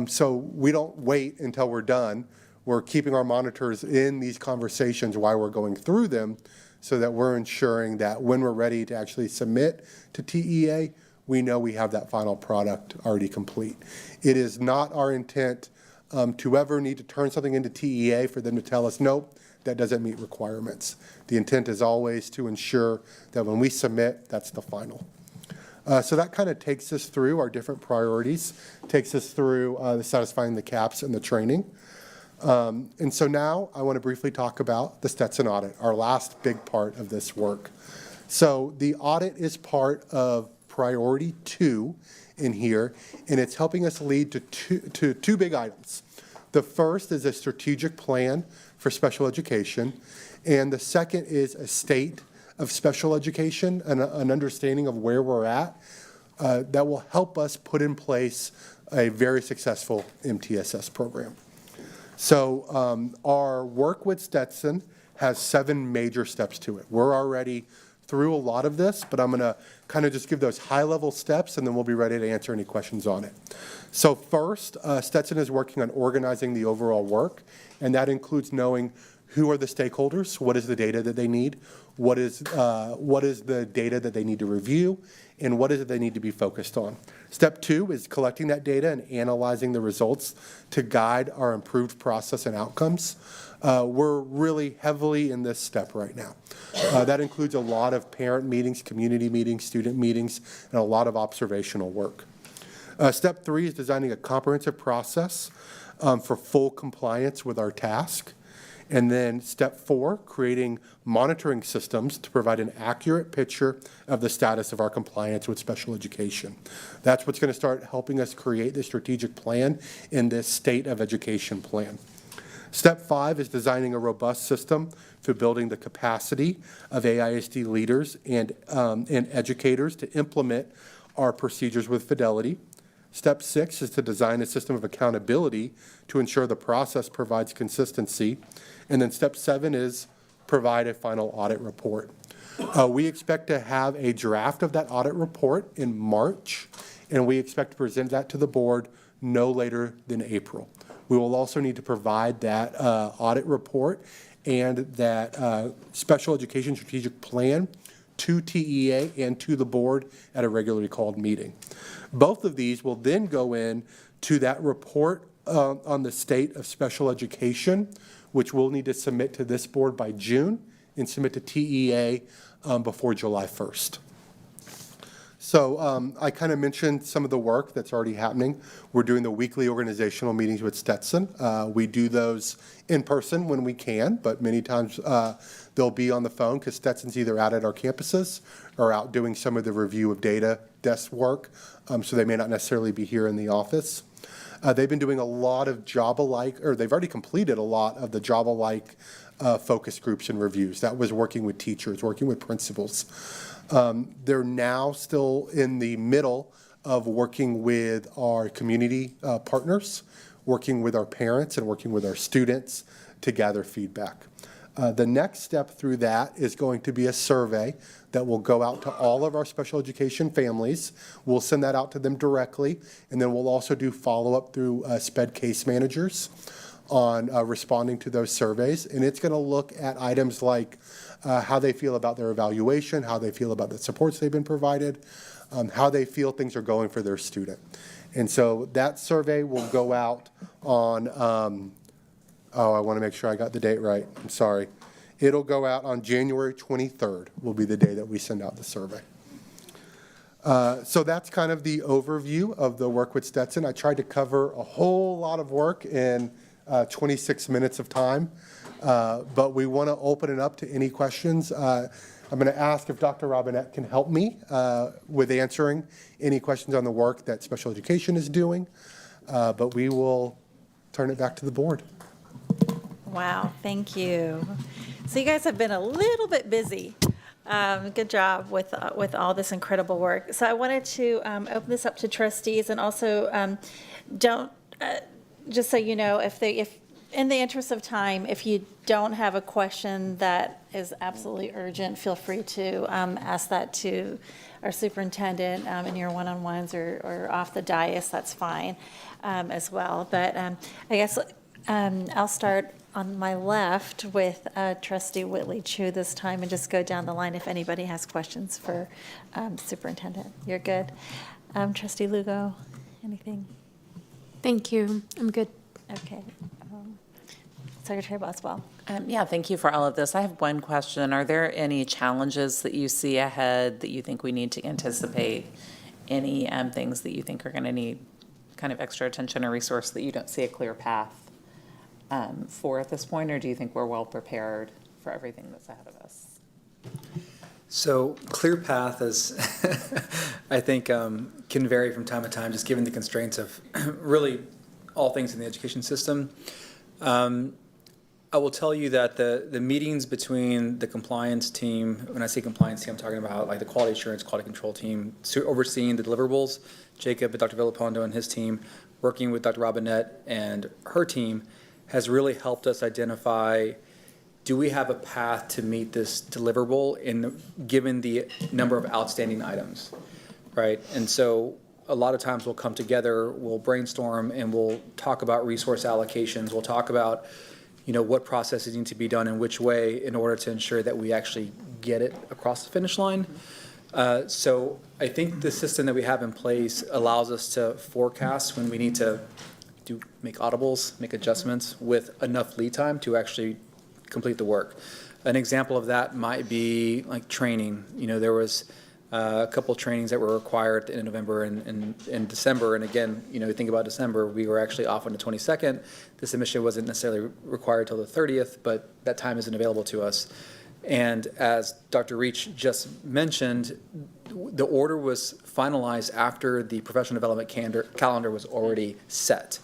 So we don't wait until we're done. We're keeping our monitors in these conversations while we're going through them so that we're ensuring that when we're ready to actually submit to TEA, we know we have that final product already complete. It is not our intent to ever need to turn something into TEA for them to tell us, nope, that doesn't meet requirements. The intent is always to ensure that when we submit, that's the final. So that kind of takes us through our different priorities, takes us through the satisfying the CAPS and the training. And so now I want to briefly talk about the Stetson audit, our last big part of this work. So the audit is part of priority 2 in here, and it's helping us lead to two big items. The first is a strategic plan for special education, and the second is a state of special education and an understanding of where we're at that will help us put in place a very successful MTSS program. So our work with Stetson has 7 major steps to it. We're already through a lot of this, but I'm going to kind of just give those high-level steps, and then we'll be ready to answer any questions on it. So first, Stetson is working on organizing the overall work, and that includes knowing who are the stakeholders, what is the data that they need, what is the data that they need to review, and what is it they need to be focused on. Step 2 is collecting that data and analyzing the results to guide our improved process and outcomes. We're really heavily in this step right now. That includes a lot of parent meetings, community meetings, student meetings, and a lot of observational work. Step 3 is designing a comprehensive process for full compliance with our task. And then step 4, creating monitoring systems to provide an accurate picture of the status of our compliance with special education. That's what's going to start helping us create the strategic plan in this state of education plan. Step 5 is designing a robust system for building the capacity of AISD leaders and educators to implement our procedures with fidelity. Step 6 is to design a system of accountability to ensure the process provides consistency. And then step 7 is provide a final audit report. We expect to have a draft of that audit report in March, and we expect to present that to the board no later than April. We will also need to provide that audit report and that special education strategic plan to TEA and to the board at a regularly called meeting. Both of these will then go in to that report on the state of special education, which we'll need to submit to this board by June and submit to TEA before July 1st. So I kind of mentioned some of the work that's already happening. We're doing the weekly organizational meetings with Stetson. We do those in person when we can, but many times they'll be on the phone because Stetson's either out at our campuses or out doing some of the review of data desk work, so they may not necessarily be here in the office. They've been doing a lot of job-alike, or they've already completed a lot of the job-alike focus groups and reviews. That was working with teachers, working with principals. They're now still in the middle of working with our community partners, working with our parents and working with our students to gather feedback. The next step through that is going to be a survey that will go out to all of our special education families. We'll send that out to them directly, and then we'll also do follow-up through SPED case managers on responding to those surveys. And it's going to look at items like how they feel about their evaluation, how they feel about the supports they've been provided, how they feel things are going for their student. And so that survey will go out on, I want to make sure I got the date right. I'm sorry. It'll go out on January 23rd will be the day that we send out the survey. So that's kind of the overview of the work with Stetson. I tried to cover a whole lot of work in 26 minutes of time, but we want to open it up to any questions. I'm going to ask if Dr. Robinette can help me with answering any questions on the work that special education is doing, but we will turn it back to the board. Wow, thank you. So you guys have been a little bit busy. Good job with all this incredible work. So I wanted to open this up to trustees, and also just so you know, if in the interest of time, if you don't have a question that is absolutely urgent, feel free to ask that to our superintendent in your one-on-ones or off the dais. That's fine as well. But I guess I'll start on my left with Trustee Whitley Chu this time, and just go down the line if anybody has questions for Superintendent. You're good. Trustee Lugo, anything? Thank you. I'm good. Okay. Secretary Boswell. Yeah, thank you for all of this. I have one question. Are there any challenges that you see ahead that you think we need to anticipate? Any things that you think are going to need kind of extra attention or resource that you don't see a clear path for at this point, or do you think we're well prepared for everything that's ahead of us? So clear path is, I think, can vary from time to time, just given the constraints of really all things in the education system. I will tell you that the meetings between the compliance team, when I say compliance team, I'm talking about like the quality assurance, quality control team, overseeing the deliverables, Jacob and Dr. Villalpando and his team, working with Dr. Robinette and her team, has really helped us identify, do we have a path to meet this deliverable given the number of outstanding items, right? And so a lot of times we'll come together, we'll brainstorm, and we'll talk about resource allocations. We'll talk about, what processes need to be done in which way in order to ensure that we actually get it across the finish line. So I think the system that we have in place allows us to forecast when we need to make audibles, make adjustments with enough lead time to actually complete the work. An example of that might be like training. There was a couple of trainings that were required in November and December. And again, think about December, we were actually off on the 22nd. The submission wasn't necessarily required till the 30th, but that time isn't available to us. And as Dr. Reach just mentioned, the order was finalized after the professional development calendar was already set.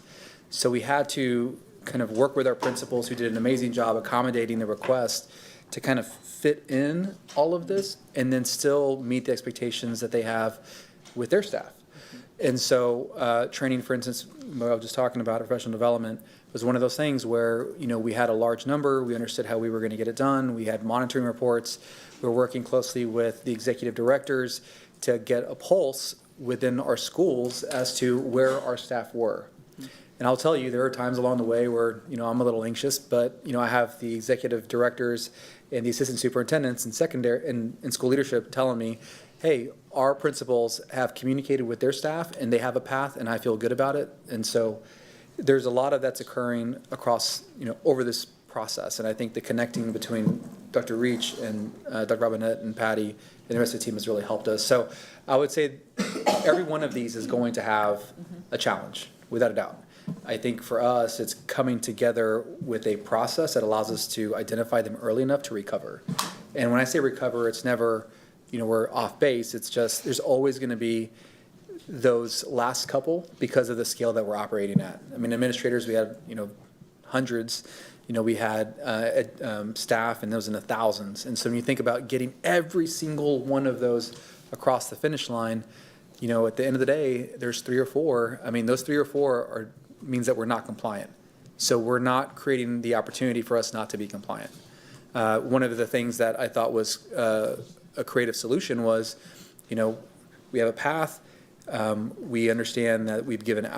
So we had to kind of work with our principals, who did an amazing job accommodating the request, to kind of fit in all of this and then still meet the expectations that they have with their staff. And so training, for instance, what I was just talking about, professional development, was one of those things where, we had a large number, we understood how we were going to get it done, we had monitoring reports, we were working closely with the executive directors to get a pulse within our schools as to where our staff were. And I'll tell you, there are times along the way where, I'm a little anxious, but, I have the executive directors and the assistant superintendents and secondary and school leadership telling me, hey, our principals have communicated with their staff and they have a path and I feel good about it. And so there's a lot of that's occurring across, over this process. And I think the connecting between Dr. Reach and Dr. Robinette and Patty and the rest of the team has really helped us. So I would say every one of these is going to have a challenge, without a doubt. I think for us, it's coming together with a process that allows us to identify them early enough to recover. And when I say recover, it's never, we're off base. It's just, there's always going to be those last couple because of the scale that we're operating at. I mean, administrators, we had, hundreds. We had staff, and those in the thousands. And so when you think about getting every single one of those across the finish line, at the end of the day, there's 3 or 4. I mean, those 3 or 4 means that we're not compliant. So we're not creating the opportunity for us not to be compliant. One of the things that I thought was a creative solution was, we have a path. We understand that we've given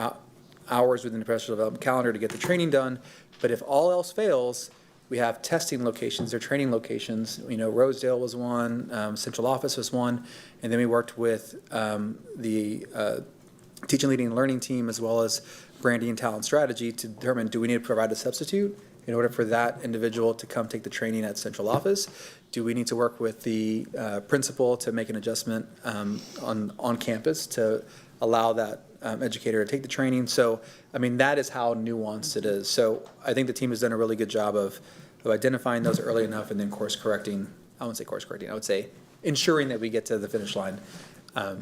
hours within the professional development calendar to get the training done. But if all else fails, we have testing locations or training locations. Rosedale was one, central office was one, and then we worked with the teaching, leading, and learning team as well as branding and talent strategy to determine, do we need to provide a substitute in order for that individual to come take the training at central office? Do we need to work with the principal to make an adjustment on campus to allow that educator to take the training? So, I mean, that is how nuanced it is. So I think the team has done a really good job of identifying those early enough and then course correcting. I wouldn't say course correcting. I would say ensuring that we get to the finish line.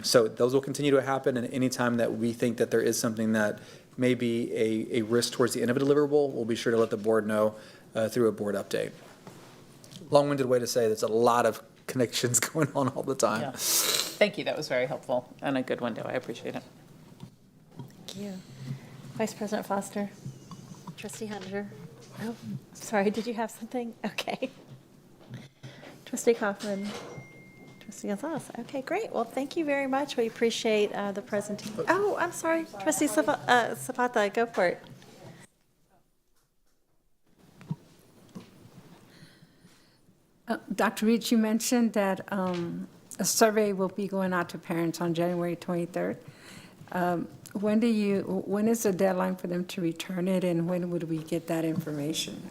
So those will continue to happen. And any time that we think that there is something that may be a risk towards the end of a deliverable, we'll be sure to let the board know through a board update. Long-winded way to say there's a lot of connections going on all the time. Yeah. Thank you, that was very helpful and a good window, I appreciate it. Thank you. Vice President Foster. Trustee Hunter. Oh, sorry, did you have something? Okay. Trustee Kaufman. Trustee Gonzalez. Okay, great. Well, thank you very much. We appreciate the presentation. Oh, I'm sorry. Trustee Zapata, go for it. Dr. Reed, you mentioned that a survey will be going out to parents on January 23rd. When is the deadline for them to return it, and when would we get that information?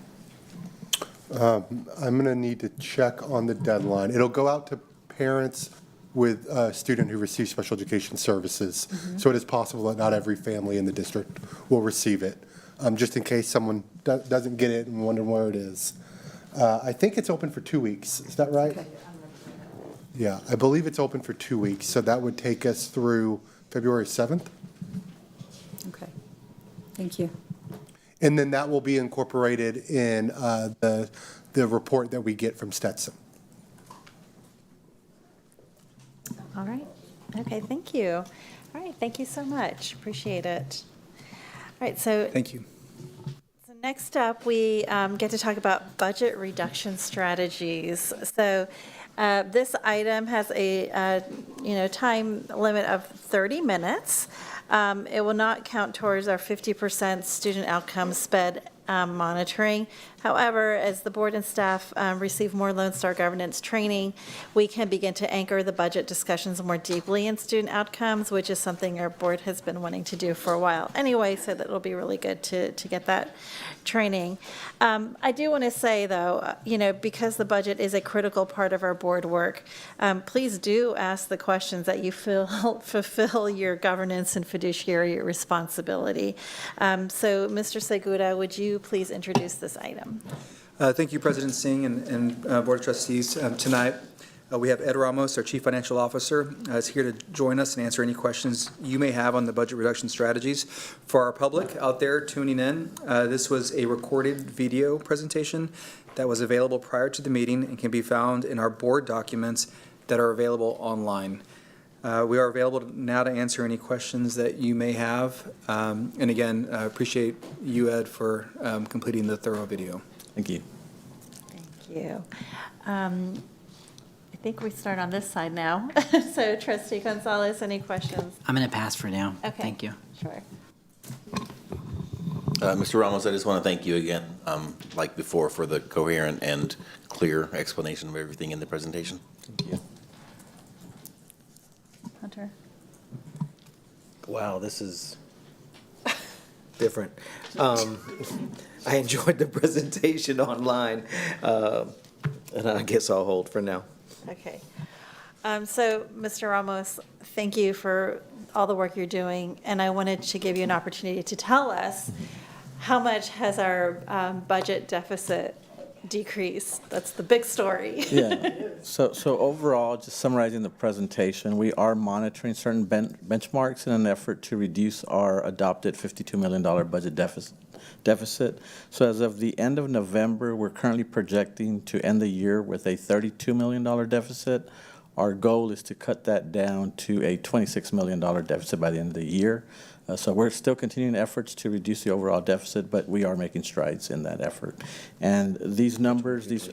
I'm going to need to check on the deadline. It'll go out to parents with a student who receives special education services. So it is possible that not every family in the district will receive it, just in case someone doesn't get it and wonder where it is. I think it's open for 2 weeks. Is that right? Okay. Yeah, I believe it's open for 2 weeks. So that would take us through February 7th. Okay, thank you. And then that will be incorporated in the report that we get from Stetson. All right. Okay, thank you. All right, thank you so much. Appreciate it. All right, so Thank you. next up, we get to talk about budget reduction strategies. So this item has a time limit of 30 minutes. It will not count towards our 50% student outcome SPED monitoring. However, as the board and staff receive more Lone Star governance training, we can begin to anchor the budget discussions more deeply in student outcomes, which is something our board has been wanting to do for a while anyway, so that it'll be really good to get that training. I do want to say, though, because the budget is a critical part of our board work, please do ask the questions that you feel fulfill your governance and fiduciary responsibility. So, Mr. Segura, would you please introduce this item? Thank you, President Singh and Board of Trustees. Tonight, we have Ed Ramos, our Chief Financial Officer, is here to join us and answer any questions you may have on the budget reduction strategies. For our public out there tuning in, this was a recorded video presentation that was available prior to the meeting and can be found in our board documents that are available online. We are available now to answer any questions that you may have. And again, I appreciate you, Ed, for completing the thorough video. Thank you. Thank you. think we start on this side now. So trustee Gonzalez, any questions? I'm going to pass for now. Okay. Thank you. Sure. Mr. Ramos, I just want to thank you again, like before, for the coherent and clear explanation of everything in the presentation. Thank you. Hunter? Wow, this is different. I enjoyed the presentation online, and I guess I'll hold for now. Okay. So, Mr. Ramos, thank you for all the work you're doing, and I wanted to give you an opportunity to tell us how much has our budget deficit decreased? That's the big story. Yeah. So overall, just summarizing the presentation, we are monitoring certain benchmarks in an effort to reduce our adopted $52 million budget deficit. So as of the end of November, we're currently projecting to end the year with a $32 million deficit. Our goal is to cut that down to a $26 million deficit by the end of the year. So we're still continuing efforts to reduce the overall deficit, but we are making strides in that effort. And these numbers, these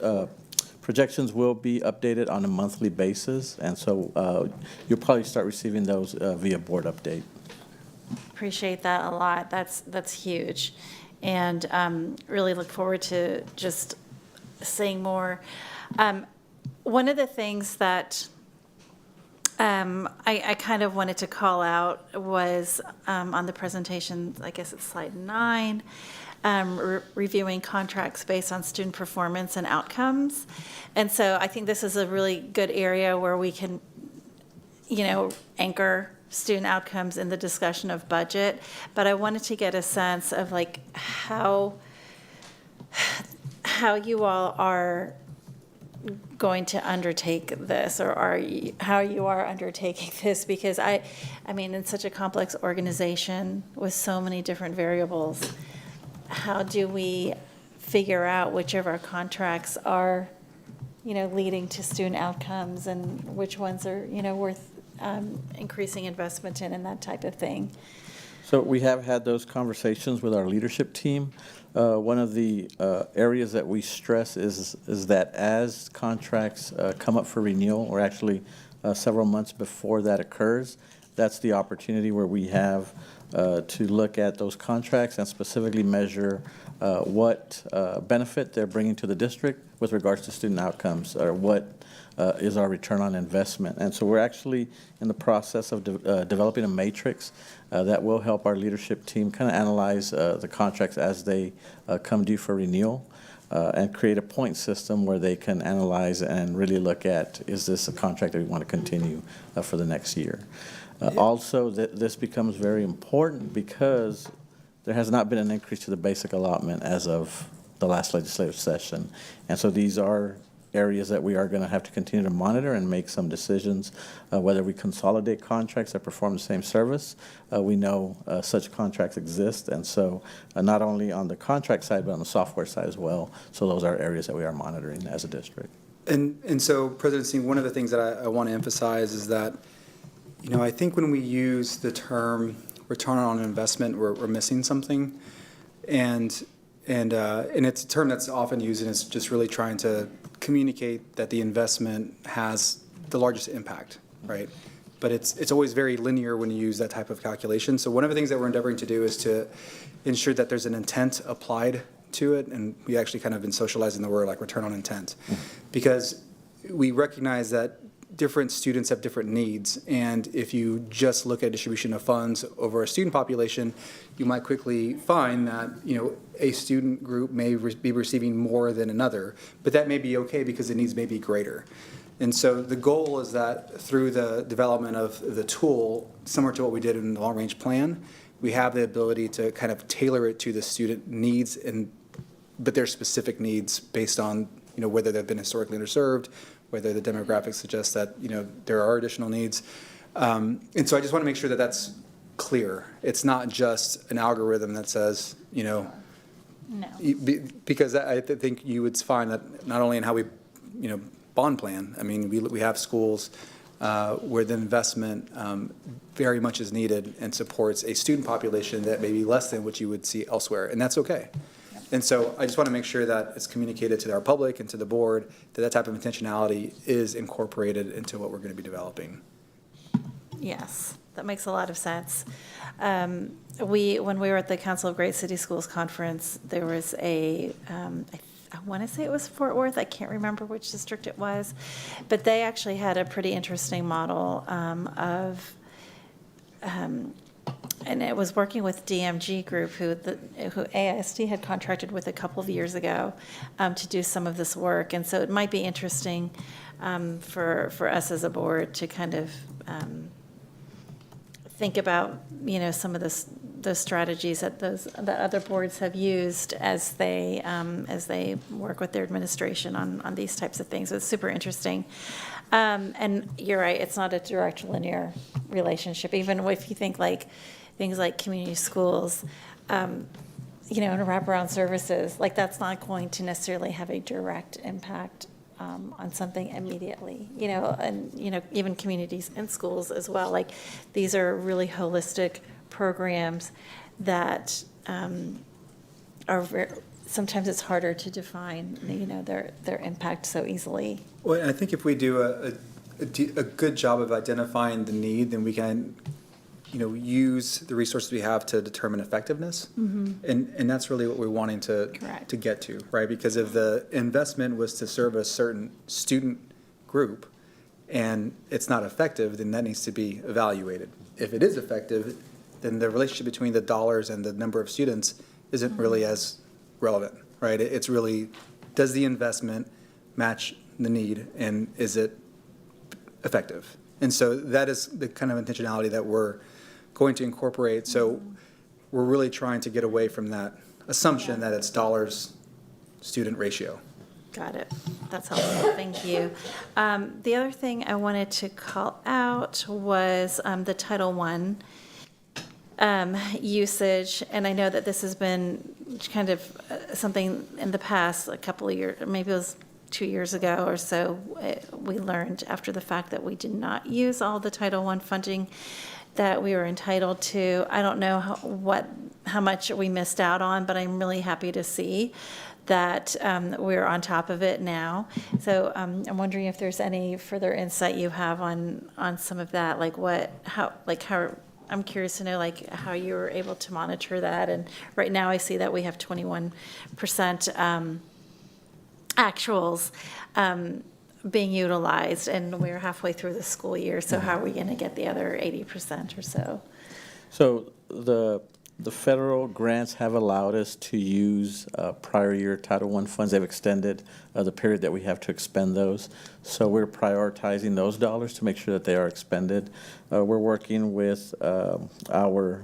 projections will be updated on a monthly basis, and so you'll probably start receiving those via board update. Appreciate that a lot. That's huge. And really look forward to just seeing more. One of the things that I kind of wanted to call out was on the presentation, I guess it's slide 9, reviewing contracts based on student performance and outcomes. And so I think this is a really good area where we can, anchor student outcomes in the discussion of budget. But I wanted to get a sense of like how you all are going to undertake this, or how you are undertaking this, because I mean, in such a complex organization with so many different variables, how do we figure out which of our contracts are, leading to student outcomes and which ones are, worth increasing investment in and that type of thing? So we have had those conversations with our leadership team. One of the areas that we stress is that as contracts come up for renewal, or actually several months before that occurs, that's the opportunity where we have to look at those contracts and specifically measure what benefit they're bringing to the district with regards to student outcomes, or what is our return on investment. And so we're actually in the process of developing a matrix that will help our leadership team kind of analyze the contracts as they come due for renewal, and create a point system where they can analyze and really look at, is this a contract that we want to continue for the next year? Also, this becomes very important because there has not been an increase to the basic allotment as of the last legislative session. And so these are areas that we are going to have to continue to monitor and make some decisions, whether we consolidate contracts that perform the same service. We know such contracts exist, and so not only on the contract side, but on the software side as well. So those are areas that we are monitoring as a district. And so, President Singh, one of the things that I want to emphasize is that, I think when we use the term return on investment, we're missing something. And it's a term that's often used, and it's just really trying to communicate that the investment has the largest impact, right? But it's always very linear when you use that type of calculation. So one of the things that we're endeavoring to do is to ensure that there's an intent applied to it, and we actually kind of been socializing the word like return on intent, because we recognize that different students have different needs, and if you just look at distribution of funds over a student population, you might quickly find that a student group may be receiving more than another, but that may be okay because the needs may be greater. And so the goal is that through the development of the tool, similar to what we did in the long-range plan, we have the ability to kind of tailor it to the student needs, but their specific needs based on whether they've been historically underserved, whether the demographics suggest that there are additional needs. And so I just want to make sure that that's clear. It's not just an algorithm that says, No. Because I think you would find that not only in how we, bond plan, I mean, we have schools where the investment very much is needed and supports a student population that may be less than what you would see elsewhere, and that's okay. And so I just want to make sure that it's communicated to our public and to the board that that type of intentionality is incorporated into what we're going to be developing. Yes, that makes a lot of sense. When we were at the Council of Great City Schools conference, there was I want to say it was Fort Worth. I can't remember which district it was, but they actually had a pretty interesting model and it was working with DMG Group, who AISD had contracted with a couple of years ago to do some of this work. And so it might be interesting for us as a board to kind of think about, some of those strategies that other boards have used as they work with their administration on these types of things. It's super interesting. And you're right, it's not a direct linear relationship. Even if you think like things like community schools, and wraparound services, like that's not going to necessarily have a direct impact on something immediately, and, even communities and schools as well. Like these are really holistic programs that are sometimes it's harder to define, their impact so easily. Well, I think if we do a good job of identifying the need, then we can, use the resources we have to determine effectiveness. And that's really what we're wanting to get to, right? Because if the investment was to serve a certain student group and it's not effective, then that needs to be evaluated. If it is effective, then the relationship between the dollars and the number of students isn't really as relevant, right? It's really, does the investment match the need and is it effective? And so that is the kind of intentionality that we're going to incorporate. So we're really trying to get away from that assumption that it's dollars student ratio. Got it. That's helpful. Thank you. The other thing I wanted to call out was the Title I usage. And I know that this has been kind of something in the past, a couple of years, maybe it was 2 years ago or so, we learned after the fact that we did not use all the Title I funding that we were entitled to. I don't know how much we missed out on, but I'm really happy to see that we're on top of it now. So I'm wondering if there's any further insight you have on some of that, how I'm curious to know how you were able to monitor that. And right now I see that we have 21% actuals being utilized, and we're halfway through the school year. So how are we going to get the other 80% or so? So the federal grants have allowed us to use prior year Title I funds. They've extended the period that we have to expend those. So we're prioritizing those dollars to make sure that they are expended. We're working with our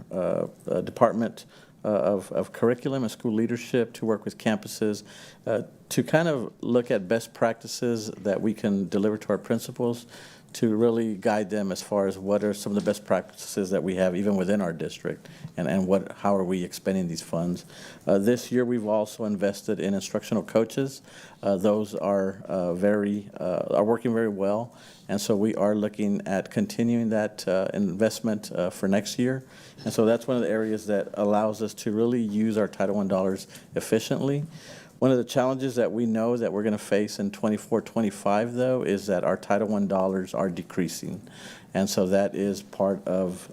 Department of Curriculum and School Leadership to work with campuses to kind of look at best practices that we can deliver to our principals to really guide them as far as what are some of the best practices that we have even within our district and how are we expending these funds. This year we've also invested in instructional coaches. Those are working very well, and so we are looking at continuing that investment for next year. And so that's one of the areas that allows us to really use our Title I dollars efficiently. One of the challenges that we know that we're going to face in 24-25, though, is that our Title I dollars are decreasing. And so that is part of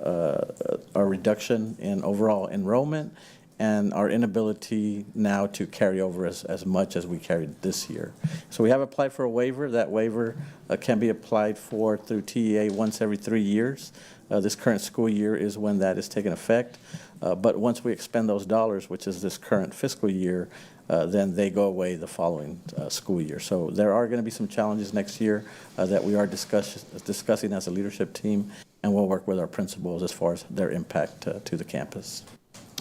our reduction in overall enrollment and our inability now to carry over as much as we carried this year. So we have applied for a waiver. That waiver can be applied for through TEA once every 3 years. This current school year is when that is taking effect. But once we expend those dollars, which is this current fiscal year, then they go away the following school year. So there are going to be some challenges next year that we are discussing as a leadership team, and we'll work with our principals as far as their impact to the campus.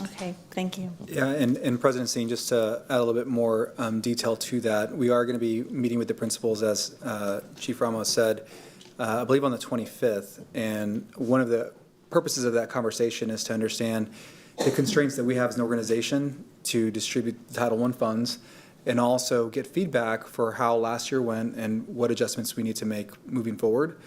Okay, thank you. Yeah, and President Singh, just to add a little bit more detail to that, we are going to be meeting with the principals, as Chief Ramos said, I believe on the 25th. And one of the purposes of that conversation is to understand the constraints that we have as an organization to distribute Title I funds, and also get feedback for how last year went and what adjustments we need to make moving forward.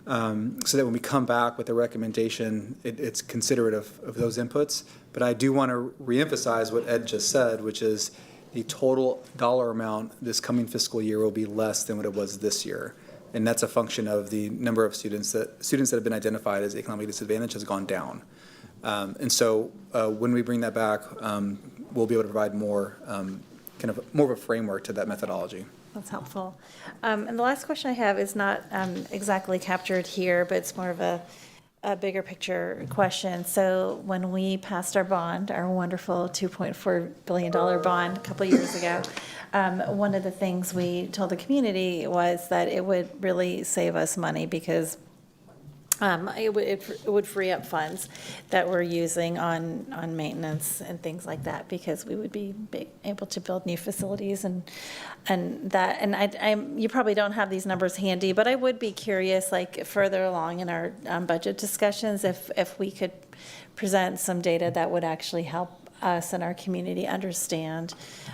so that when we come back with a recommendation, it's considerate of those inputs. But I do want to reemphasize what Ed just said, which is the total dollar amount this coming fiscal year will be less than what it was this year. And that's a function of the number of students that have been identified as economically disadvantaged has gone down. And so when we bring that back, we'll be able to provide more, kind of more of a framework to that methodology. That's helpful. And the last question I have is not exactly captured here, but it's more of a bigger picture question. So when we passed our bond, our wonderful $2.4 billion bond a couple of years ago, one of the things we told the community was that it would really save us money because it would free up funds that we're using on maintenance and things like that, because we would be able to build new facilities and you probably don't have these numbers handy, but I would be curious, like further along in our budget discussions, if we could present some data that would actually help us and our community understand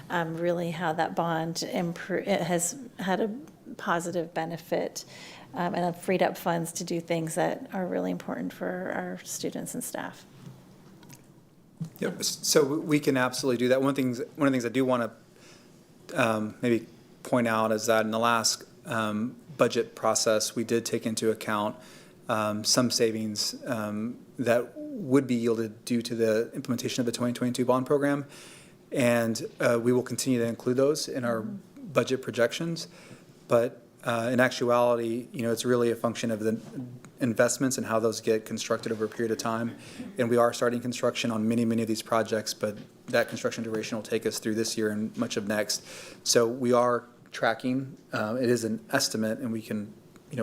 really how that bond it has had a positive benefit and have freed up funds to do things that are really important for our students and staff. Yep. So we can absolutely do that. One of the things I do want to maybe point out is that in the last budget process, we did take into account some savings that would be yielded due to the implementation of the 2022 bond program. And we will continue to include those in our budget projections. But in actuality, it's really a function of the investments and how those get constructed over a period of time. And we are starting construction on many, many of these projects, but that construction duration will take us through this year and much of next. So we are tracking. It is an estimate, and we can,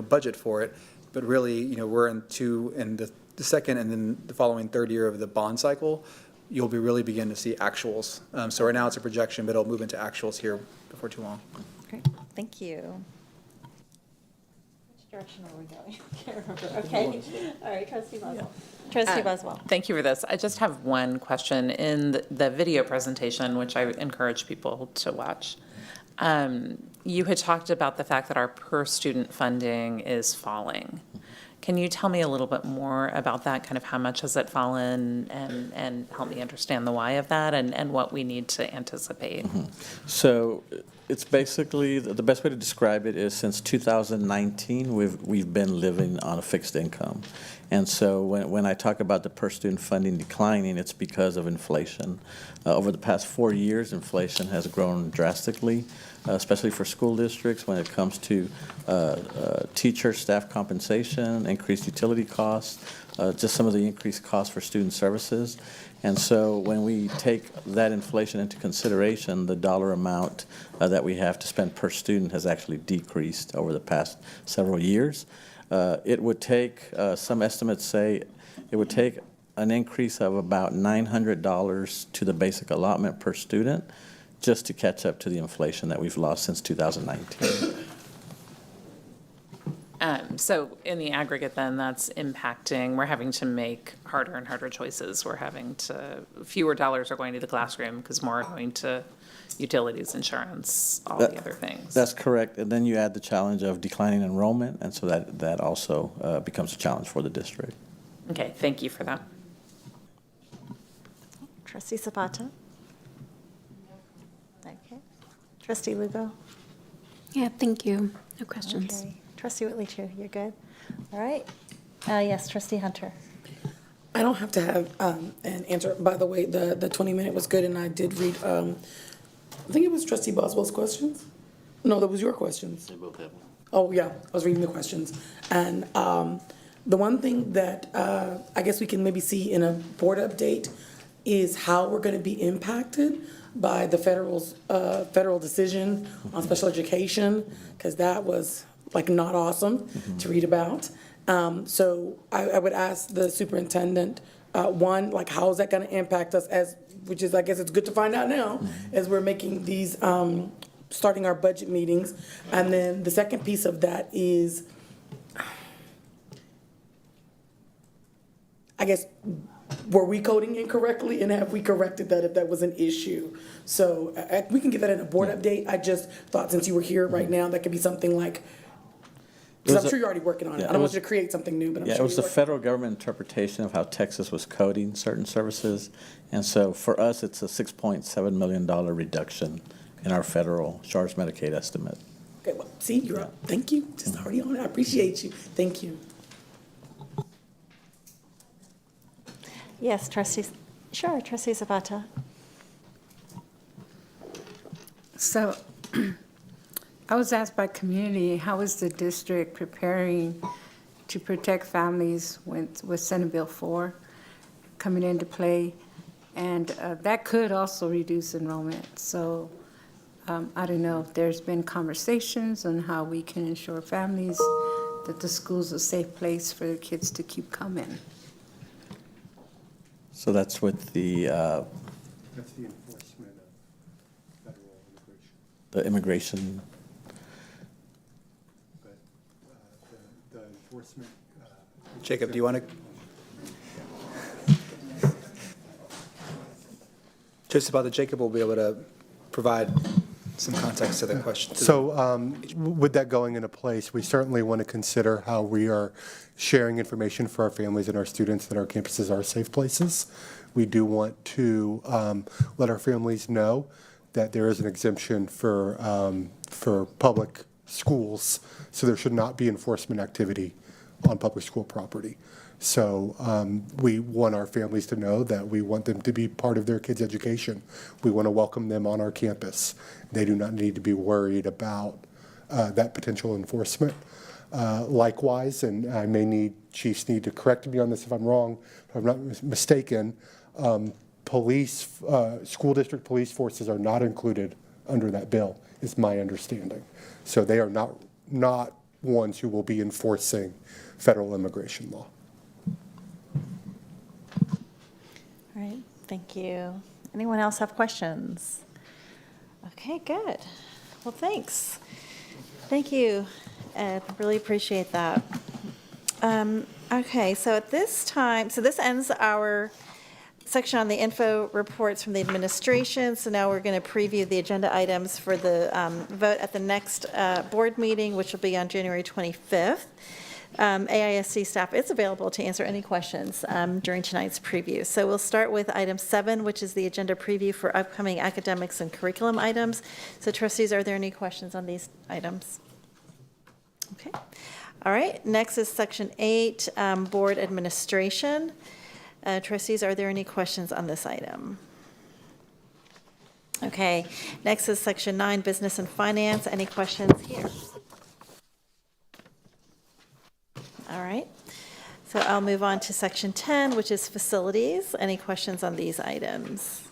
budget for it. But really, we're in the second and then the following third year of the bond cycle. You'll be really begin to see actuals. So right now it's a projection, but it'll move into actuals here before too long. Great, thank you. Which direction are we going? I can't remember. Okay, all right, Trustee Boswell. Trustee Boswell. Thank you for this. I just have one question. In the video presentation, which I encourage people to watch, you had talked about the fact that our per-student funding is falling. Can you tell me a little bit more about that, kind of how much has it fallen, and help me understand the why of that and what we need to anticipate? So it's basically, the best way to describe it is since 2019, we've been living on a fixed income. And so when I talk about the per-student funding declining, it's because of inflation. Over the past 4 years, inflation has grown drastically, especially for school districts when it comes to teacher, staff compensation, increased utility costs, just some of the increased costs for student services. And so when we take that inflation into consideration, the dollar amount that we have to spend per student has actually decreased over the past several years. It would take, some estimates say, it would take an increase of about $900 to the basic allotment per student just to catch up to the inflation that we've lost since 2019. So in the aggregate then, that's impacting, we're having to make harder and harder choices. Fewer dollars are going to the classroom because more are going to utilities, insurance, all the other things. That's correct. And then you add the challenge of declining enrollment, and so that also becomes a challenge for the district. Okay, thank you for that. Trustee Zapata? Okay. Trustee Lugo? Yeah, thank you. No questions. Okay. Trustee Whitley, too, you're good? All right. Yes, Trustee Hunter. I don't have to have an answer. By the way, the 20-minute was good, and I did read, I think it was Trustee Boswell's questions? No, that was your questions. They both have one. Oh, yeah, I was reading the questions. And the one thing that I guess we can maybe see in a board update is how we're going to be impacted by the federal decision on special education, because that was like not awesome to read about. So I would ask the superintendent, one, like how is that going to impact us which is, I guess it's good to find out now as we're making these, starting our budget meetings. And then the second piece of that is, I guess, were we coding incorrectly, and have we corrected that if that was an issue? So we can get that in a board update. I just thought since you were here right now, that could be something like, Because was I'm a- sure you're already working on it. yeah, I it don't want was- you to create something new, but I'm Yeah, sure it was the you're working. federal government interpretation of how Texas was coding certain services. And so for us, it's a $6.7 million reduction in our federal SHARS Medicaid estimate. Okay, well, see, you're up. Thank you. Just already on it. I appreciate you. Thank you. Yes, trustees, sure, trustee Zapata. So I was asked by community, how is the district preparing to protect families with Senate Bill 4 coming into play? And that could also reduce enrollment. So I don't know if there's been conversations on how we can ensure families that the school's a safe place for the kids to keep coming. So that's with the That's the enforcement of federal immigration. the immigration. But the enforcement. Jacob, do you want to? Just about Jacob will be able to provide some context to the question. So with that going into place, we certainly want to consider how we are sharing information for our families and our students that our campuses are safe places. We do want to let our families know that there is an exemption for public schools, so there should not be enforcement activity on public school property. So we want our families to know that we want them to be part of their kids' education. We want to welcome them on our campus. They do not need to be worried about that potential enforcement. Likewise, and I may need, chiefs need to correct me on this if I'm wrong, if I'm not mistaken, police, school district police forces are not included under that bill, is my understanding. So they are not ones who will be enforcing federal immigration law. All right, thank you. Anyone else have questions? Okay, good. Well, thanks. Thank you, Ed. Really appreciate that. Okay, so at this time, so this ends our section on the info reports from the administration. So now we're going to preview the agenda items for the vote at the next board meeting, which will be on January 25th. AISD staff is available to answer any questions during tonight's preview. So we'll start with item 7, which is the agenda preview for upcoming academics and curriculum items. So trustees, are there any questions on these items? Okay. All right. Next is section 8, board administration. Trustees, are there any questions on this item? Okay. Next is section 9, business and finance. Any questions here? All right. So I'll move on to section 10, which is facilities. Any questions on these items?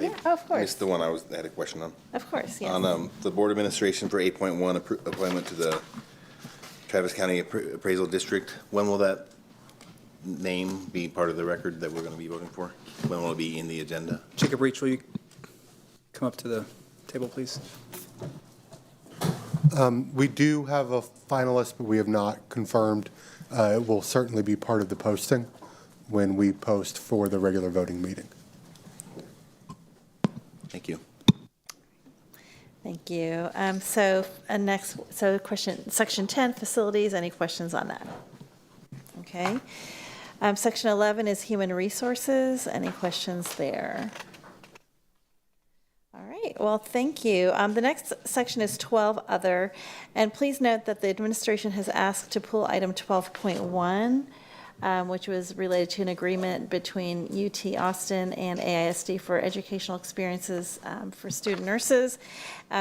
Yeah, of I course. missed the one I had a question on. Of course, yes. On the board administration for 8.1, appointment to the Travis County Appraisal District. When will that name be part of the record that we're going to be voting for? When will it be in the agenda? Jacob Reach, will you come up to the table, please? We do have a finalist, but we have not confirmed. It will certainly be part of the posting when we post for the regular voting meeting. Thank you. Thank you. So question, section 10, facilities, any questions on that? Okay. Section 11 is human resources. Any questions there? All right, well, thank you. The next section is 12 other, and please note that the administration has asked to pull item 12.1, which was related to an agreement between UT Austin and AISD for educational experiences for student nurses.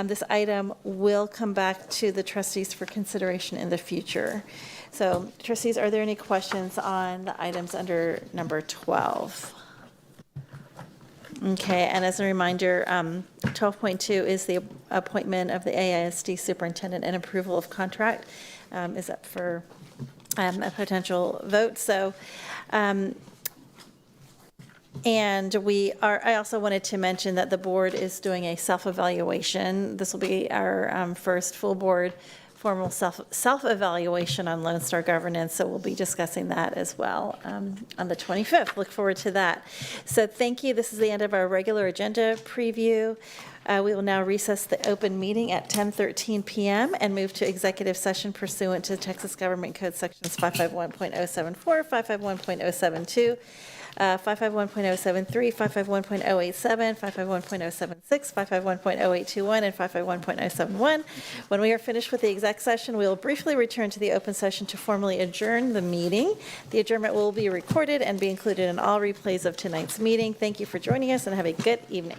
This item will come back to the trustees for consideration in the future. So trustees, are there any questions on the items under number 12? Okay, and as a reminder, 12.2 is the appointment of the AISD superintendent and approval of contract is up for a potential vote. So, and I also wanted to mention that the board is doing a self-evaluation. This will be our first full board formal self-evaluation on Lone Star governance, so we'll be discussing that as well on the 25th. Look forward to that. So thank you. This is the end of our regular agenda preview. We will now recess the open meeting at 10:13 p.m. and move to executive session pursuant to Texas Government Code Sections 551.074, 551.072, 551.073, 551.087, 551.076, 551.0821, and 551.071. When we are finished with the exec session, we will briefly return to the open session to formally adjourn the meeting. The adjournment will be recorded and be included in all replays of tonight's meeting. Thank you for joining us and have a good evening.